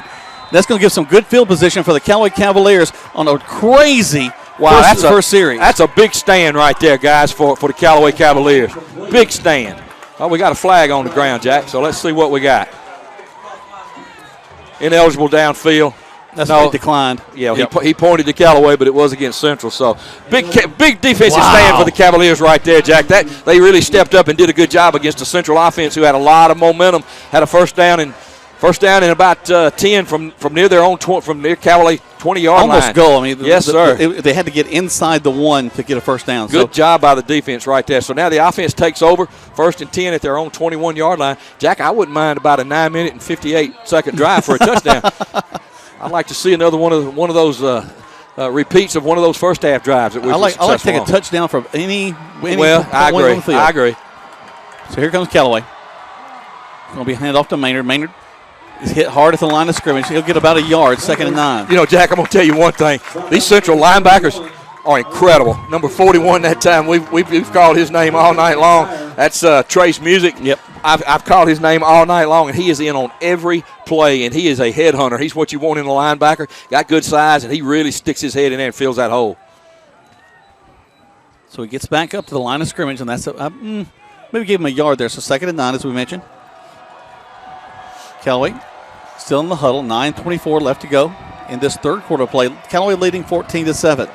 That's going to give some good field position for the Callaway Cavaliers on a crazy first series. That's a big stand right there, guys, for the Callaway Cavaliers. Big stand. Oh, we got a flag on the ground, Jack, so let's see what we got. Ineligible downfield. That's no, declined. Yeah, he pointed to Callaway, but it was against Central. So big defensive stand for the Cavaliers right there, Jack. They really stepped up and did a good job against the Central offense, who had a lot of momentum. Had a first down in about 10 from near their own from near Callaway 20-yard line. Almost goal. I mean, yes, sir. They had to get inside the 1 to get a first down. Good job by the defense right there. So now the offense takes over, 1st and 10 at their own 21-yard line. Jack, I wouldn't mind about a 9-minute and 58-second drive for a touchdown. I'd like to see another one of those repeats of one of those first half drives that we. I like to take a touchdown from any. Well, I agree. So here comes Callaway. Going to be handed off to Maynard. Maynard is hit hard at the line of scrimmage. He'll get about a yard, 2nd and 9. You know, Jack, I'm going to tell you one thing. These Central linebackers are incredible. Number 41 that time, we've called his name all night long. That's Trace Music. Yep. I've called his name all night long, and he is in on every play, and he is a headhunter. He's what you want in a linebacker. Got good size, and he really sticks his head in there and fills that hole. So he gets back up to the line of scrimmage, and that's maybe give him a yard there. So 2nd and 9, as we mentioned. Callaway still in the huddle. 9:24 left to go in this third quarter play. Callaway leading 14-7.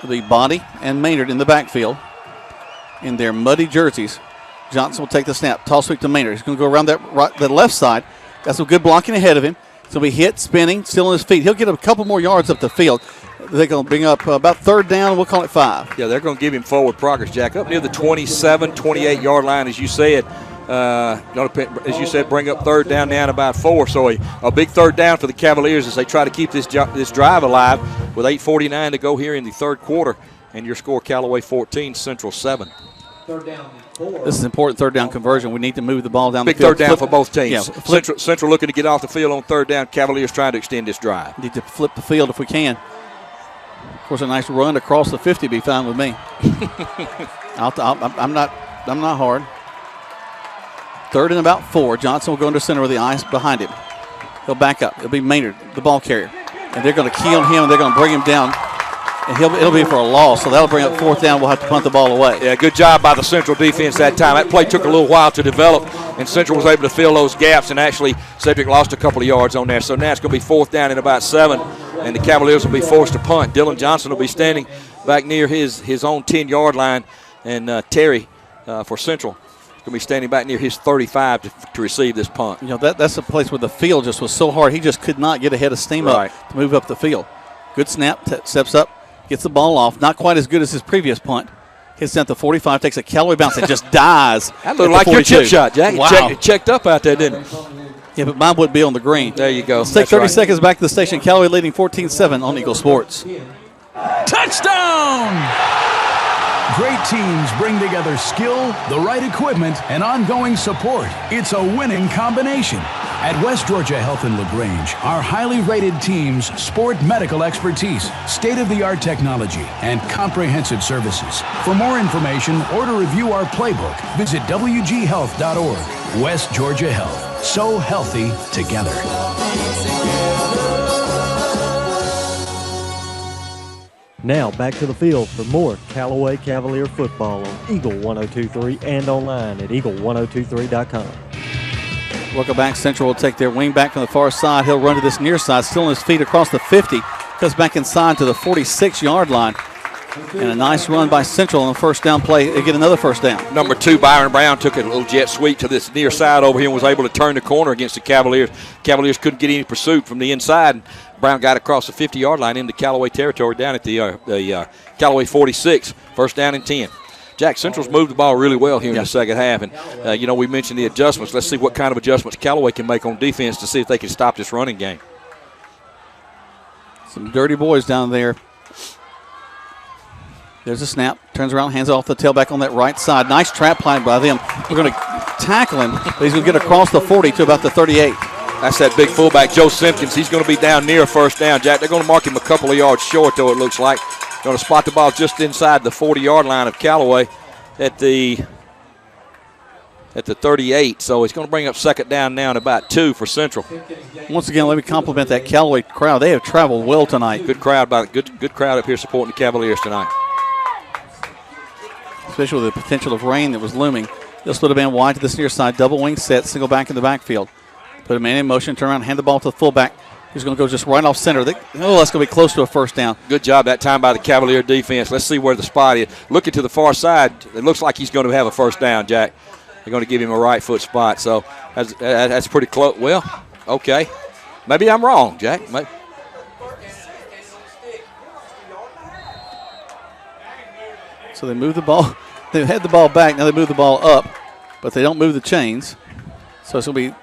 The Body and Maynard in the backfield in their muddy jerseys. Johnson will take the snap. Toss sweep to Maynard. He's going to go around that left side. Got some good blocking ahead of him. So he hit, spinning, still on his feet. He'll get a couple more yards up the field. They're going to bring up about 3rd down. We'll call it 5. Yeah, they're going to give him forward progress, Jack. Up near the 27, 28-yard line, as you said. As you said, bring up 3rd down now about 4. So a big 3rd down for the Cavaliers as they try to keep this drive alive with 8:49 to go here in the third quarter. And your score, Callaway 14, Central 7. 3rd down, 4. This is an important 3rd down conversion. We need to move the ball down big the field. Big 3rd down for both teams. Yeah, Central looking to get off the field on 3rd down. Cavaliers trying to extend this drive. Need to flip the field if we can. Of course, a nice run across the 50 would be fine with me. I'm not hard. 3rd and about 4. Johnson will go into center with the eyes behind him. He'll back up. It'll be Maynard, the ball carrier. And they're going to key on him, and they're going to bring him down. And it'll be for a loss, so that'll bring up 4th down. We'll have to punt the ball away. Yeah, good job by the Central defense that time. That play took a little while to develop, and Central was able to fill those gaps, and actually Cedric lost a couple of yards on there. So now it's going to be 4th down and about 7, and the Cavaliers will be forced to punt. Dylan Johnson will be standing back near his own 10-yard line, and Terry for Central going to be standing back near his 35 to receive this punt. You know, that's a place where the field just was so hard. He just could not get ahead of steam up to move up the field. Good snap, steps up, gets the ball off. Not quite as good as his previous punt. Hits down to 45, takes a Callaway bounce and just dies. That looked like your chip shot, Jack. Wow. It checked up out there, didn't it? Yeah, but mine would be on the green. There you go. Let's take 30 seconds back to the station. Callaway leading 14-7 on Eagle Sports. Touchdown! Great teams bring together skill, the right equipment, and ongoing support. It's a winning combination. At West Georgia Health in LaGrange, our highly rated teams sport medical expertise, state-of-the-art technology, and comprehensive services. For more information or to review our playbook, visit wghealth.org. West Georgia Health. So healthy together. Now back to the field for more Callaway Cavalier football on Eagle 102.3 and online at eagle1023.com. Welcome back. Central will take their wing back from the far side. He'll run to this near side, still on his feet across the 50. Comes back inside to the 46-yard line. And a nice run by Central on the first down play. They get another first down. Number 2, Byron Brown, took a little jet sweep to this near side over here and was able to turn the corner against the Cavaliers. Cavaliers couldn't get any pursuit from the inside. Brown got across the 50-yard line into Callaway territory down at the Callaway 46. First down and 10. Jack, Central's moved the ball really well here in the second half. And, we mentioned the adjustments. Let's see what kind of adjustments Callaway can make on defense to see if they can stop this running game. Some dirty boys down there. There's a snap. Turns around, hands it off the tailback on that right side. Nice trap play by them. We're going to tackle him, but he's going to get across the 40 to about the 38. That's that big fullback, Joe Simpkins. He's going to be down near first down, Jack. They're going to mark him a couple of yards short, though, it looks like. Going to spot the ball just inside the 40-yard line of Callaway at the 38. So he's going to bring up second down now and about 2 for Central. Once again, let me compliment that Callaway crowd. They have traveled well tonight. Good crowd up here supporting the Cavaliers tonight. Especially with the potential of rain that was looming. This would have been wide to this near side. Double wing set, single back in the backfield. Put a man in motion, turn around, hand the ball to the fullback. He's going to go just right off center. That's going to be close to a first down. Good job that time by the Cavalier defense. Let's see where the spot is. Looking to the far side, it looks like he's going to have a first down, Jack. They're going to give him a right foot spot. So that's pretty close. Well, okay. Maybe I'm wrong, Jack. So they move the ball. They had the ball back. Now they move the ball up, but they don't move the chains. So it's going to be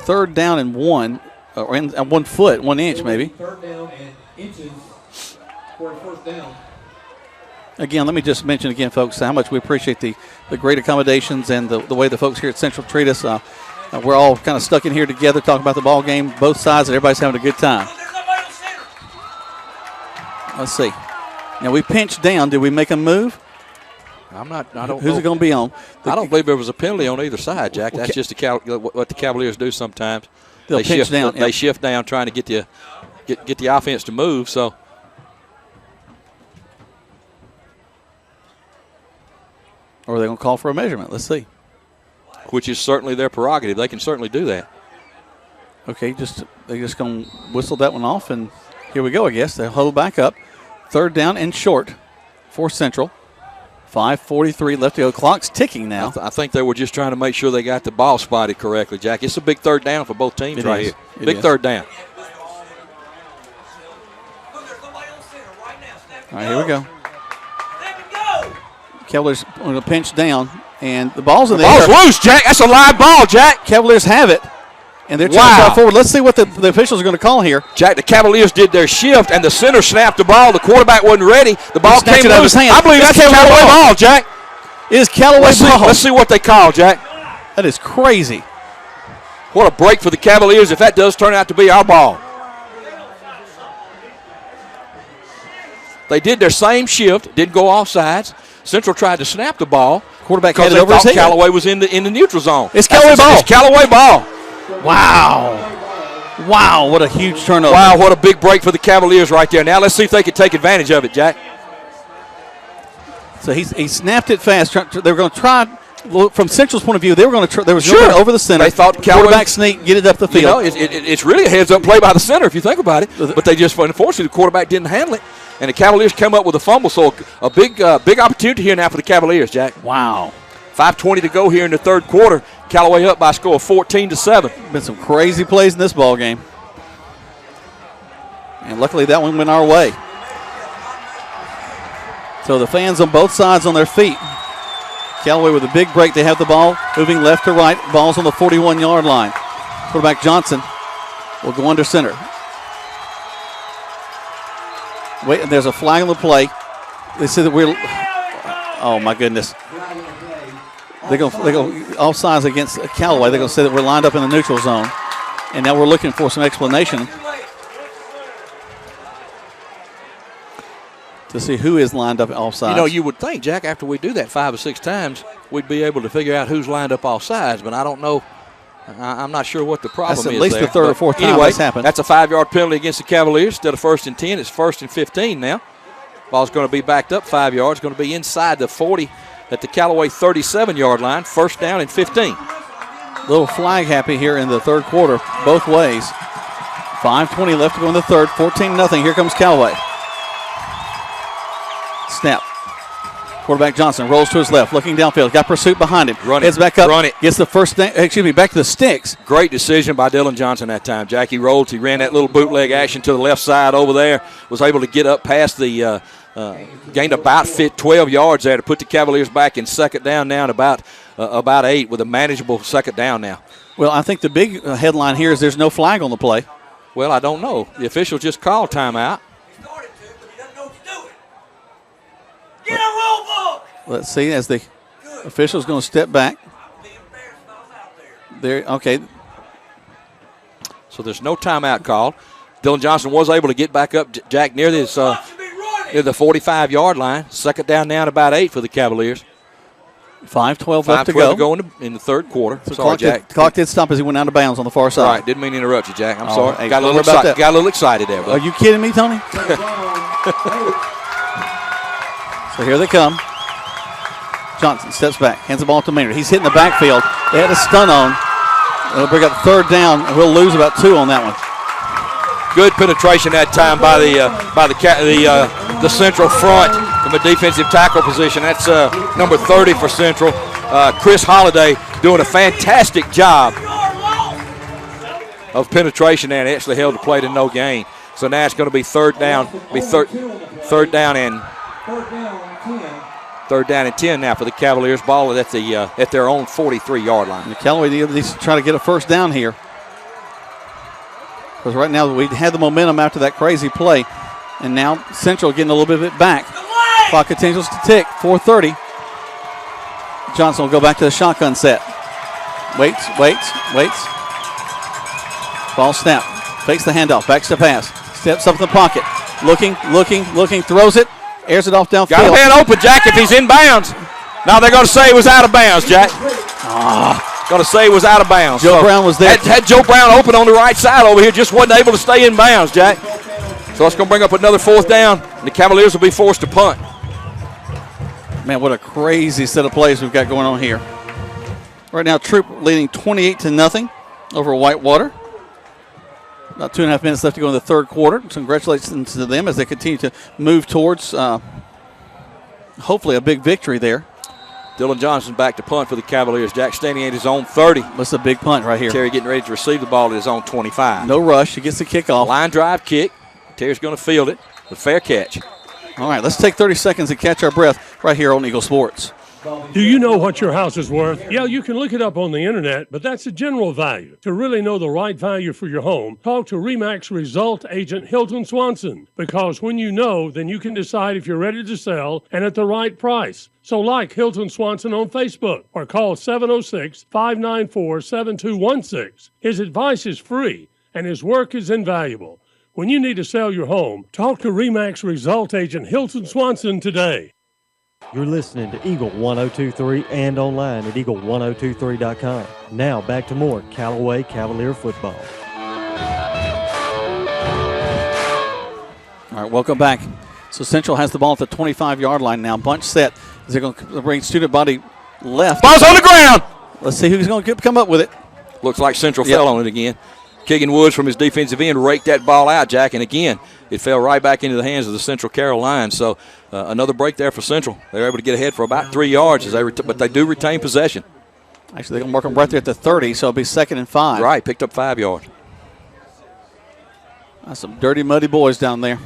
3rd down and 1, or 1 foot, 1 inch maybe. 3rd down and inches for a first down. Again, let me just mention again, folks, how much we appreciate the great accommodations and the way the folks here at Central treat us. We're all kind of stuck in here together talking about the ball game, both sides, and everybody's having a good time. Let's see. Now we pinched down. Did we make a move? I don't. Who's it going to be on? I don't believe there was a penalty on either side, Jack. That's just what the Cavaliers do sometimes. They shift down. They shift down, trying to get the offense to move. So, or are they going to call for a measurement? Let's see. Which is certainly their prerogative. They can certainly do that. Okay, they're just going to whistle that one off, and here we go. I guess they'll hold back up. 3rd down and short for Central. 5:43 left to go. Clock's ticking now. I think they were just trying to make sure they got the ball spotted correctly, Jack. It's a big 3rd down for both teams here. Big 3rd down. All right, here we go. Cavaliers going to pinch down, and the ball's in the air. Ball's loose, Jack. That's a live ball, Jack. Cavaliers have it, and they're trying to drive forward. Let's see what the officials are going to call here. Jack, the Cavaliers did their shift, and the center snapped the ball. The quarterback wasn't ready. The ball came out of his loose. hand. I believe that's a Callaway ball, Jack. It is Callaway ball. Let's see what they call, Jack. That is crazy. What a break for the Cavaliers if that does turn out to be our ball. They did their same shift, didn't go off sides. Central tried to snap the ball. Quarterback had it over his head. Callaway was in the neutral zone. It's Callaway ball. It's Callaway ball. Wow. Wow, what a huge turnover. Wow, what a big break for the Cavaliers right there. Now let's see if they can take advantage of it, Jack. So he snapped it fast. They were going to try, from Central's point of view, they were going to try. There was no over the center. They thought Callaway, quarterback sneak, get it up the field. It's really a heads-up play by the center if you think about it. But they just, unfortunately, the quarterback didn't handle it. And the Cavaliers come up with a fumble, so a big opportunity here now for the Cavaliers, Jack. Wow. 5:20 to go here in the 3rd quarter. Callaway up by a score of 14-7. Been some crazy plays in this ball game. And luckily that one went our way. So the fans on both sides on their feet. Callaway with a big break. They have the ball moving left to right. Ball's on the 41-yard line. Quarterback Johnson will go under center. Wait, and there's a flag on the play. They say that we're. Oh my goodness! They go offsides against Callaway. They're going to say that we're lined up in the neutral zone, and now we're looking for some explanation to see who is lined up offsides. You know, you would think, Jack, after we do that 5 or 6 times, we'd be able to figure out who's lined up offsides, but I don't know. I'm not sure what the problem is. That's at least there. the 3rd or 4th time anyway, that's happened. That's a 5-yard penalty against the Cavaliers. Instead of 1st and 10, it's 1st and 15 now. Ball's going to be backed up 5 yards. Going to be inside the 40 at the Callaway 37-yard line. 1st down and 15. Little flag happy here in the 3rd quarter, both ways. 5:20 left to go in the 3rd. 14-0. Here comes Callaway. Snap. Quarterback Johnson rolls to his left, looking downfield. Got pursuit behind him. Run it. Heads back up. Run it. Gets the back to the sticks. Great decision by Dylan Johnson that time. Jackie rolled. He ran that little bootleg action to the left side over there. Was able to get up past the, gained about 12 yards there to put the Cavaliers back in 2nd down now and about 8 with a manageable 2nd down now. Well, I think the big headline here is there's no flag on the play. Well, I don't know. The official just called timeout. Get a rule book! Let's see as the official's going to step back. There, okay. So there's no timeout called. Dylan Johnson was able to get back up, Jack, near this near the 45-yard line. 2nd down now and about 8 for the Cavaliers. 5:12 left to go. In the 3rd quarter. So sorry, Jack. The clock did stop as he went out of bounds on the far side. All right, didn't mean to interrupt you, Jack. I'm sorry. Hey, got a little excited there. Are you kidding me, Tony? So here they come. Johnson steps back, hands the ball to Maynard. He's hitting the backfield. They had a stun on. It'll bring up third down, and we'll lose about 2 on that one. Good penetration that time by the Central front from a defensive tackle position. That's number 30 for Central. Chris Holliday doing a fantastic job of penetration there, and actually held the play to no gain. So now it's going to be third down. Third down and 10 now for the Cavaliers. Ball at their own 43-yard line. And Callaway needs to try to get a first down here, because right now we had the momentum after that crazy play, and now Central getting a little bit of it back. Clock continues to tick. 4:30. Johnson will go back to the shotgun set. Waits. Ball snap. Fakes the handoff. Backs the pass. Steps up in the pocket. Looking. Throws it. Airs it off downfield. Got a man open, Jack, if he's in bounds. Now they're going to say he was out of bounds, Jack. Going to say he was out of bounds. Joe Brown was there. Had Joe Brown open on the right side over here. Just wasn't able to stay in bounds, Jack. So it's going to bring up another fourth down, and the Cavaliers will be forced to punt. Man, what a crazy set of plays we've got going on here. Right now, Troop leading 28-0 over Whitewater. About 2.5 minutes left to go in the third quarter. Congratulations to them as they continue to move towards hopefully a big victory there. Dylan Johnson back to punt for the Cavaliers. Jack standing at his own 30. That's a big punt right here. Terry getting ready to receive the ball at his own 25. No rush. He gets the kickoff. Line drive kick. Terry's going to field it. A fair catch. All right, let's take 30 seconds to catch our breath right here on Eagle Sports. Do you know what your house is worth? Yeah, you can look it up on the internet, but that's a general value. To really know the right value for your home, talk to RE/MAX Result Agent Hilton Swanson, because when you know, then you can decide if you're ready to sell and at the right price. So like Hilton Swanson on Facebook or call 706-594-7216. His advice is free and his work is invaluable. When you need to sell your home, talk to RE/MAX Result Agent Hilton Swanson today. You're listening to Eagle 102.3 and online at eagle1023.com. Now back to more Callaway Cavalier football. All right, welcome back. So Central has the ball at the 25-yard line now. Bunch set. Is they're going to bring student body left. Ball's on the ground. Let's see who's going to come up with it. Looks like Central fell on it again. Keegan Woods from his defensive end raked that ball out, Jack, and again, it fell right back into the hands of the Central Carroll line. So another break there for Central. They're able to get ahead for about 3 yards, but they do retain possession. Actually, they're going to mark them right there at the 30, so it'll be 2nd and 5. Right, picked up 5 yards. That's some dirty, muddy boys down there.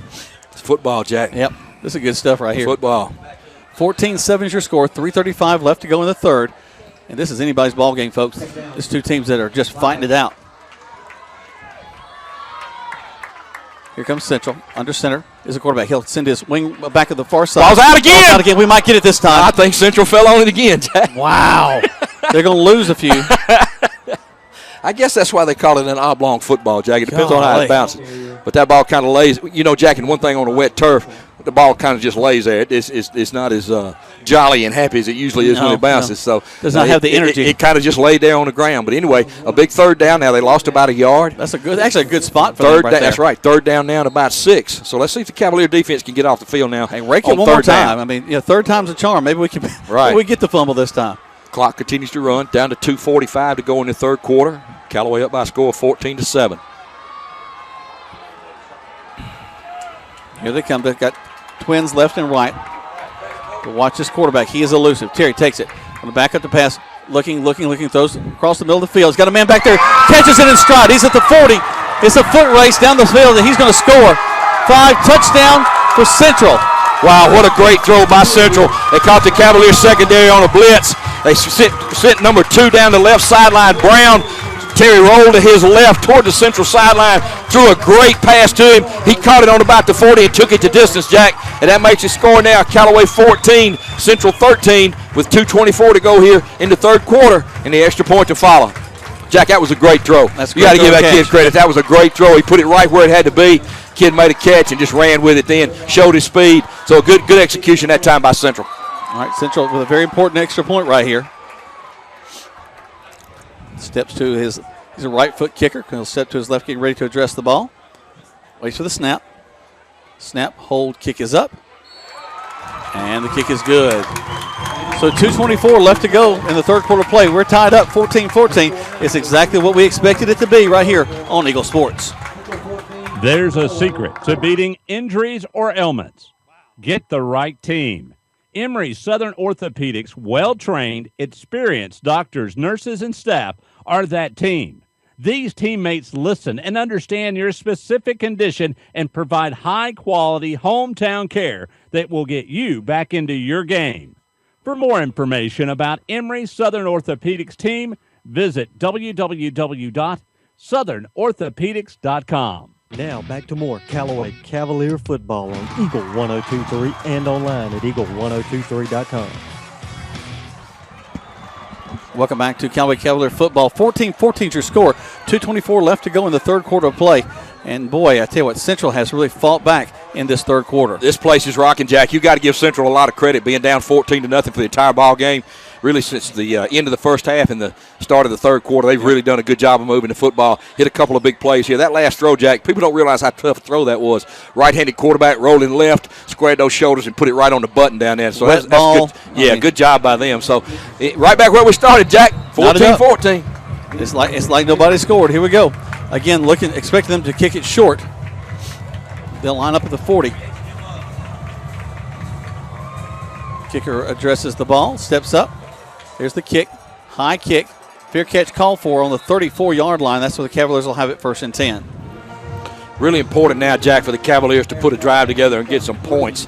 It's football, Jack. Yep, this is good stuff right here. Football. 14-7 is your score, 3:35 left to go in the third. And this is anybody's ball game, folks. There's two teams that are just fighting it out. Here comes Central. Under center is the quarterback. He'll send his wing back to the far side. Ball's out again. Ball's out again. We might get it this time. I think Central fell on it again, Jack. Wow. They're going to lose a few. I guess that's why they call it an oblong football, Jack. It depends on how it bounces. But that ball kind of lays. You know, Jack, and one thing on a wet turf, the ball kind of just lays there. It's not as jolly and happy as it usually is when it bounces. So does not have the energy. It kind of just laid there on the ground. But anyway, a big third down now. They lost about a yard. That's actually a good spot for them right there. That's right. Third down now at about 6. So let's see if the Cavalier defense can get off the field now. Hey, rake it one more time. I mean, third time's a charm. Maybe we can. Right. Maybe we get the fumble this time. Clock continues to run. Down to 2:45 to go in the third quarter. Callaway up by a score of 14-7. Here they come. They've got twins left and right. But watch this quarterback. He is elusive. Terry takes it. On the back up the pass. Looking. Throws across the middle of the field. He's got a man back there. Catches it in stride. He's at the 40. It's a foot race down the field, and he's going to score. 5 touchdown for Central. Wow, what a great throw by Central. They caught the Cavaliers secondary on a blitz. They sent number 2 down the left sideline. Brown. Terry rolled to his left toward the Central sideline, threw a great pass to him. He caught it on about the 40 and took it to distance, Jack. And that makes it score now. Callaway 14, Central 13 with 2:24 to go here in the third quarter and the extra point to follow. Jack, that was a great throw. You got to give that kid credit. That was a great throw. He put it right where it had to be. Kid made a catch and just ran with it then, showed his speed. So a good execution that time by Central. All right, Central with a very important extra point right here. Steps to he's a right foot kicker. He'll step to his left, getting ready to address the ball. Waits for the snap. Snap, hold, kick is up. And the kick is good. So 2:24 left to go in the third quarter play. We're tied up 14-14. It's exactly what we expected it to be right here on Eagle Sports. There's a secret to beating injuries or ailments. Get the right team. Emory Southern Orthopedics, well-trained, experienced doctors, nurses, and staff are that team. These teammates listen and understand your specific condition and provide high-quality hometown care that will get you back into your game. For more information about Emory Southern Orthopedics team, visit www.southernorthopedics.com. Now back to more Callaway Cavalier football on Eagle 102.3 and online at eagle1023.com. Welcome back to Callaway Cavalier football. 14-14 your score. 2:24 left to go in the third quarter of play. And, boy, I tell you what, Central has really fought back in this third quarter. This place is rocking, Jack. You got to give Central a lot of credit, being down 14-0 for the entire ball game. Really, since the end of the first half and the start of the third quarter, they've really done a good job of moving the football. Hit a couple of big plays here. That last throw, Jack, people don't realize how tough a throw that was. Right-handed quarterback rolling left, squared those shoulders and put it right on the button down there. So that's good. Yeah, good job by them. So right back where we started, Jack. 14-14. It's like nobody scored. Here we go. Again, expecting them to kick it short. They'll line up at the 40. Kicker addresses the ball, steps up. Here's the kick, high kick. Fair catch called for on the 34-yard line. That's where the Cavaliers will have it 1st and 10. Really important now, Jack, for the Cavaliers to put a drive together and get some points.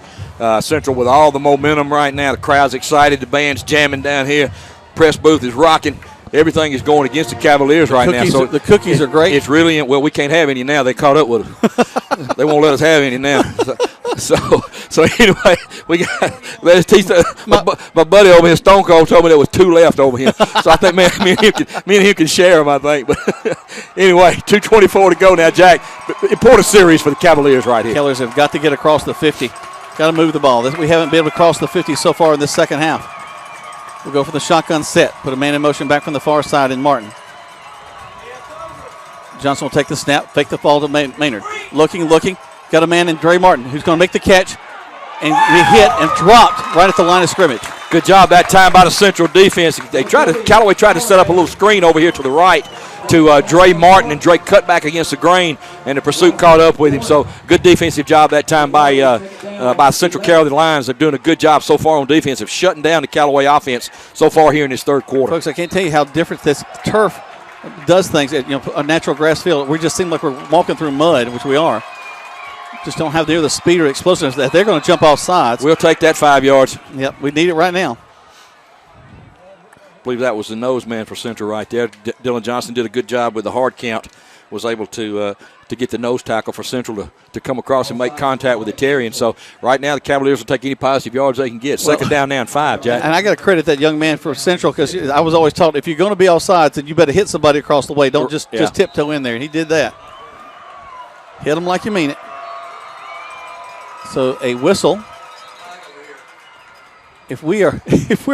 Central with all the momentum right now. The crowd's excited. The band's jamming down here. Press booth is rocking. Everything is going against the Cavaliers right now. So the cookies are great. It's really, well, we can't have any now. They caught up with them. They won't let us have any now. So anyway, we got. Let's teach my buddy over here, Stone Cold, told me there was 2 left over here. So I think me and him can share them. I think. But anyway, 2:24 to go now, Jack. Important series for the Cavaliers right here. Cavaliers have got to get across the 50. Got to move the ball. We haven't been able to cross the 50 so far in this second half. We'll go for the shotgun set. Put a man in motion back from the far side in Martin. Johnson will take the snap, fake the ball to Maynard. Looking. Got a man in Dre Martin who's going to make the catch and be hit and dropped right at the line of scrimmage. Good job that time by the Central defense. Callaway tried to set up a little screen over here to the right to Dre Martin, and Dre cut back against the grain, and the pursuit caught up with him. So good defensive job that time by Central Carroll. The Lions are doing a good job so far on defense of shutting down the Callaway offense so far here in this third quarter. Folks, I can't tell you how different this turf does things. A natural grass field, we just seem like we're walking through mud, which we are. Just don't have the speed or explosiveness that they're going to jump off sides. We'll take that 5 yards. Yep, we need it right now. I believe that was the nose man for Central right there. Dylan Johnson did a good job with the hard count. Was able to get the nose tackle for Central to come across and make contact with the Terry. And so right now the Cavaliers will take any positive yards they can get. Second down now and 5, Jack. And I got to credit that young man for Central, because I was always taught if you're going to be offsides, then you better hit somebody across the way. Don't just tiptoe in there. And he did that. Hit them like you mean it. So a whistle. If we're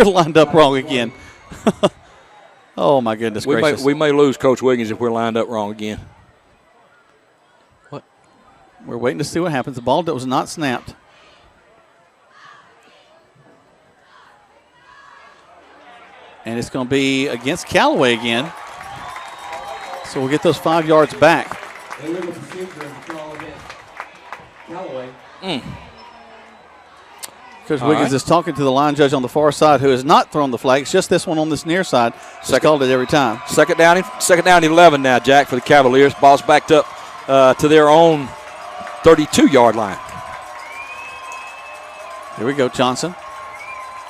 lined up wrong again. Oh, my goodness gracious. We may lose Coach Wiggins if we're lined up wrong again. What? We're waiting to see what happens. The ball was not snapped. And it's going to be against Callaway again. So we'll get those 5 yards back. Callaway. Coach Wiggins is talking to the line judge on the far side, who has not thrown the flag. It's just this one on this near side. He's called it every time. Second down 11 now, Jack, for the Cavaliers. Ball's backed up to their own 32-yard line. Here we go, Johnson.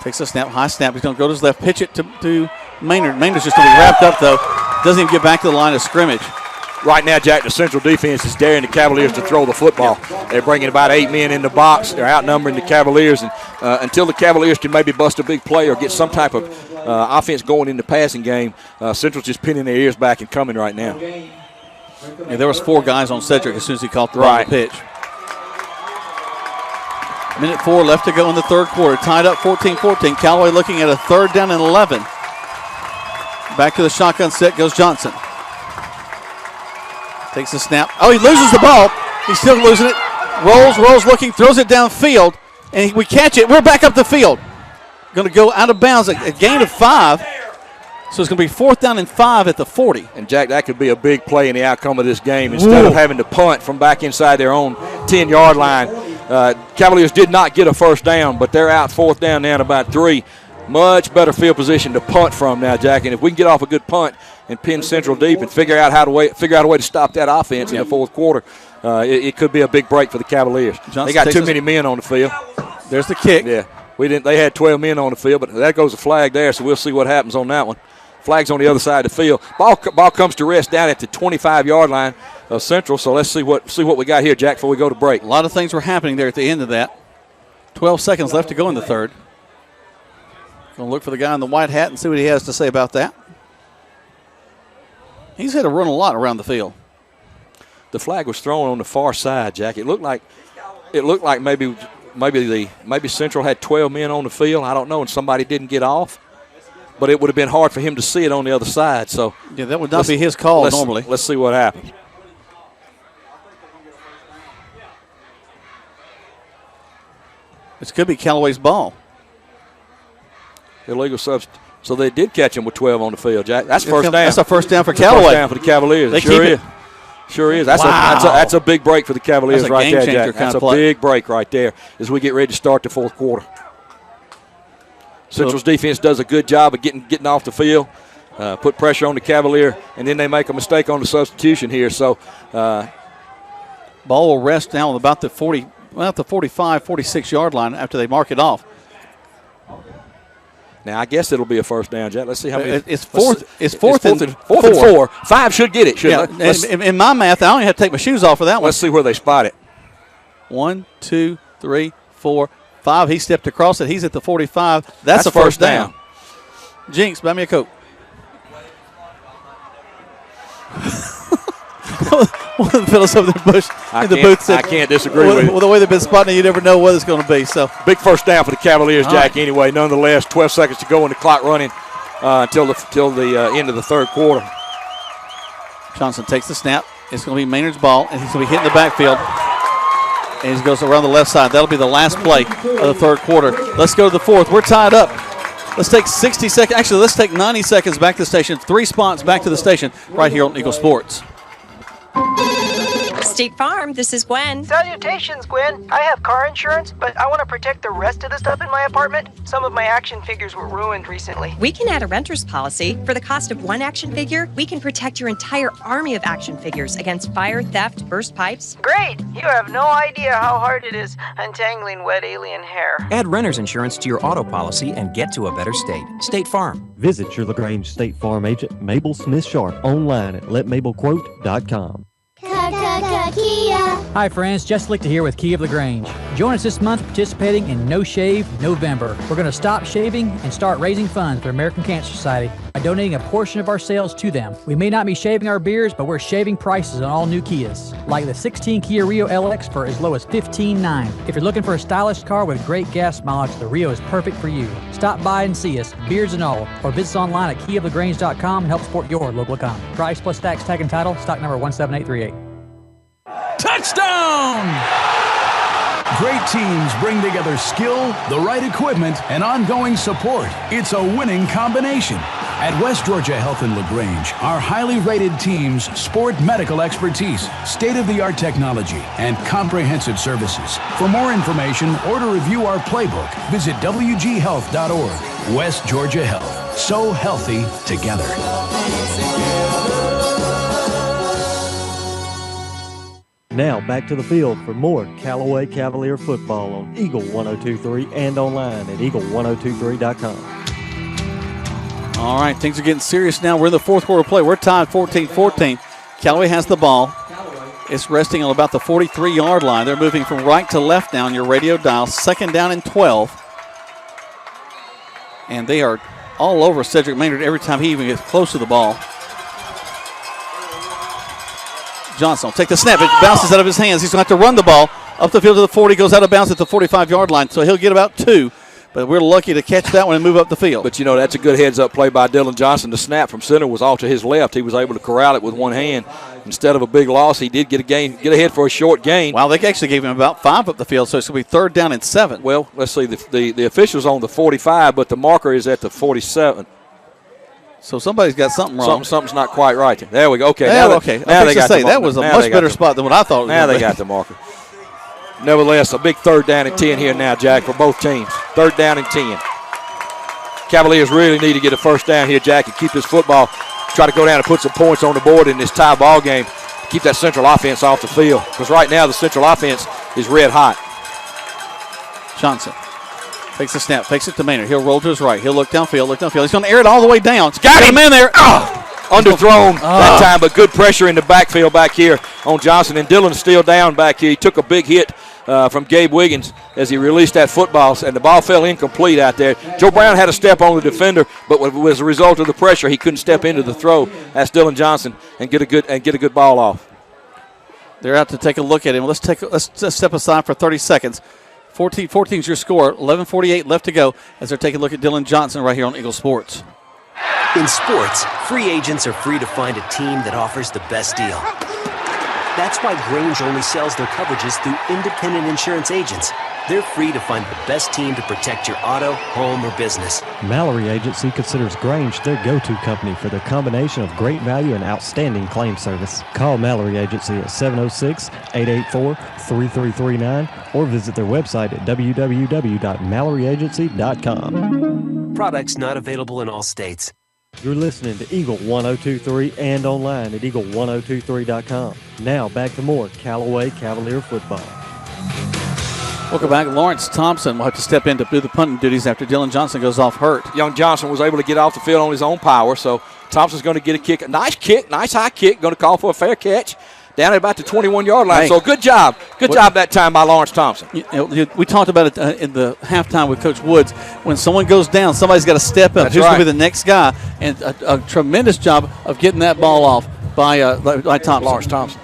Takes a snap, high snap. He's going to go to his left, pitch it to Maynard. Maynard's just going to be wrapped up, though. Doesn't even get back to the line of scrimmage. Right now, Jack, the Central defense is daring the Cavaliers to throw the football. They're bringing about 8 men in the box. They're outnumbering the Cavaliers. And until the Cavaliers can maybe bust a big play or get some type of offense going in the passing game, Central's just pinning their ears back and coming right now. Yeah, there was 4 guys on Cedric as soon as he caught the ball pitch. Minute 4 left to go in the third quarter. Tied up 14-14. Callaway looking at a 3rd down and 11. Back to the shotgun set goes Johnson. Takes a snap. Oh, he loses the ball. He's still losing it. Rolls, looking, throws it downfield, and we catch it. We're back up the field. going to go out of bounds, a gain of 5. So it's going to be 4th down and 5 at the 40. And, Jack, that could be a big play in the outcome of this game. Instead of having to punt from back inside their own 10-yard line, Cavaliers did not get a first down, but they're out 4th down now at about 3. Much better field position to punt from now, Jack. And if we can get off a good punt and pin Central deep and figure out a way to stop that offense in the fourth quarter, it could be a big break for the Cavaliers. Johnson, they got too many men on the field. There's the kick. Yeah, they had 12 men on the field, but that goes a flag there, so we'll see what happens on that one. Flag's on the other side of the field. Ball comes to rest down at the 25-yard line of Central. So let's see what we got here, Jack, before we go to break. A lot of things were happening there at the end of that. 12 seconds left to go in the third. Going to look for the guy in the white hat and see what he has to say about that. He's had to run a lot around the field. The flag was thrown on the far side, Jack. It looked like maybe Central had 12 men on the field. I don't know, and somebody didn't get off. But it would have been hard for him to see it on the other side. So yeah, that would not be his call normally. Let's see what happens. This could be Callaway's ball. Illegal substitute. So they did catch him with 12 on the field, Jack. That's first down. That's a first down for Callaway. First down for the Cavaliers. They sure is. Sure is. That's a big break for the Cavaliers right there, Jack. That's a big break right there as we get ready to start the fourth quarter. Central's defense does a good job of getting off the field, put pressure on the Cavalier, and then they make a mistake on the substitution here. So, ball will rest now on about the 45, 46-yard line after they mark it off. Now I guess it'll be a first down, Jack. Let's see how many. It's fourth and 4. 5 should get it. Shouldn't it? In my math, I only have to take my shoes off for that one. Let's see where they spot it. 1, 2, 3, 4. 5, he stepped across it. He's at the 45. That's a first down. Jinx, buy me a Coke. One of the fellows over there in the booth said, I can't disagree with you. Well, the way they've been spotting it, you never know what it's going to be. So big first down for the Cavaliers, Jack, anyway. Nonetheless, 12 seconds to go in the clock running until the end of the third quarter. Johnson takes the snap. It's going to be Maynard's ball, and he's going to be hitting the backfield. And he goes around the left side. That'll be the last play of the third quarter. Let's go to the fourth. We're tied up. Let's take 60 seconds. Actually, let's take 90 seconds back to the station. 3 spots back to the station right here on Eagle Sports. State Farm, this is Gwen. Salutations, Gwen. I have car insurance, but I want to protect the rest of the stuff in my apartment. Some of my action figures were ruined recently. We can add a renter's policy. For the cost of 1 action figure, we can protect your entire army of action figures against fire, theft, burst pipes. Great! You have no idea how hard it is untangling wet alien hair. Add renter's insurance to your auto policy and get to a better state. State Farm. Visit your LaGrange State Farm agent, Mabel Smith Sharp, online at letmabelquote.com. Kia. Hi friends, Jess Lichter here with Key of LaGrange. Join us this month participating in No Shave November. We're going to stop shaving and start raising funds for American Cancer Society by donating a portion of our sales to them. We may not be shaving our beards, but we're shaving prices on all new Kias, like the 16 Kia Rio LX for as low as $15,900. If you're looking for a stylish car with great gas mileage, the Rio is perfect for you. Stop by and see us, beards and all, or visit us online at keyoflagrange.com and help support your local economy. Price plus tax, tag and title, stock number 17838. Touchdown! Great teams bring together skill, the right equipment, and ongoing support. It's a winning combination. At West Georgia Health in LaGrange, our highly rated teams sport medical expertise, state-of-the-art technology, and comprehensive services. For more information or to review our playbook, visit wghealth.org. West Georgia Health. So healthy together. Now back to the field for more Callaway Cavalier football on Eagle 102.3 and online at eagle1023.com. All right, things are getting serious now. We're in the fourth quarter play. We're tied 14-14. Callaway has the ball. It's resting on about the 43-yard line. They're moving from right to left now on your radio dial. 2nd down and 12. And they are all over Cedric Maynard every time he even gets close to the ball. Johnson will take the snap. It bounces out of his hands. He's going to have to run the ball up the field to the 40. Goes out of bounds at the 45-yard line. So he'll get about 2. But we're lucky to catch that one and move up the field. But, that's a good heads-up play by Dylan Johnson. The snap from center was off to his left. He was able to corral it with one hand. Instead of a big loss, he did get ahead for a short gain. Wow, they actually gave him about 5 up the field, so it's going to be 3rd down and 7. Well, let's see. The official's on the 45, but the marker is at the 47. So somebody's got something wrong. Something's not quite right. There we go. Okay. Now they got that was a much better spot than what I thought. Now they got the marker. Nevertheless, a big 3rd down and 10 here now, Jack, for both teams. 3rd down and 10. Cavaliers really need to get a first down here, Jack, and keep this football. Try to go down and put some points on the board in this tie ball game. Keep that Central offense off the field. Because right now the Central offense is red hot. Johnson takes the snap, fakes it to Maynard. He'll roll to his right. He'll look downfield. He's going to air it all the way down. Got him in there. Underthrown that Oh. time, but good pressure in the backfield back here on Johnson. And Dillon's still down back here. He took a big hit from Gabe Wiggins as he released that football, and the ball fell incomplete out there. Joe Brown had to step on the defender, but as a result of the pressure, he couldn't step into the throw. That's Dylan Johnson and get a good ball off. They're out to take a look at him. Let's step aside for 30 seconds. 14 is your score. 11:48 left to go as they're taking a look at Dylan Johnson right here on Eagle Sports. In sports, free agents are free to find a team that offers the best deal. That's why Grange only sells their coverages through independent insurance agents. They're free to find the best team to protect your auto, home, or business. Mallory Agency considers Grange their go-to company for their combination of great value and outstanding claim service. Call Mallory Agency at 706-884-3339 or visit their website at www.MalloryAgency.com. Products not available in all states. You're listening to Eagle 102.3 and online at Eagle1023.com. Now back to more Callaway Cavalier football. Welcome back. Lawrence Thompson will have to step in to do the punting duties after Dylan Johnson goes off hurt. Young Johnson was able to get off the field on his own power, so Thompson's going to get a kick. Nice high kick, going to call for a fair catch down at about the 21-yard line. Hey. So good job that time by Lawrence Thompson. We talked about it in the halftime with Coach Woods. When someone goes down, somebody's got to step up. That's Who's right. going to be the next guy? And a tremendous job of getting that ball off by Thompson. Lawrence Thompson.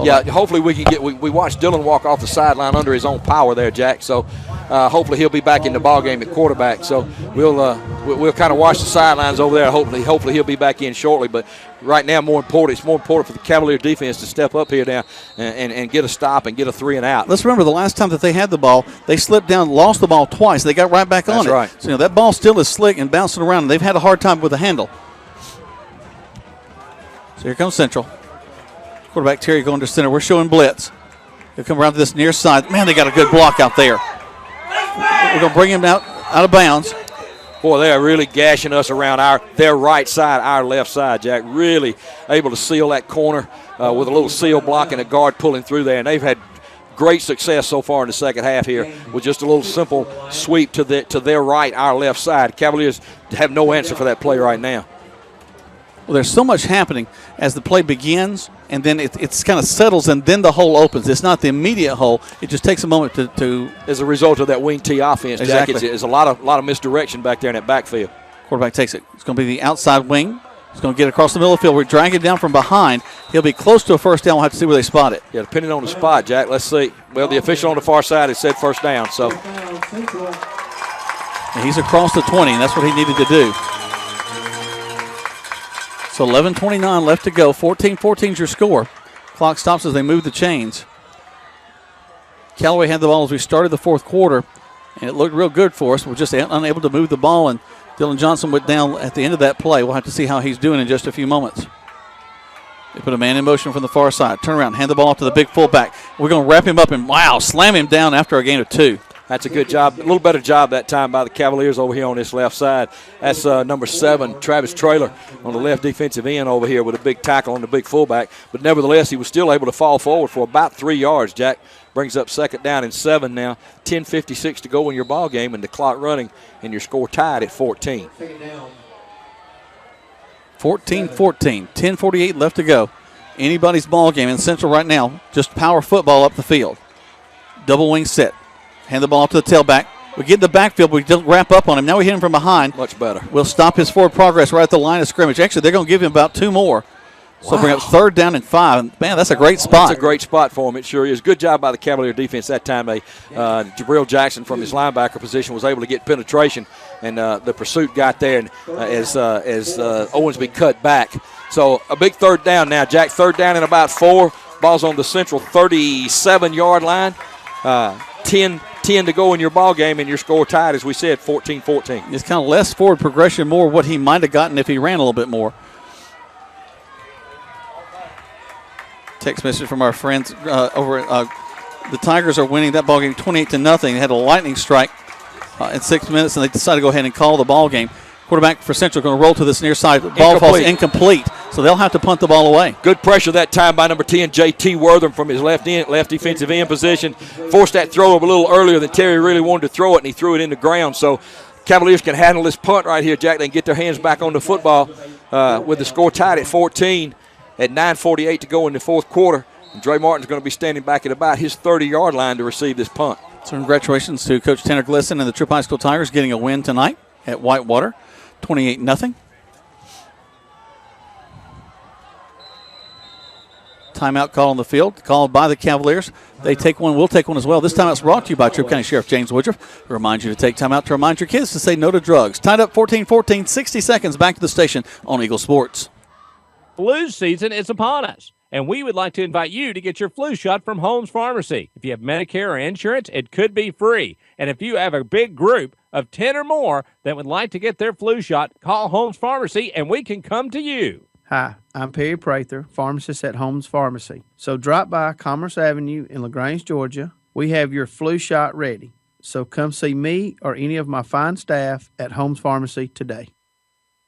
Yeah, hopefully we can get. We watched Dylan walk off the sideline under his own power there, Jack. So hopefully he'll be back in the ball game at quarterback. So we'll kind of watch the sidelines over there. Hopefully he'll be back in shortly. But right now, it's more important for the Cavalier defense to step up here now and get a stop and get a 3 and out. Let's remember the last time that they had the ball, they slipped down, lost the ball twice. They got right back on it. That's right. So that ball still is slick and bouncing around, and they've had a hard time with the handle. So here comes Central. Quarterback Terry going to center. We're showing blitz. He'll come around to this near side. Man, they got a good block out there. We're going to bring him out of bounds. Boy, they are really gashing us around their right side, our left side, Jack. Really able to seal that corner with a little seal block and a guard pulling through there. And they've had great success so far in the second half here with just a little simple sweep to their right, our left side. Cavaliers have no answer for that play right now. Well, there's so much happening as the play begins, and then it's kind of settles, and then the hole opens. It's not the immediate hole. It just takes a moment to as a result of that wing T offense, exactly. Jack, it's a lot of misdirection back there in that backfield. Quarterback takes it. It's going to be the outside wing. He's going to get across the middle of the field. We're dragging it down from behind. He'll be close to a first down. We'll have to see where they spot it. Yeah, depending on the spot, Jack. Let's see. Well, the official on the far side has said first down. So and he's across the 20, and that's what he needed to do. So 11:29 left to go. 14-14 is your score. Clock stops as they move the chains. Callaway had the ball as we started the fourth quarter, and it looked real good for us. We're just unable to move the ball, and Dylan Johnson went down at the end of that play. We'll have to see how he's doing in just a few moments. They put a man in motion from the far side. Turn around, hand the ball off to the big fullback. We're going to wrap him up and, slam him down after a gain of 2. That's a good job. A little better job that time by the Cavaliers over here on this left side. That's number 7, Travis Traylor, on the left defensive end over here with a big tackle on the big fullback. But nevertheless, he was still able to fall forward for about 3 yards, Jack. Brings up second down and 7 now. 10:56 to go in your ball game, and the clock running, and your score tied at 14. 14-14. 10:48 left to go. Anybody's ball game in Central right now. Just power football up the field. Double wing set. Hand the ball to the tailback. We get in the backfield, but we don't wrap up on him. Now we hit him from behind. Much better. We'll stop his forward progress right at the line of scrimmage. Actually, they're going to give him about 2 more. So bring up 3rd down and 5. Man, that's a great spot. That's a great spot for him. It sure is. Good job by the Cavalier defense that time. Jabril Jackson from his linebacker position was able to get penetration, and the pursuit got there and as Owensby cut back. So a big 3rd down now, Jack. 3rd down and about 4. Ball's on the Central 37-yard line. 10 to go in your ball game, and your score tied, as we said, 14-14. It's kind of less forward progression, more what he might have gotten if he ran a little bit more. Text message from our friends over at the Tigers are winning that ball game 28-0. They had a lightning strike in 6 minutes, and they decided to go ahead and call the ball game. Quarterback for Central going to roll to this near side. Ball falls incomplete, so they'll have to punt the ball away. Good pressure that time by number 10, J.T. Wortham from his left defensive end position. Forced that throw up a little earlier than Terry really wanted to throw it, and he threw it in the ground. So Cavaliers can handle this punt right here, Jack. They can get their hands back on the football with the score tied at 14 at 9:48 to go in the fourth quarter. And Dre Martin's going to be standing back at about his 30-yard line to receive this punt. So congratulations to Coach Tanner Glisson and the Tripp High School Tigers getting a win tonight at Whitewater, 28-0. Timeout call on the field, called by the Cavaliers. They take one, we'll take one as well. This timeout's brought to you by Tripp County Sheriff James Woodruff. We remind you to take time out to remind your kids to say no to drugs. Tied up 14-14, 60 seconds back to the station on Eagle Sports. Flu season is upon us, and we would like to invite you to get your flu shot from Holmes Pharmacy. If you have Medicare or insurance, it could be free. And if you have a big group of 10 or more that would like to get their flu shot, call Holmes Pharmacy, and we can come to you. Hi, I'm Perry Prather, pharmacist at Holmes Pharmacy. So drop by Commerce Avenue in LaGrange, Georgia. We have your flu shot ready. So come see me or any of my fine staff at Holmes Pharmacy today.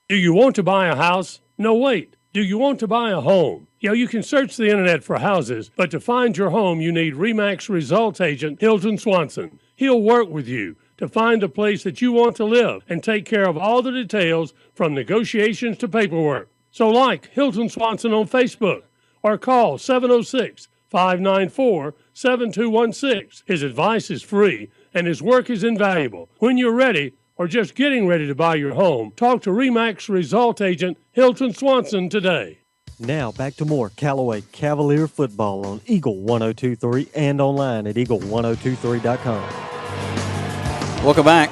Do you want to buy a house? No, wait. Do you want to buy a home? Yeah, you can search the internet for houses, but to find your home, you need RE/MAX results agent Hilton Swanson. He'll work with you to find a place that you want to live and take care of all the details from negotiations to paperwork. So like Hilton Swanson on Facebook or call 706-594-7216. His advice is free and his work is invaluable. When you're ready or just getting ready to buy your home, talk to RE/MAX result agent Hilton Swanson today. Now back to more Callaway Cavalier football on Eagle 102.3 and online at eagle1023.com. Welcome back.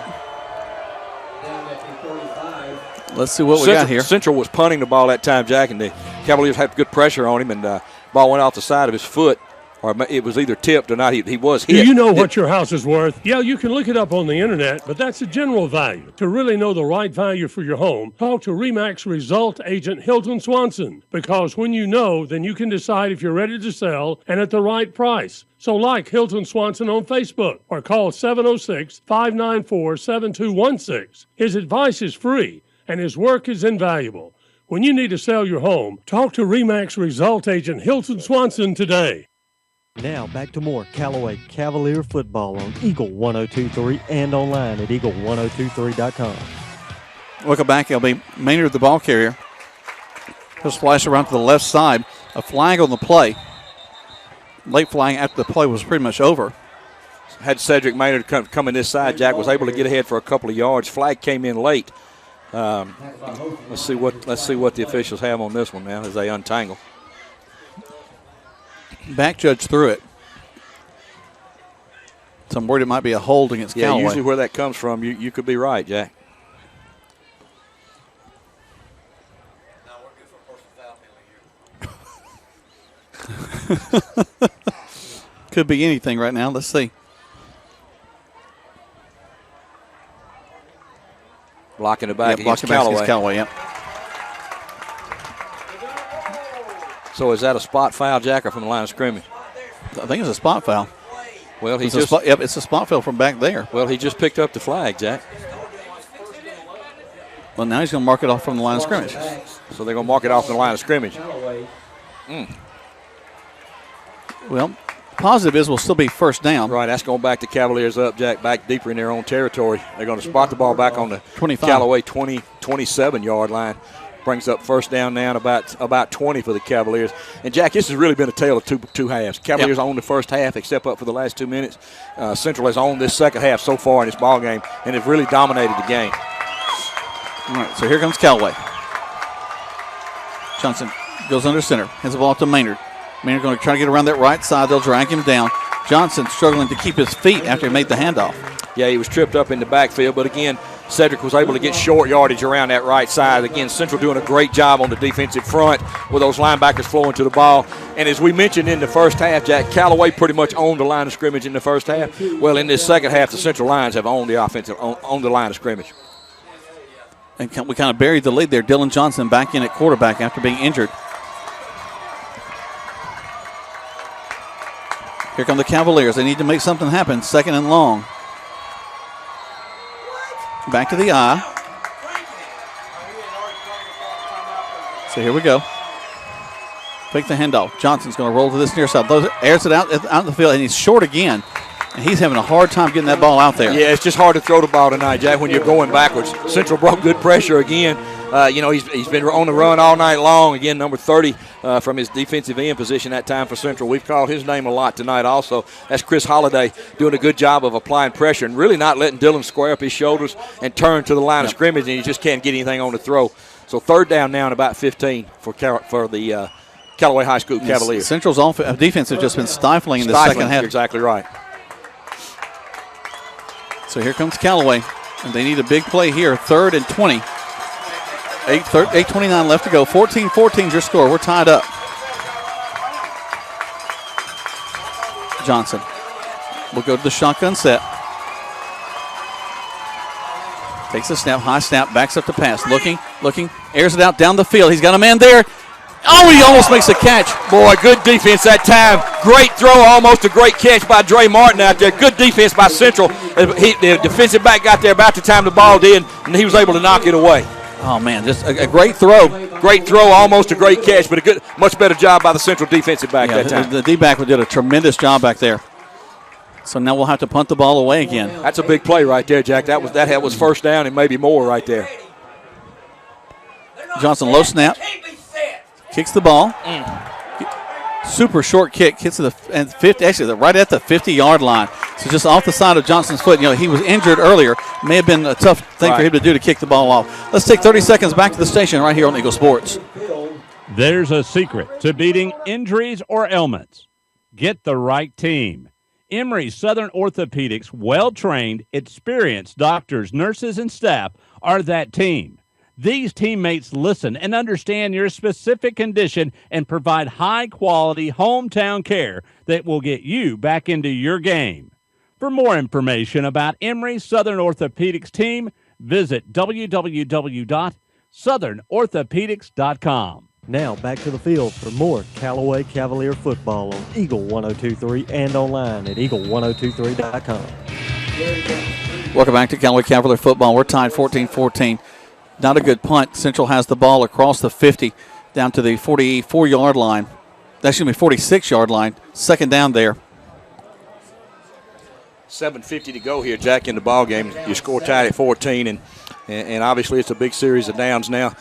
Let's see what we got here. Central was punting the ball that time, Jack, and the Cavaliers had good pressure on him, and the ball went off the side of his foot, or it was either tipped or not. He was hit. Do you know what your house is worth? Yeah, you can look it up on the internet, but that's a general value. To really know the right value for your home, talk to RE/MAX result agent Hilton Swanson, because when you know, then you can decide if you're ready to sell and at the right price. So like Hilton Swanson on Facebook or call 706-594-7216. His advice is free and his work is invaluable. When you need to sell your home, talk to RE/MAX result agent Hilton Swanson today. Now back to more Callaway Cavalier football on Eagle 102.3 and online at eagle1023.com. Welcome back. It'll be Maynard, the ball carrier. He'll splash around to the left side. A flag on the play. Late flag after the play was pretty much over. Had Cedric Maynard come in this side, Jack was able to get ahead for a couple of yards. Flag came in late. Let's see what the officials have on this one now as they untangle. Back judge threw it. So I'm worried it might be a hold against Callaway. Yeah, usually where that comes from, you could be right, Jack. Could be anything right now. Let's see. Blocking it back against Callaway. Yep. So is that a spot foul, Jack, or from the line of scrimmage? I think it's a spot foul. Well, it's a spot foul from back there. Well, he just picked up the flag, Jack. Well, now he's going to mark it off from the line of scrimmage. So they're going to mark it off from the line of scrimmage. Well, positive is we'll still be first down. Right, that's going back to Cavaliers up, Jack, back deeper in their own territory. They're going to spot the ball back on the 25. Callaway 27-yard line. Brings up first down now, about 20 for the Cavaliers. And, Jack, this has really been a tale of two halves. Cavaliers own the first half, except up for the last 2 minutes. Central has owned this second half so far in this ball game, and have really dominated the game. All right, so here comes Callaway. Johnson goes under center. Hands the ball to Maynard. Maynard going to try to get around that right side. They'll drag him down. Johnson struggling to keep his feet after he made the handoff. Yeah, he was tripped up in the backfield, but again, Cedric was able to get short yardage around that right side. Again, Central doing a great job on the defensive front with those linebackers flowing to the ball. And as we mentioned in the first half, Jack, Callaway pretty much owned the line of scrimmage in the first half. Well, in this second half, the Central Lions have owned the on the line of scrimmage. And we kind of buried the lead there. Dylan Johnson back in at quarterback after being injured. Here come the Cavaliers. They need to make something happen. Second and long. Back to the I. So here we go. Fake the handoff. Johnson's going to roll to this near side. Airs it out in the field, and he's short again. And he's having a hard time getting that ball out there. Yeah, it's just hard to throw the ball tonight, Jack, when you're going backwards. Central broke good pressure again. He's been on the run all night long. Again, number 30 from his defensive end position that time for Central. We've called his name a lot tonight also. That's Chris Holliday doing a good job of applying pressure and really not letting Dylan square up his shoulders and turn to the line of scrimmage, and he just can't get anything on the throw. So third down now and about 15 for the Callaway High School Cavaliers. Central's defense has just been stifling in the second half. You're exactly right. So here comes Callaway, and they need a big play here. 3rd and 20. 8:29 left to go. 14-14 is your score. We're tied up. Johnson will go to the shotgun set. Takes a snap, high snap, backs up to pass. Looking, airs it out down the field. He's got a man there. Oh, he almost makes a catch. Boy, good defense that time. Great throw, almost a great catch by Dre Martin out there. Good defense by Central. The defensive back got there about the time the ball did, and he was able to knock it away. Oh, man, just a great throw. Great throw, almost a great catch, but much better job by the Central defensive back that time. The D-back did a tremendous job back there. So now we'll have to punt the ball away again. That's a big play right there, Jack. That was first down and maybe more right there. Johnson, low snap. Kicks the ball. Super short kick. Hits to the 50. Actually, right at the 50-yard line. So just off the side of Johnson's foot. He was injured earlier. May have been a tough thing for him to do to kick the ball off. Let's take 30 seconds back to the station right here on Eagle Sports. There's a secret to beating injuries or ailments. Get the right team. Emory Southern Orthopedics, well-trained, experienced doctors, nurses, and staff are that team. These teammates listen and understand your specific condition and provide high-quality hometown care that will get you back into your game. For more information about Emory Southern Orthopedics team, visit www.southernorthopedics.com. Now back to the field for more Callaway Cavalier football on Eagle 102.3 and online at eagle1023.com. Welcome back to Callaway Cavalier football. We're tied 14-14. Not a good punt. Central has the ball across the 50 down to the 44-yard line. That's going to be 46-yard line. Second down there. 7:50 to go here, Jack, in the ball game. You score tied at 14, and obviously it's a big series of downs now.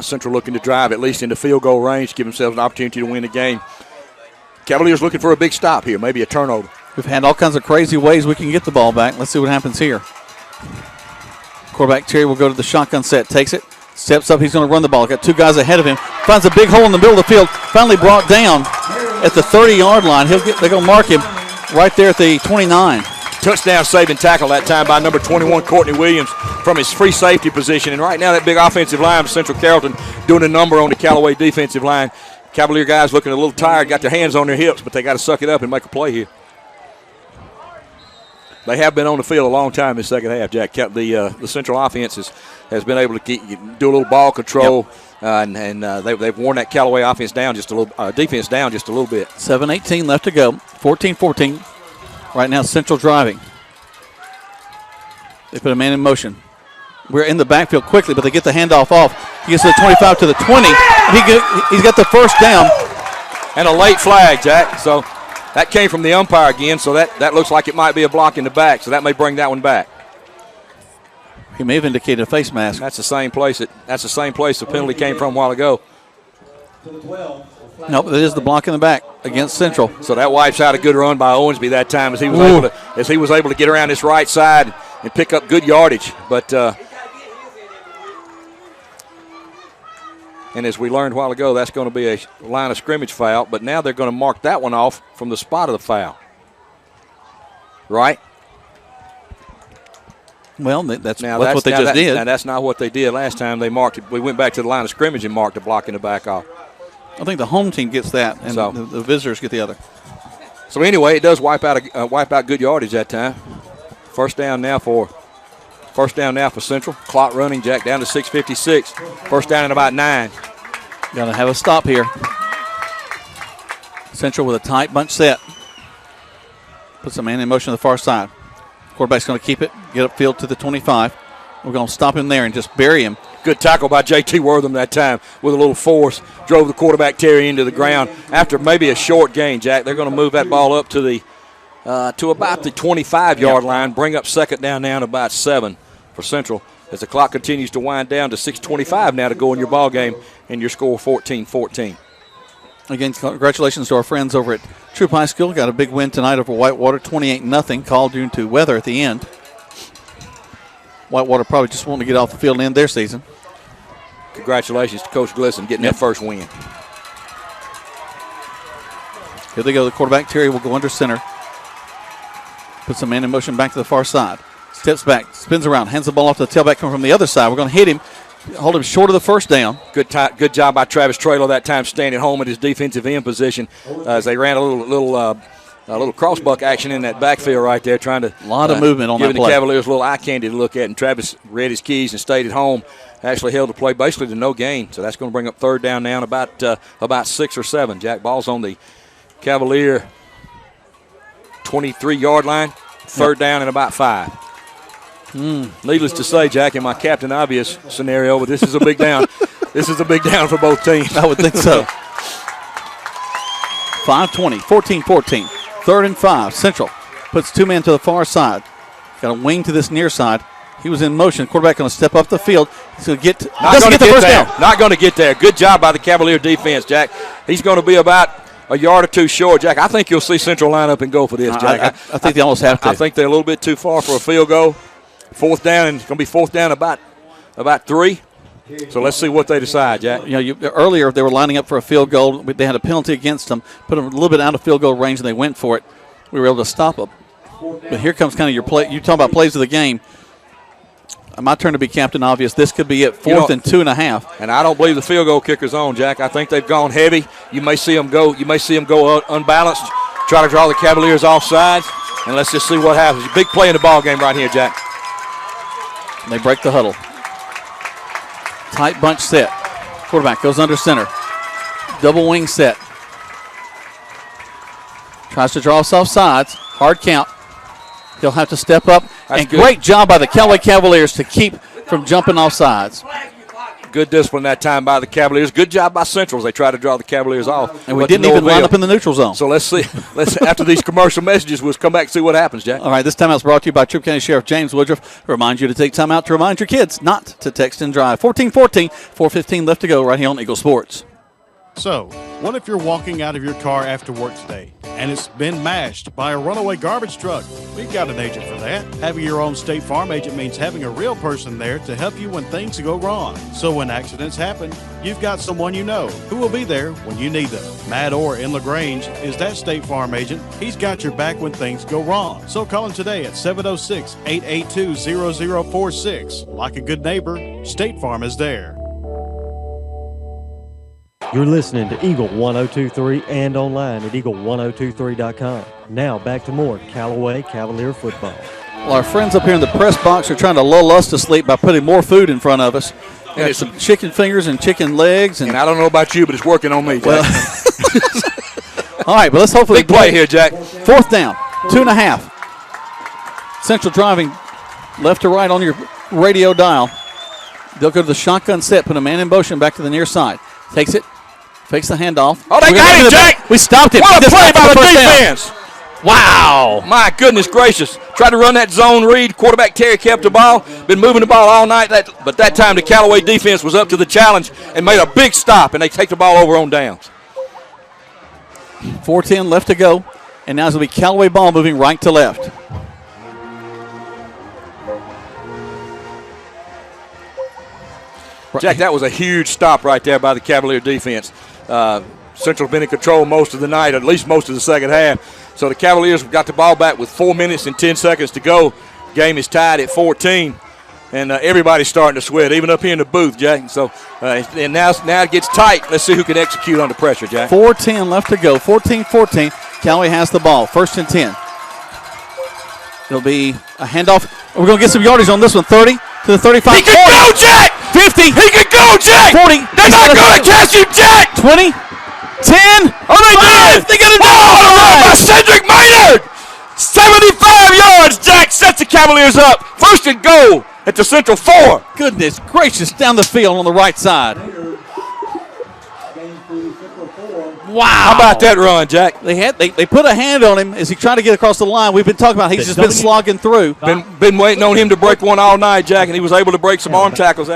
Central looking to drive at least into field goal range, give themselves an opportunity to win the game. Cavaliers looking for a big stop here, maybe a turnover. We've had all kinds of crazy ways we can get the ball back. Let's see what happens here. Quarterback Terry will go to the shotgun set, takes it, steps up, he's going to run the ball. Got two guys ahead of him, finds a big hole in the middle of the field, finally brought down at the 30-yard line. They're going to mark him right there at the 29. Touchdown saving tackle that time by number 21, Courtney Williams, from his free safety position. And right now that big offensive line for Central Carrollton doing a number on the Callaway defensive line. Cavalier guys looking a little tired, got their hands on their hips, but they got to suck it up and make a play here. They have been on the field a long time in the second half, Jack. The Central offense has been able to do a little ball control, and they've worn that Callaway offense down just a little, defense down just a little bit. 7:18 left to go. 14-14. Right now, Central driving. They put a man in motion. We're in the backfield quickly, but they get the handoff off. He gets to the 25 to the 20. He's got the first down. And a late flag, Jack. So that came from the umpire again, so that looks like it might be a block in the back, so that may bring that one back. He may have indicated a face mask. That's the same place the penalty came from a while ago. Nope, it is the block in the back against Central. So that wipes out a good run by Owensby that time as he was able to get around this right side and pick up good yardage. But And as we learned a while ago, that's going to be a line of scrimmage foul. But now they're going to mark that one off from the spot of the foul. Right? Well, that's what they just did. Now, that's not what they did last time. They marked it. We went back to the line of scrimmage and marked the block in the back off. I think the home team gets that, and the visitors get the other. So anyway, it does wipe out good yardage that time. First down now for Central. Clock running, Jack, down to 6:56. First down at about 9. Got to have a stop here. Central with a tight bunch set. Puts a man in motion to the far side. Quarterback's going to keep it, get upfield to the 25. We're going to stop him there and just bury him. Good tackle by J.T. Wortham that time with a little force. Drove the quarterback Terry into the ground after maybe a short gain, Jack. They're going to move that ball up to the to about the 25-yard line, bring up second down now to about 7 for Central as the clock continues to wind down to 6:25 now to go in your ball game, and your score 14-14. Again, congratulations to our friends over at Troop High School. Got a big win tonight over Whitewater, 28-0, called due to weather at the end. Whitewater probably just wanting to get off the field and end their season. Congratulations to Coach Glisson getting that first win. Here they go. The quarterback, Terry, will go under center. Puts the man in motion back to the far side. Steps back, spins around, hands the ball off to the tailback coming from the other side. We're going to hit him, hold him short of the first down. Good job by Travis Traylor that time, staying at home at his defensive end position as they ran a little crossbuck action in that backfield right there, trying to a lot of movement on that play. Giving the Cavaliers a little eye candy to look at, and Travis read his keys and stayed at home. Actually held the play basically to no gain, so that's going to bring up third down now about 6 or 7. Jack, ball's on the Cavalier 23-yard line. Third down and about 5. Needless to say, Jack, in my Captain Obvious scenario, but this is a big down. This is a big down for both teams. I would think so. 5:20, 14-14. Third and 5. Central puts 2 men to the far side. Got a wing to this near side. He was in motion. Quarterback going to step up the field. He's going to get not going to get there. Not going to get there. Good job by the Cavalier defense, Jack. He's going to be about a yard or two short, Jack. I think you'll see Central line up and go for this, Jack. I think they almost have to. I think they're a little bit too far for a field goal. Fourth down, and it's going to be fourth down about 3. So let's see what they decide, Jack. Earlier they were lining up for a field goal. They had a penalty against them, put them a little bit out of field goal range, and they went for it. We were able to stop them. But here comes kind of your play. You talk about plays of the game. My turn to be Captain Obvious. This could be it, 4th and 2.5. And I don't believe the field goal kicker's on, Jack. I think they've gone heavy. You may see them go. Unbalanced. Try to draw the Cavaliers off sides, and let's just see what happens. Big play in the ball game right here, Jack. And they break the huddle. Tight bunch set. Quarterback goes under center. Double wing set. Tries to draw us off sides. Hard count. He'll have to step up. That's good. Great job by the Callaway Cavaliers to keep from jumping off sides. Good discipline that time by the Cavaliers. Good job by Central as they try to draw the Cavaliers off. And we didn't even line up in the neutral zone. So let's see. After these commercial messages, we'll come back and see what happens, Jack. All right, this timeout's brought to you by Troup County Sheriff James Woodruff. Reminds you to take time out to remind your kids not to text and drive. 14-14, 4:15 left to go right here on Eagle Sports. So, what if you're walking out of your car after work today and it's been mashed by a runaway garbage truck? We've got an agent for that. Having your own State Farm agent means having a real person there to help you when things go wrong. So when accidents happen, you've got someone you know who will be there when you need them. Matt Orr in LaGrange is that State Farm agent. He's got your back when things go wrong. So call him today at 706-882-0046. Like a good neighbor, State Farm is there. You're listening to Eagle 102.3 and online at eagle1023.com. Now back to more Callaway Cavalier football. Well, our friends up here in the press box are trying to lull us to sleep by putting more food in front of us. And it's some chicken fingers and chicken legs. And I don't know about you, but it's working on me, Jack. Well, all right, but let's hopefully big play here, Jack. 4th down, 2.5. Central driving left to right on your radio dial. They'll go to the shotgun set, put a man in motion back to the near side. Takes it. Fakes the handoff. Oh, they got him, Jack. We stopped him. What a play by the defense. Wow. My goodness gracious. Tried to run that zone read. Quarterback Terry kept the ball. Been moving the ball all night. But that time the Callaway defense was up to the challenge and made a big stop, and they take the ball over on downs. 4:10 left to go. And now it's going to be Callaway ball moving right to left. Jack, that was a huge stop right there by the Cavalier defense. Central's been in control most of the night, at least most of the second half. So the Cavaliers got the ball back with 4 minutes and 10 seconds to go. Game is tied at 14. And everybody's starting to sweat, even up here in the booth, Jack. So, and now it gets tight. Let's see who can execute under pressure, Jack. 4:10 left to go. 14-14. Callaway has the ball. 1st and 10. It'll be a handoff. We're going to get some yardage on this one. 30 to the 35. He can go, Jack! 50. He can go, Jack! 40. They're not going to catch him, Jack! 20. 10. Oh, they did! They got it down! By Cedric Maynard! 75 yards, Jack sets the Cavaliers up. 1st and goal at the Central 4. Goodness gracious, down the field on the right side. Wow. How about that run, Jack? They put a hand on him as he tried to get across the line. We've been talking about he's just been slogging through. Been waiting on him to break one all night, Jack, and he was able to break some arm tackles.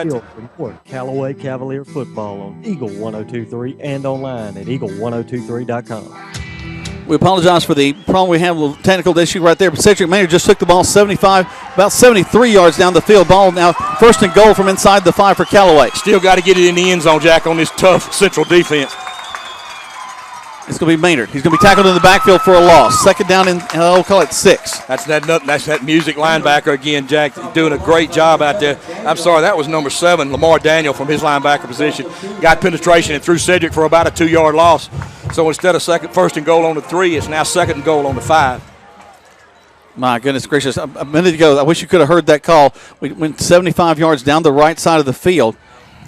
Callaway Cavalier football on Eagle 102.3 and online at eagle1023.com. We apologize for the problem we had, a little technical issue right there. But Cedric Maynard just took the ball about 73 yards down the field. Ball now 1st and goal from inside the 5 for Callaway. Still got to get it in the end zone, Jack, on this tough Central defense. It's going to be Maynard. He's going to be tackled in the backfield for a loss. 2nd down and we'll call it 6. That's that music linebacker again, Jack, doing a great job out there. I'm sorry, that was number 7, Lamar Daniel from his linebacker position. Got penetration and threw Cedric for about a 2-yard loss. So instead of 1st and goal on the 3, it's now 2nd and goal on the 5. My goodness gracious. A minute ago, I wish you could have heard that call. We went 75 yards down the right side of the field.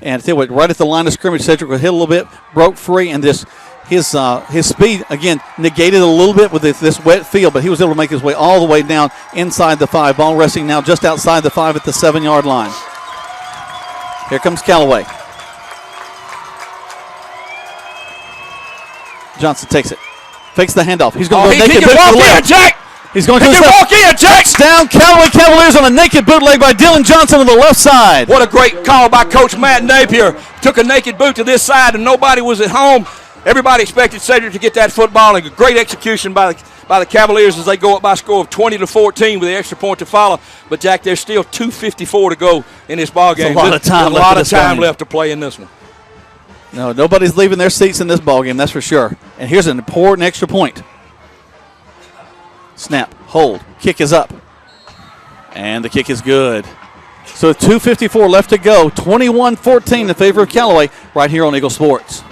And I tell you what, right at the line of scrimmage, Cedric was hit a little bit, broke free, and his speed, again, negated a little bit with this wet field, but he was able to make his way all the way down inside the 5. Ball resting now just outside the 5 at the 7-yard line. Here comes Callaway. Johnson takes it. Fakes the handoff. He's going to go naked boot to the left. Jack! He's going to the walk in, Jack! Touchdown, Callaway Cavaliers on a naked bootleg by Dylan Johnson on the left side. What a great call by Coach Matt Napier. Took a naked boot to this side, and nobody was at home. Everybody expected Cedric to get that football, and a great execution by the Cavaliers as they go up by a score of 20-14 with the extra point to follow. But, Jack, there's still 2:54 to go in this ball game. A lot of time left to play in this one. No, nobody's leaving their seats in this ball game, that's for sure. And here's an important extra point. Snap, hold, kick is up. And the kick is good. So 2:54 left to go, 21-14 in favor of Callaway right here on Eagle Sports.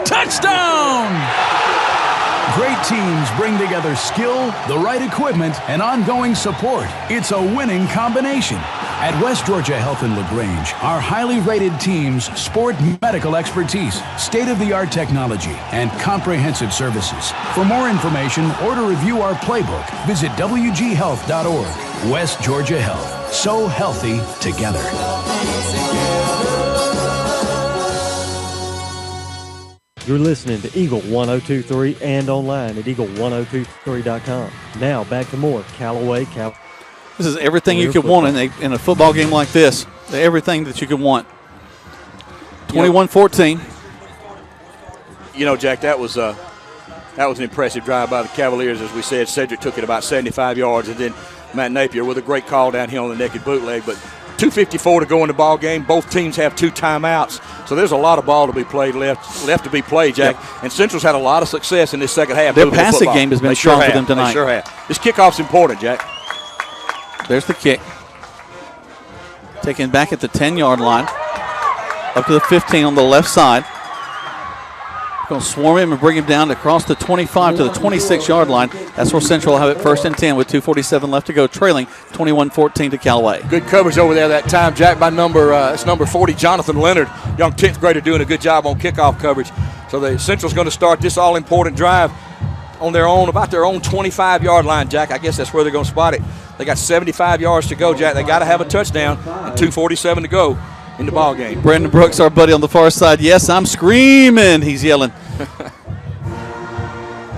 Touchdown! Great teams bring together skill, the right equipment, and ongoing support. It's a winning combination. At West Georgia Health in LaGrange, our highly rated teams sport medical expertise, state-of-the-art technology, and comprehensive services. For more information or to review our playbook, visit wghealth.org. West Georgia Health. So healthy together. You're listening to Eagle 102.3 and online at eagle1023.com. Now back to more Callaway. This is everything you could want in a football game like this. Everything that you could want. 21-14. You know, Jack, that was an impressive drive by the Cavaliers. As we said, Cedric took it about 75 yards, and then Matt Napier with a great call down here on the naked bootleg. But 2:54 to go in the ball game. Both teams have 2 timeouts, so there's a lot of ball to be played left to be played, Jack. Yep. And Central's had a lot of success in this second half. Their passing game has been strong for them tonight. They sure have. This kickoff's important, Jack. There's the kick. Taken back at the 10-yard line, up to the 15 on the left side. Going to swarm him and bring him down across the 25 to the 26-yard line. That's where Central will have it 1st and 10 with 2:47 left to go, trailing 21-14 to Callaway. Good coverage over there that time, Jack, by number 40, Jonathan Leonard, young 10th grader, doing a good job on kickoff coverage. So the Central's going to start this all-important drive on their own, about their own 25-yard line, Jack. I guess that's where they're going to spot it. They got 75 yards to go, Jack. They got to have a touchdown and 2:47 to go in the ball game. Brandon Brooks, our buddy on the far side. Yes, I'm screaming, he's yelling.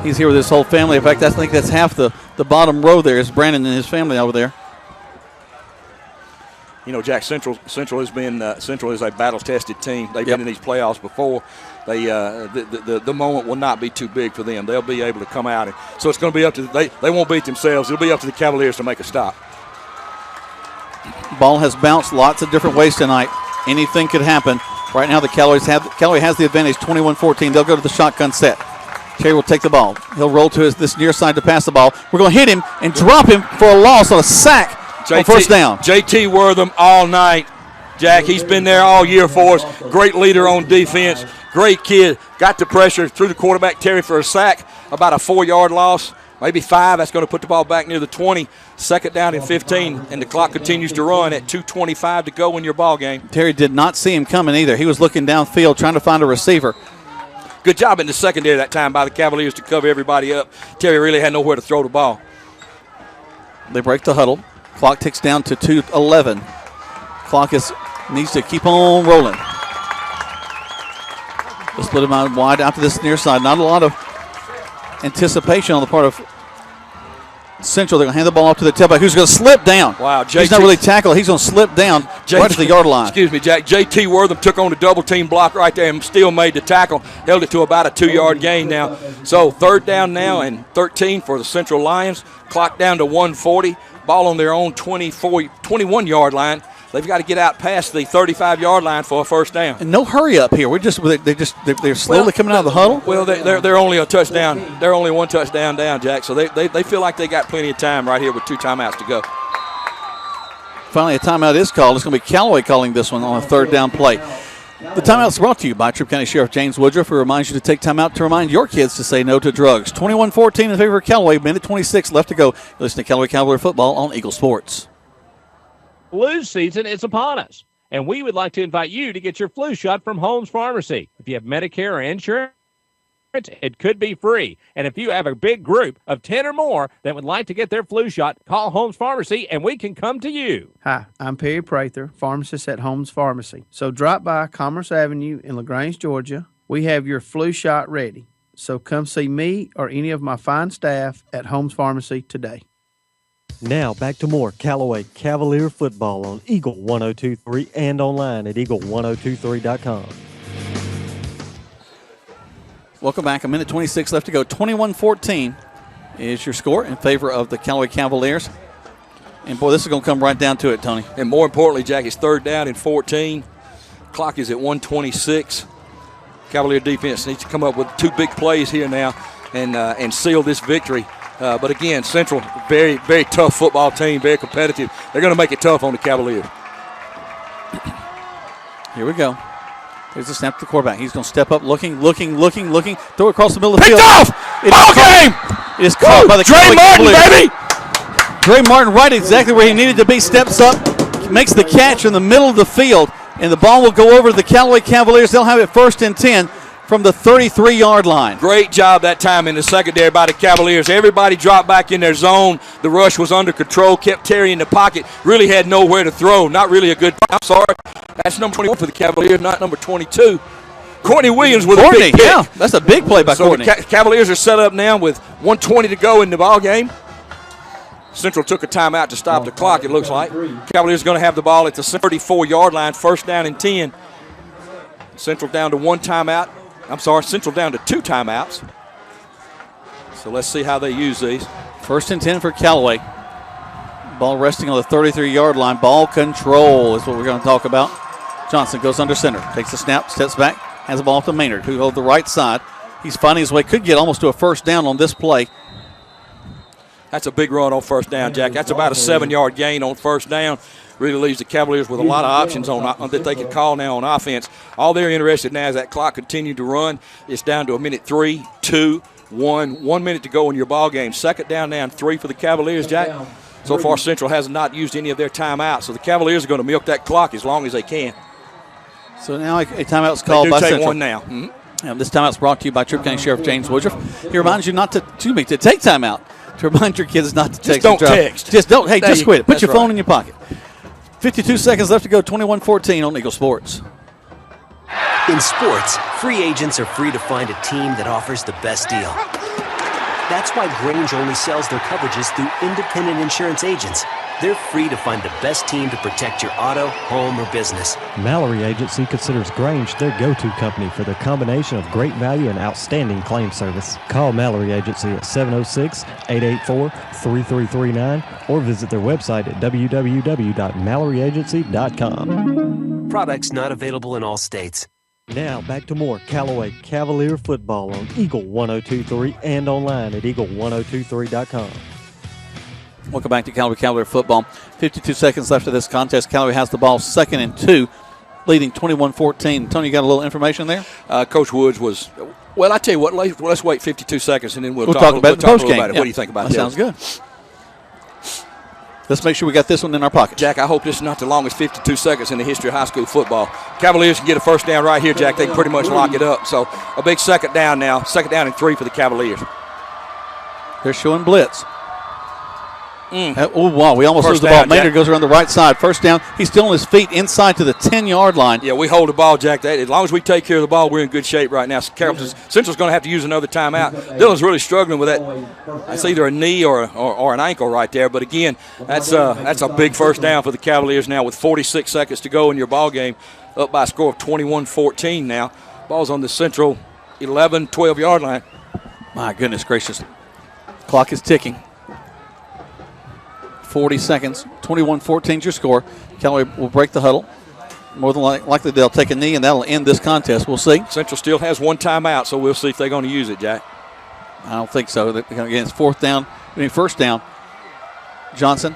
He's here with his whole family. In fact, I think that's half the bottom row there is Brandon and his family over there. You know, Jack, Central has been Central is a battle-tested team. They've been in these playoffs before. They the moment will not be too big for them. They'll be able to come out, and so it's going to be up to they won't beat themselves. It'll be up to the Cavaliers to make a stop. Ball has bounced lots of different ways tonight. anything could happen. Right now, Callaway has the advantage, 21-14. They'll go to the shotgun set. Terry will take the ball. He'll roll to this near side to pass the ball. We're going to hit him and drop him for a loss on a sack on first down. JT Wortham all night. Jack, he's been there all year for us. Great leader on defense. Great kid. Got the pressure through the quarterback, Terry, for a sack. About a 4-yard loss, maybe 5. That's going to put the ball back near the 20. Second down and 15, and the clock continues to run at 2:25 to go in your ball game. Terry did not see him coming either. He was looking downfield trying to find a receiver. Good job in the secondary that time by the Cavaliers to cover everybody up. Terry really had nowhere to throw the ball. They break the huddle. Clock ticks down to 2:11. Clock needs to keep on rolling. They'll split him out wide out to this near side. Not a lot of anticipation on the part of Central. They're going to hand the ball off to the tailback, who's going to slip down. Wow, he's not really tackled. He's going to slip down right to the yard line. Excuse me, Jack. JT Wortham took on the double team block right there and still made the tackle. Held it to about a 2-yard gain now. So third down now and 13 for the Central Lions. Clock down to 1:40. Ball on their own 21-yard line. They've got to get out past the 35-yard line for a first down. And no hurry up here. They're slowly coming out of the huddle. Well, they're only a touchdown. They're only one touchdown down, Jack. So they feel like they got plenty of time right here with 2 timeouts to go. Finally, a timeout is called. It's going to be Callaway calling this one on a third down play. The timeout is brought to you by Troup County Sheriff James Woodruff, who reminds you to take time out to remind your kids to say no to drugs. 21-14 in favor of Callaway. Minute 26 left to go. Listen to Callaway Cavalier football on Eagle Sports. Flu season is upon us, and we would like to invite you to get your flu shot from Holmes Pharmacy. If you have Medicare or insurance, it could be free. And if you have a big group of 10 or more that would like to get their flu shot, call Holmes Pharmacy, and we can come to you. Hi, I'm Perry Prather, pharmacist at Holmes Pharmacy. So drop by Commerce Avenue in LaGrange, Georgia. We have your flu shot ready. So come see me or any of my fine staff at Holmes Pharmacy today. Now back to more Callaway Cavalier football on Eagle 102.3 and online at eagle1023.com. Welcome back. A minute 26 left to go. 21-14 is your score in favor of the Callaway Cavaliers. And, boy, this is going to come right down to it, Tony. And more importantly, Jack, it's third down and 14. Clock is at 1:26. Cavalier defense needs to come up with 2 big plays here now and seal this victory. But again, Central, very, very tough football team, very competitive. They're going to make it tough on the Cavaliers. Here we go. There's a snap to the quarterback. He's going to step up, looking. Throw it across the middle of the field. Picked off! Ball game! It is caught by the Dre Martin, baby! Dre Martin right exactly where he needed to be. Steps up, makes the catch in the middle of the field, and the ball will go over to the Callaway Cavaliers. They'll have it 1st and 10. From the 33-yard line. Great job that time in the secondary by the Cavaliers. Everybody dropped back in their zone. The rush was under control, kept Terry in the pocket, really had nowhere to throw. Not really a good – I'm sorry. That's number 21 for the Cavaliers, not number 22. Courtney Williams with a big pick. Yeah, that's a big play by Courtney. So the Cavaliers are set up now with 1:20 to go in the ball game. Central took a timeout to stop the clock, it looks like. Cavaliers are going to have the ball at the 34-yard line, 1st down and 10. Central down to 1 timeout. Central down to 2 timeouts. So let's see how they use these. 1st and 10 for Callaway. Ball resting on the 33-yard line. Ball control is what we're going to talk about. Johnson goes under center, takes the snap, steps back, has the ball to Maynard, who holds the right side. He's finding his way, could get almost to a 1st down on this play. That's a big run on 1st down, Jack. That's about a 7-yard gain on 1st down. Really leaves the Cavaliers with a lot of options on that they can call now on offense. All they're interested now is that clock continued to run. It's down to a minute 3, 2, 1. 1 minute to go in your ball game. 2nd down now and 3 for the Cavaliers, Jack. So far, Central has not used any of their timeouts. So the Cavaliers are going to milk that clock as long as they can. So now a timeout is called by Central. They do take one now. Mm-hmm. This timeout is brought to you by Troup County Sheriff James Woodruff. He reminds you to take timeout. To remind your kids not to text. Just don't text. Just quit it. Put your phone in your pocket. 52 seconds left to go, 21-14 on Eagle Sports. In sports, free agents are free to find a team that offers the best deal. That's why Grange only sells their coverages through independent insurance agents. They're free to find the best team to protect your auto, home, or business. Mallory Agency considers Grange their go-to company for their combination of great value and outstanding claim service. Call Mallory Agency at 706-884-3339 or visit their website at www.malloryagency.com. Products not available in all states. Now back to more Callaway Cavalier football on Eagle 102.3 and online at eagle1023.com. Welcome back to Callaway Cavalier football. 52 seconds left of this contest. Callaway has the ball 2nd and 2, leading 21-14. Tony, you got a little information there? Coach Woods was, well, I tell you what, let's wait 52 seconds and then we'll talk about it post game. What do you think about that? Sounds good. Let's make sure we got this one in our pocket. Jack, I hope this is not the longest 52 seconds in the history of high school football. Cavaliers can get a first down right here, Jack. They can pretty much lock it up. So a big 2nd down now. 2nd down and 3 for the Cavaliers. They're showing blitz. Oh, wow. We almost lose the ball. Maynard goes around the right side. First down. He's still on his feet inside to the 10-yard line. Yeah, we hold the ball, Jack. As long as we take care of the ball, we're in good shape right now. Central's going to have to use another timeout. Dylan's really struggling with that. That's either a knee or an ankle right there. But, again, that's a big first down for the Cavaliers now with 46 seconds to go in your ball game, up by a score of 21-14 now. Ball's on the Central 11, 12-yard line. My goodness gracious. Clock is ticking. 40 seconds, 21-14 your score. Callaway will break the huddle. More than likely they'll take a knee, and that'll end this contest. We'll see. Central still has one timeout, so we'll see if they're going to use it, Jack. I don't think so. Again, it's first down. Johnson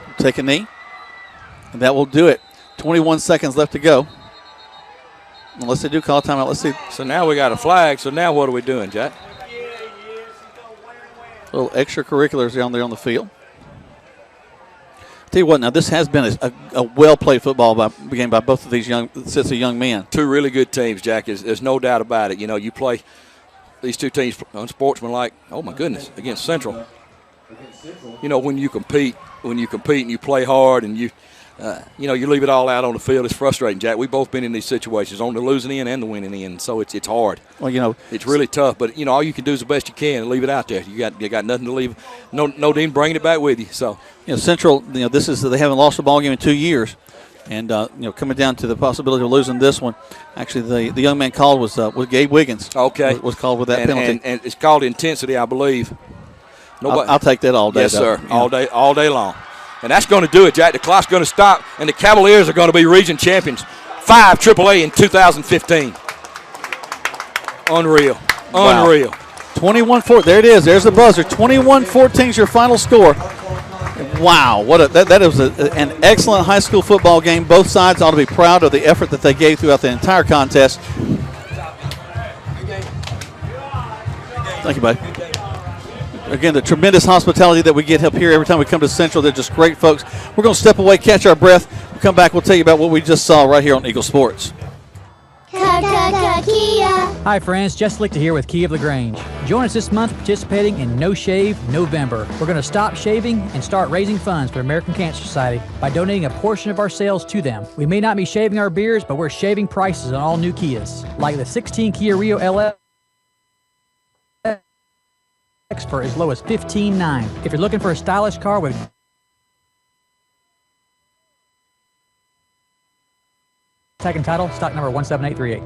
will take a knee, and that will do it. 21 seconds left to go. Unless they do call a timeout. Let's see. So now we got a flag. So now what are we doing, Jack? Little extracurriculars down there on the field. Tell you what, now this has been a well-played football game by both of these sets of young men. Two really good teams, Jack. There's no doubt about it. You know, you play these two teams unsportsmanlike. Oh my goodness, against Central. You know, when you compete and you play hard and you leave it all out on the field, it's frustrating, Jack. We've both been in these situations on the losing end and the winning end, so it's hard. Well, you know, it's really tough. But all you can do is the best you can and leave it out there. You got nothing to leave. No need bringing it back with you. So Central, they haven't lost a ball game in 2 years, and coming down to the possibility of losing this one. Actually, the young man called was Gabe Wiggins. Okay, was called with that penalty, and it's called intensity, I believe. I'll take that all day. Yes, sir. Yeah. All day long. And that's going to do it, Jack. The clock's going to stop, and the Cavaliers are going to be region champions. 5 AAA in 2015. Unreal. Wow. 21-4. There it is. There's the buzzer. 21-14 is your final score. Wow. That was an excellent high school football game. Both sides ought to be proud of the effort that they gave throughout the entire contest. Thank you, buddy. Again, the tremendous hospitality that we get up here every time we come to Central. They're just great folks. We're going to step away, catch our breath. We'll come back. We'll tell you about what we just saw right here on Eagle Sports. Kia. Hi, friends. Jess Lichter here with Key of LaGrange. Join us this month participating in No Shave November. We're going to stop shaving and start raising funds for American Cancer Society by donating a portion of our sales to them. We may not be shaving our beards, but we're shaving prices on all new Kias, like the 16 Kia Rio LS. For as low as $15,900. If you're looking for a stylish car with tag and title, stock number 17838.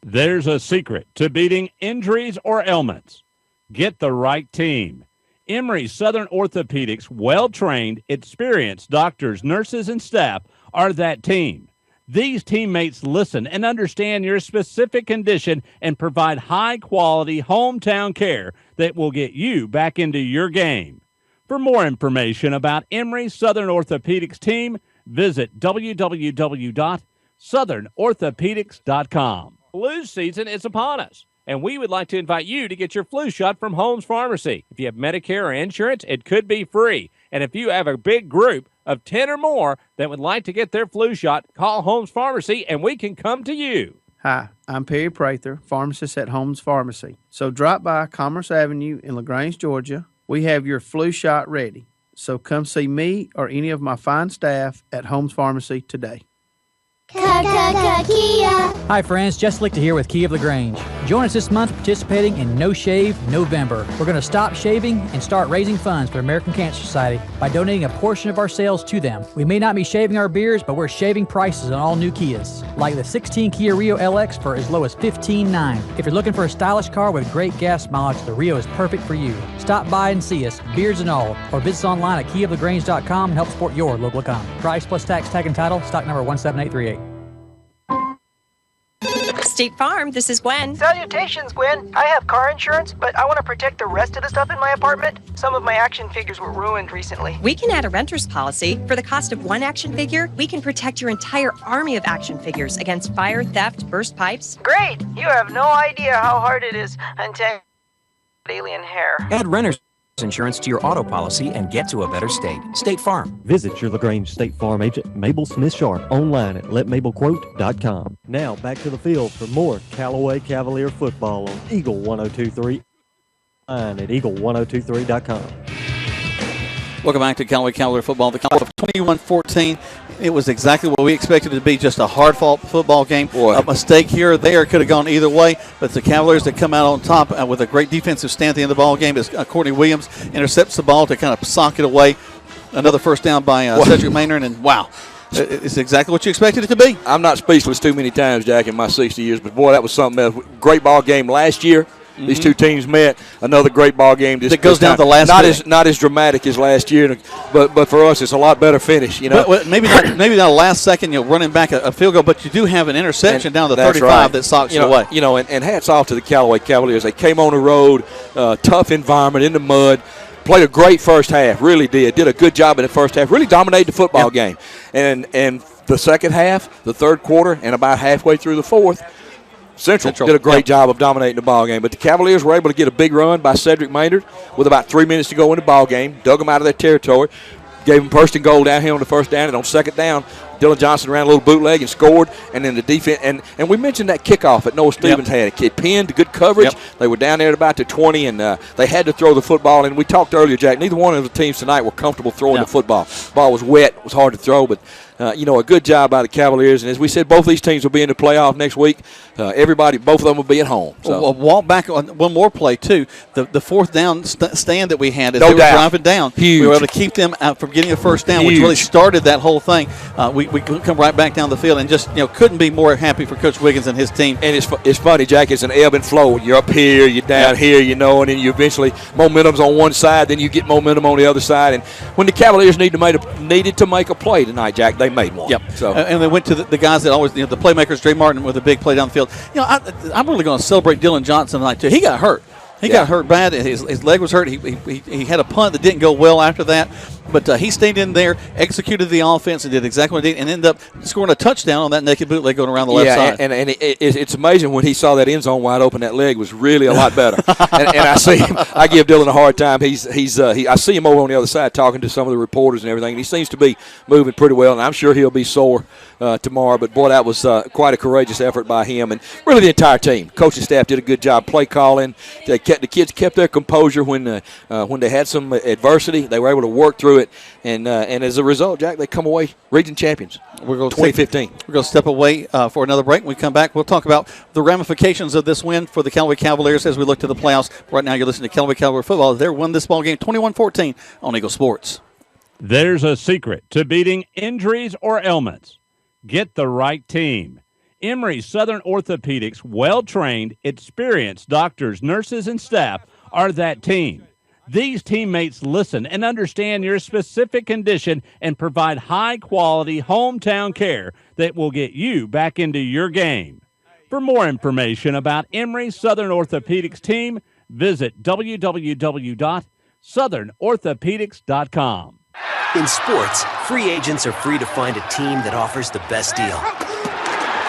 There's a secret to beating injuries or ailments. Get the right team. Emory Southern Orthopedics, well-trained, experienced doctors, nurses, and staff are that team. These teammates listen and understand your specific condition and provide high-quality hometown care that will get you back into your game. For more information about Emory Southern Orthopedics team, visit www.southernorthopedics.com. Flu season is upon us, and we would like to invite you to get your flu shot from Holmes Pharmacy. If you have Medicare or insurance, it could be free. And if you have a big group of 10 or more that would like to get their flu shot, call Holmes Pharmacy and we can come to you. Hi, I'm Perry Prather, pharmacist at Holmes Pharmacy. So drop by Commerce Avenue in LaGrange, Georgia. We have your flu shot ready. So come see me or any of my fine staff at Holmes Pharmacy today. Kia. Hi, friends. Jess Lichter here with Key of LaGrange. Join us this month participating in No Shave November. We're going to stop shaving and start raising funds for American Cancer Society by donating a portion of our sales to them. We may not be shaving our beards, but we're shaving prices on all new Kias, like the 16 Kia Rio LX for as low as $15,900. If you're looking for a stylish car with great gas mileage, the Rio is perfect for you. Stop by and see us, beards and all, or visit us online at kiaoflagrange.com and help support your local economy. Price plus tax, tag, and title, stock number 17838. State Farm, this is Gwen. Salutations, Gwen. I have car insurance, but I want to protect the rest of the stuff in my apartment. Some of my action figures were ruined recently. We can add a renter's policy. For the cost of one action figure, we can protect your entire army of action figures against fire, theft, burst pipes. Great! You have no idea how hard it is until alien hair. Add renter's insurance to your auto policy and get to a better state. State Farm. Visit your LaGrange State Farm agent, Mabel Smith Sharp, online at letmabelquote.com. Now back to the field for more Callaway Cavalier football on Eagle 102.3 online at eagle1023.com. Welcome back to Callaway Cavalier football. The Cowboys of 21-14. It was exactly what we expected it to be, just a hard-fought football game. A mistake here or there could have gone either way, but the Cavaliers that come out on top with a great defensive stand at the end of the ball game as Courtney Williams intercepts the ball to kind of sock it away. Another first down by Cedric Maynard, and wow. It's exactly what you expected it to be. I'm not speechless too many times, Jack, in my 60 years, but boy, that was something else. Great ball game last year. These two teams met. Another great ball game. That goes down to the last. Not as dramatic as last year, but for us, it's a lot better finish. You know, but maybe not a last second. Running back a field goal, but you do have an interception down to 35 right. That socks it away. And hats off to the Callaway Cavaliers. They came on the road, tough environment in the mud. Played a great first half. Really did a good job in the first half. Really dominated the football game. And the second half, the third quarter, and about halfway through the fourth. Central did a great job of dominating the ball game, but the Cavaliers were able to get a big run by Cedric Maynard with about 3 minutes to go in the ball game. Dug them out of their territory, gave them first and goal down here on the first down, and on second down, Dylan Johnson ran a little bootleg and scored. And then the defense, and we mentioned that kickoff that Noah Stevens had. It pinned, good coverage. They were down there at about the 20, and they had to throw the football. And we talked earlier, Jack, neither one of the teams tonight were comfortable throwing the football. The ball was wet, it was hard to throw, but a good job by the Cavaliers. And as we said, both these teams will be in the playoff next week. Both of them will be at home. So. We'll walk back on one more play, too. The fourth down stand that we had as they were driving down. Huge. We were able to keep them out from getting a first down, which really started that whole thing. We come right back down the field and just couldn't be more happy for Coach Wiggins and his team. And it's funny, Jack. It's an ebb and flow. You're up here, you're down here, and then you eventually momentum's on one side, then you get momentum on the other side. And when the Cavaliers needed to make a play tonight, Jack, they made one. Yep. So and they went to the guys that always the playmakers. Dre Martin with a big play down the field. I'm really going to celebrate Dylan Johnson tonight too. He got hurt. He got hurt bad. His leg was hurt. He had a punt that didn't go well after that. But he stayed in there, executed the offense, and did exactly what he did, and ended up scoring a touchdown on that naked bootleg going around the left side. And it's amazing when he saw that end zone wide open. That leg was really a lot better. and I see him. I give Dylan a hard time. I see him over on the other side talking to some of the reporters and everything. And he seems to be moving pretty well, and I'm sure he'll be sore tomorrow. But boy, that was quite a courageous effort by him, and really the entire team. Coaching staff did a good job play calling. The kids kept their composure when they had some adversity. They were able to work through it, and as a result, Jack, they come away region champions. We're going 2015. We're going to step away for another break. When we come back, we'll talk about the ramifications of this win for the Callaway Cavaliers as we look to the playoffs. Right now, you're listening to Callaway Cavalier football. They won this ball game 21-14 on Eagle Sports. There's a secret to beating injuries or ailments. Get the right team. Emory Southern Orthopedics, well-trained, experienced doctors, nurses, and staff are that team. These teammates listen and understand your specific condition and provide high-quality hometown care that will get you back into your game. For more information about Emory Southern Orthopedics team, visit www.southernorthopedics.com. In sports, free agents are free to find a team that offers the best deal.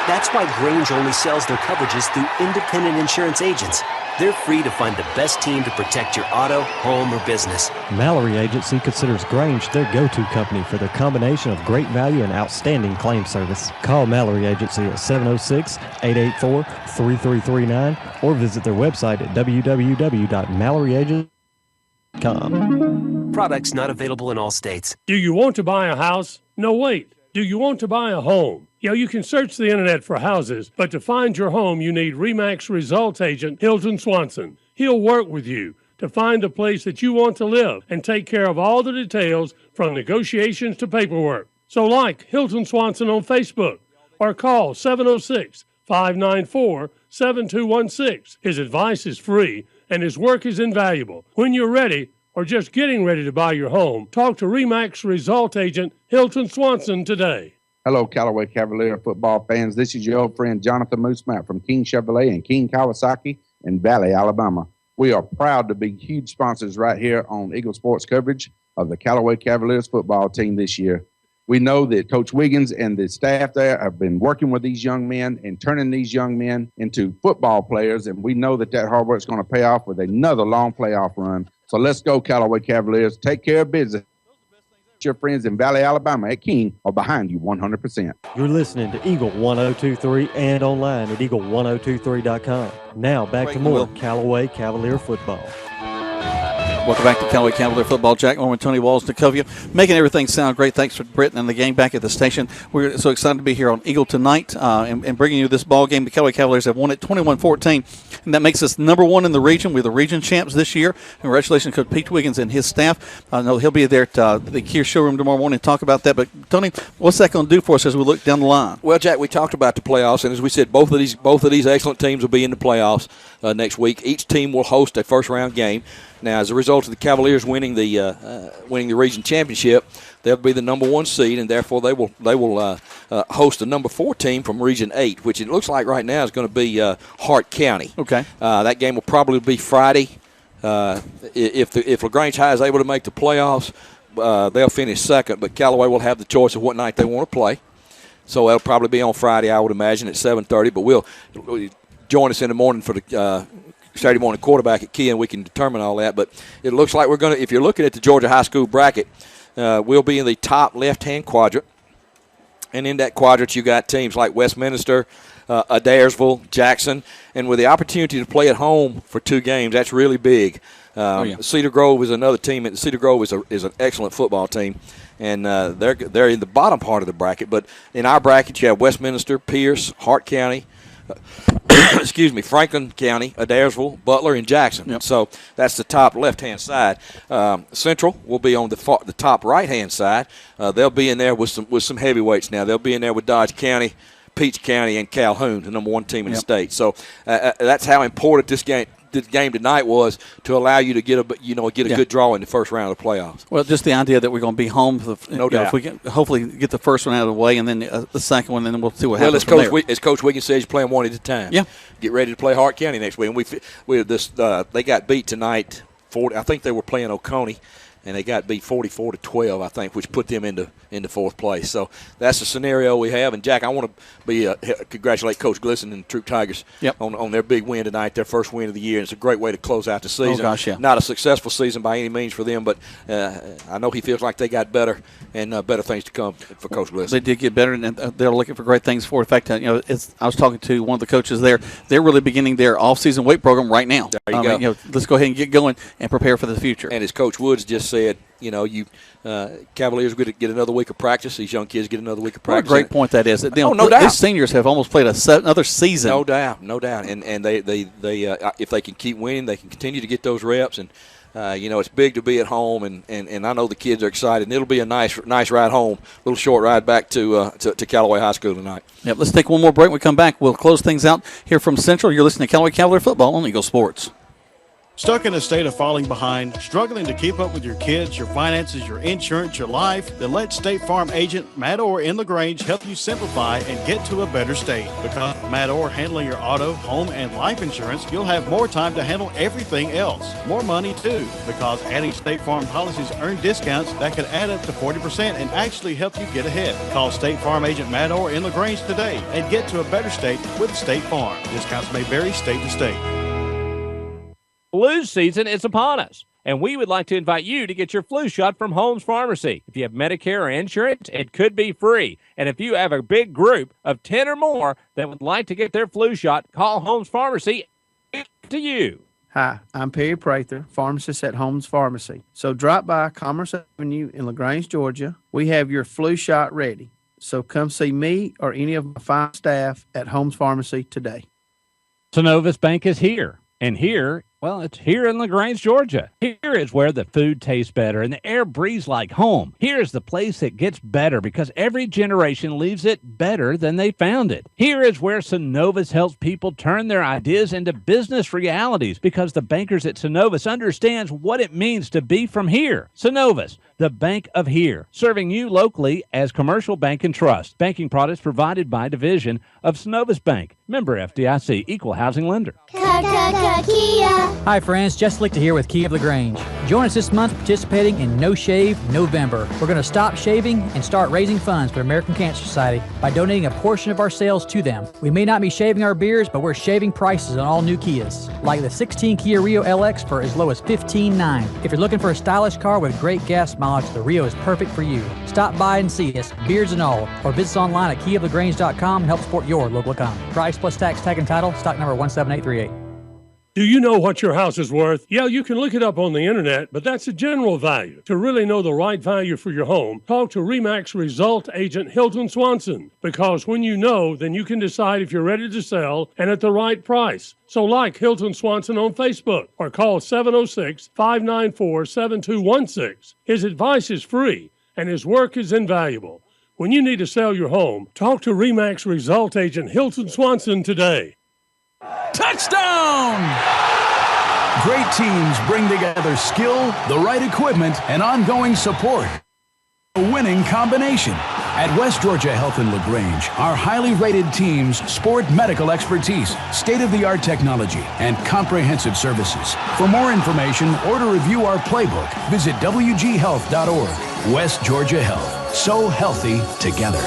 That's why Grange only sells their coverages through independent insurance agents. They're free to find the best team to protect your auto, home, or business. Mallory Agency considers Grange their go-to company for their combination of great value and outstanding claim service. Call Mallory Agency at 706-884-3339 or visit their website at www.malloryagent.com. Products not available in all states. Do you want to buy a house? No, wait. Do you want to buy a home? You can search the internet for houses, but to find your home, you need RE/MAX results agent Hilton Swanson. He'll work with you to find the place that you want to live and take care of all the details from negotiations to paperwork. So like Hilton Swanson on Facebook or call 706-594-7216. His advice is free and his work is invaluable. When you're ready or just getting ready to buy your home, talk to RE/MAX result agent Hilton Swanson today. Hello, Callaway Cavalier football fans. This is your old friend Jonathan Moosemat from King Chevrolet and King Kawasaki in Valley, Alabama. We are proud to be huge sponsors right here on Eagle Sports coverage of the Callaway Cavaliers football team this year. We know that Coach Wiggins and the staff there have been working with these young men and turning these young men into football players, and we know that hard work is going to pay off with another long playoff run. So let's go, Callaway Cavaliers. Take care of business. Your friends in Valley, Alabama at King are behind you 100%. You're listening to Eagle 1023 and online at eagle1023.com. Now back to more Callaway Cavalier football. Welcome back to Callaway Cavalier football. Jack Moore and Tony Walls to cover you, making everything sound great. Thanks for Britton and the gang back at the station. We're so excited to be here on Eagle tonight and bringing you this ball game. The Callaway Cavaliers have won it 21-14, and that makes us number one in the region. We're the region champs this year. Congratulations, Coach Pete Wiggins and his staff. I know he'll be there at the Kier showroom tomorrow morning to talk about that. But, Tony, what's that going to do for us as we look down the line? Well, Jack, we talked about the playoffs, and as we said, both of these excellent teams will be in the playoffs next week. Each team will host a first-round game. Now, as a result of the Cavaliers winning the region championship, they'll be the number one seed, and therefore they will host the number 4 team from Region 8, which it looks like right now is going to be Hart County. Okay. That game will probably be Friday. If LaGrange High is able to make the playoffs, they'll finish second, but Callaway will have the choice of what night they want to play. So it'll probably be on Friday, I would imagine, at 7:30. But we'll join us in the morning for the Saturday morning quarterback at Key, and we can determine all that. But it looks like we're going to, if you're looking at the Georgia High School bracket, we'll be in the top left-hand quadrant. And in that quadrant, you got teams like Westminster, Adairsville, Jackson. And with the opportunity to play at home for 2 games, that's really big. Cedar Grove is another team. Cedar Grove is an excellent football team. And they're in the bottom part of the bracket. But in our bracket, you have Westminster, Pierce, Hart County, Franklin County, Adairsville, Butler, and Jackson. Yep. So that's the top left-hand side. Central will be on the top right-hand side. They'll be in there with some heavyweights now. They'll be in there with Dodge County, Peach County, and Calhoun, the number 1 team in the state. So that's how important this game tonight was to allow you to get a good draw in the first round of the playoffs. Well, just the idea that we're going to be home. No doubt. If we can hopefully get the first one out of the way, and then the second one, and then we'll see what happens from there. As Coach Wiggins says, you're playing one at a time. Yeah. Get ready to play Hart County next week. And they got beat tonight. I think they were playing Oconee, and they got beat 44-12, I think, which put them into 4th place. So that's the scenario we have. And, Jack, I want to congratulate Coach Glisson and the Troop Tigers on their big win tonight, their first win of the year. And it's a great way to close out the season. Oh, gosh, yeah. Not a successful season by any means for them, but I know he feels like they got better and better things to come for Coach Glisson. They did get better, and they're looking for great things for it. In fact, I was talking to one of the coaches there. They're really beginning their off-season weight program right now. There you go. Let's go ahead and get going and prepare for the future. And as Coach Woods just said, Cavaliers get another week of practice. These young kids get another week of practice. What a great point that is. No doubt. These seniors have almost played another season. No doubt. And they if they can keep winning, they can continue to get those reps. And it's big to be at home. And I know the kids are excited. And it'll be a nice ride home. A little short ride back to Callaway High School tonight. Yep. Let's take one more break. When we come back, we'll close things out here from Central. You're listening to Callaway Cavalier football on Eagle Sports. Stuck in a state of falling behind, struggling to keep up with your kids, your finances, your insurance, your life? Then let State Farm agent Matt Orr in LaGrange help you simplify and get to a better state. Because Matt Orr handling your auto, home, and life insurance, you'll have more time to handle everything else. More money, too, because adding State Farm policies earn discounts that could add up to 40% and actually help you get ahead. Call State Farm agent Matt Orr in LaGrange today and get to a better state with State Farm. Discounts may vary state to state. Flu season is upon us, and we would like to invite you to get your flu shot from Holmes Pharmacy. If you have Medicare or insurance, it could be free. And if you have a big group of 10 or more that would like to get their flu shot, call Holmes Pharmacy to you. Hi, I'm Perry Prather, pharmacist at Holmes Pharmacy. So drop by Commerce Avenue in LaGrange, Georgia. We have your flu shot ready. So come see me or any of my fine staff at Holmes Pharmacy today. Synovus Bank is here, and here, well, it's here in LaGrange, Georgia. Here is where the food tastes better and the air breathes like home. Here is the place that gets better because every generation leaves it better than they found it. Here is where Synovus helps people turn their ideas into business realities because the bankers at Synovus understands what it means to be from here. Synovus, the bank of here, serving you locally as Commercial Bank and Trust. Banking products provided by division of Synovus Bank. Member FDIC, Equal Housing Lender. Kia. Hi friends, Jess Lichter here with Key of LaGrange. Join us this month participating in No Shave November. We're going to stop shaving and start raising funds for American Cancer Society by donating a portion of our sales to them. We may not be shaving our beards, but we're shaving prices on all new Kias, like the 16 Kia Rio LX for as low as $15,900. If you're looking for a stylish car with great gas mileage, the Rio is perfect for you. Stop by and see us, beards and all, or visit us online at keyoflagrange.com and help support your local economy. Price plus tax, tag and title, stock number 17838. Do you know what your house is worth? Yeah, you can look it up on the internet, but that's a general value. To really know the right value for your home, talk to RE/MAX Result Agent Hilton Swanson. Because when you know, then you can decide if you're ready to sell and at the right price. So like Hilton Swanson on Facebook or call 706-594-7216. His advice is free and his work is invaluable. When you need to sell your home, talk to RE/MAX Result Agent Hilton Swanson today. Touchdown! Great teams bring together skill, the right equipment, and ongoing support. A winning combination. At West Georgia Health in LaGrange, our highly rated teams sport medical expertise, state-of-the-art technology, and comprehensive services. For more information or to review our playbook, visit wghealth.org. West Georgia Health. So healthy together.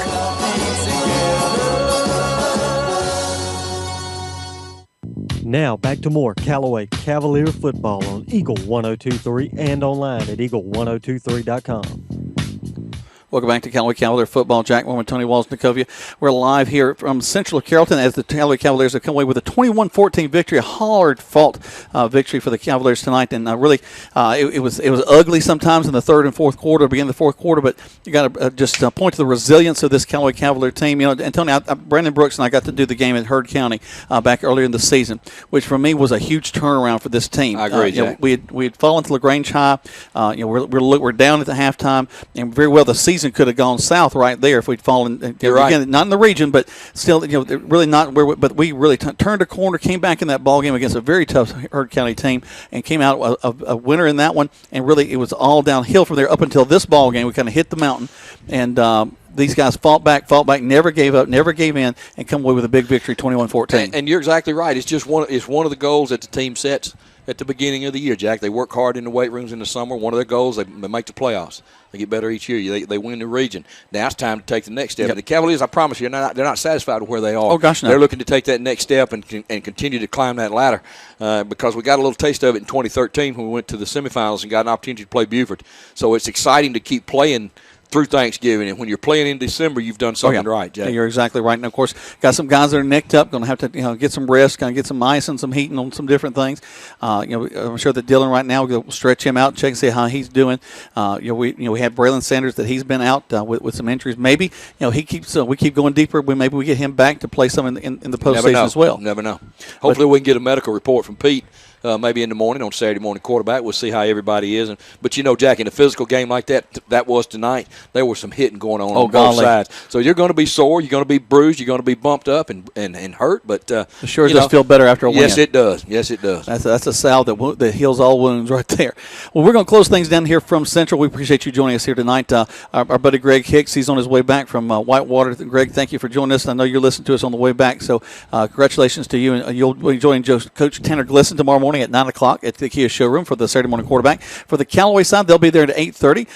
Now back to more Callaway Cavalier football on Eagle 102.3 and online at eagle1023.com. Welcome back to Callaway Cavalier football. Jack Mormon, Tony Walls, Nikovia. We're live here from Central Carrollton as the Callaway Cavaliers have come away with a 21-14 victory, a hard-fought victory for the Cavaliers tonight. And really, it was ugly sometimes in the third and fourth quarter, beginning of the fourth quarter. But you got to just point to the resilience of this Callaway Cavalier team. You know, and Tony, Brandon Brooks and I got to do the game at Heard County back earlier in the season, which for me was a huge turnaround for this team. I agree, Jack. We had fallen to LaGrange High. We're down at the halftime, and very well the season could have gone south right there if we'd fallen. You're right. Again, not in the region, but still, really not where. But we really turned a corner, came back in that ball game against a very tough Heard County team, and came out a winner in that one. And really, it was all downhill from there up until this ball game. We kind of hit the mountain, and these guys fought back, never gave up, never gave in, and come away with a big victory, 21-14. And you're exactly right. It's just one of the goals that the team sets at the beginning of the year, Jack. They work hard in the weight rooms in the summer. One of their goals, they make the playoffs. They get better each year. They win the region. Now it's time to take the next step. Yep. And the Cavaliers, I promise you, they're not satisfied with where they are. Oh, gosh, no. They're looking to take that next step and continue to climb that ladder because we got a little taste of it in 2013 when we went to the semifinals and got an opportunity to play Buford. So it's exciting to keep playing through Thanksgiving, and when you're playing in December, you've done something right, Jay. Yeah, you're exactly right. And, of course, got some guys that are necked up, going to have to get some rest, kind of get some ice and some heating on some different things. I'm sure that Dylan right now will stretch him out, check and see how he's doing. We have Braylon Sanders that he's been out with some injuries. Maybe he keeps we keep going deeper. Maybe we get him back to play some in the postseason as well. Never know. Hopefully, we can get a medical report from Pete. Maybe in the morning on Saturday morning quarterback. We'll see how everybody is. But, Jack, in a physical game like that was tonight, there was some hitting going on both sides. So you're going to be sore. You're going to be bruised. You're going to be bumped up and hurt. But it sure does feel better after a win. Yes, it does. Yes, it does. That's a salve that heals all wounds right there. Well, we're going to close things down here from Central. We appreciate you joining us here tonight. Our buddy Greg Hicks, he's on his way back from Whitewater. Greg, thank you for joining us. I know you're listening to us on the way back. So congratulations to you. And you'll be joining Coach Tanner Glisson tomorrow morning at 9 o'clock at the Kia showroom for the Saturday morning quarterback. For the Callaway side, they'll be there at 8:30.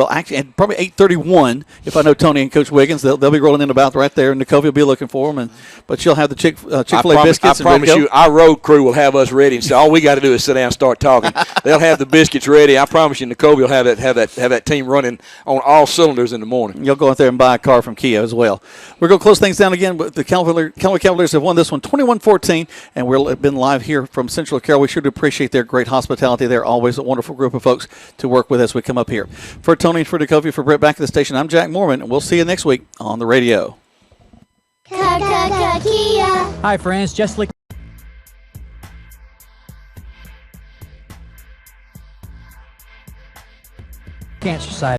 Actually, and probably 8:31 if I know Tony and Coach Wiggins. They'll be rolling in about right there. Nikovia will be looking for them. But she'll have the Chick-fil-A biscuits. I promise you, our road crew will have us ready. And so all we got to do is sit down and start talking. They'll have the biscuits ready. I promise you, Nikovia will have that team running on all cylinders in the morning. You'll go out there and buy a car from Kia as well. We're going to close things down again. The Callaway Cavaliers have won this one 21-14, and we've been live here from Central Carroll. We sure do appreciate their great hospitality. They're always a wonderful group of folks to work with as we come up here. For Tony and for Nikovia, for Brett back at the station, I'm Jack Mormon, and we'll see you next week on the radio. Kia. Hi, friends. Jess Lichter. Cancer Society.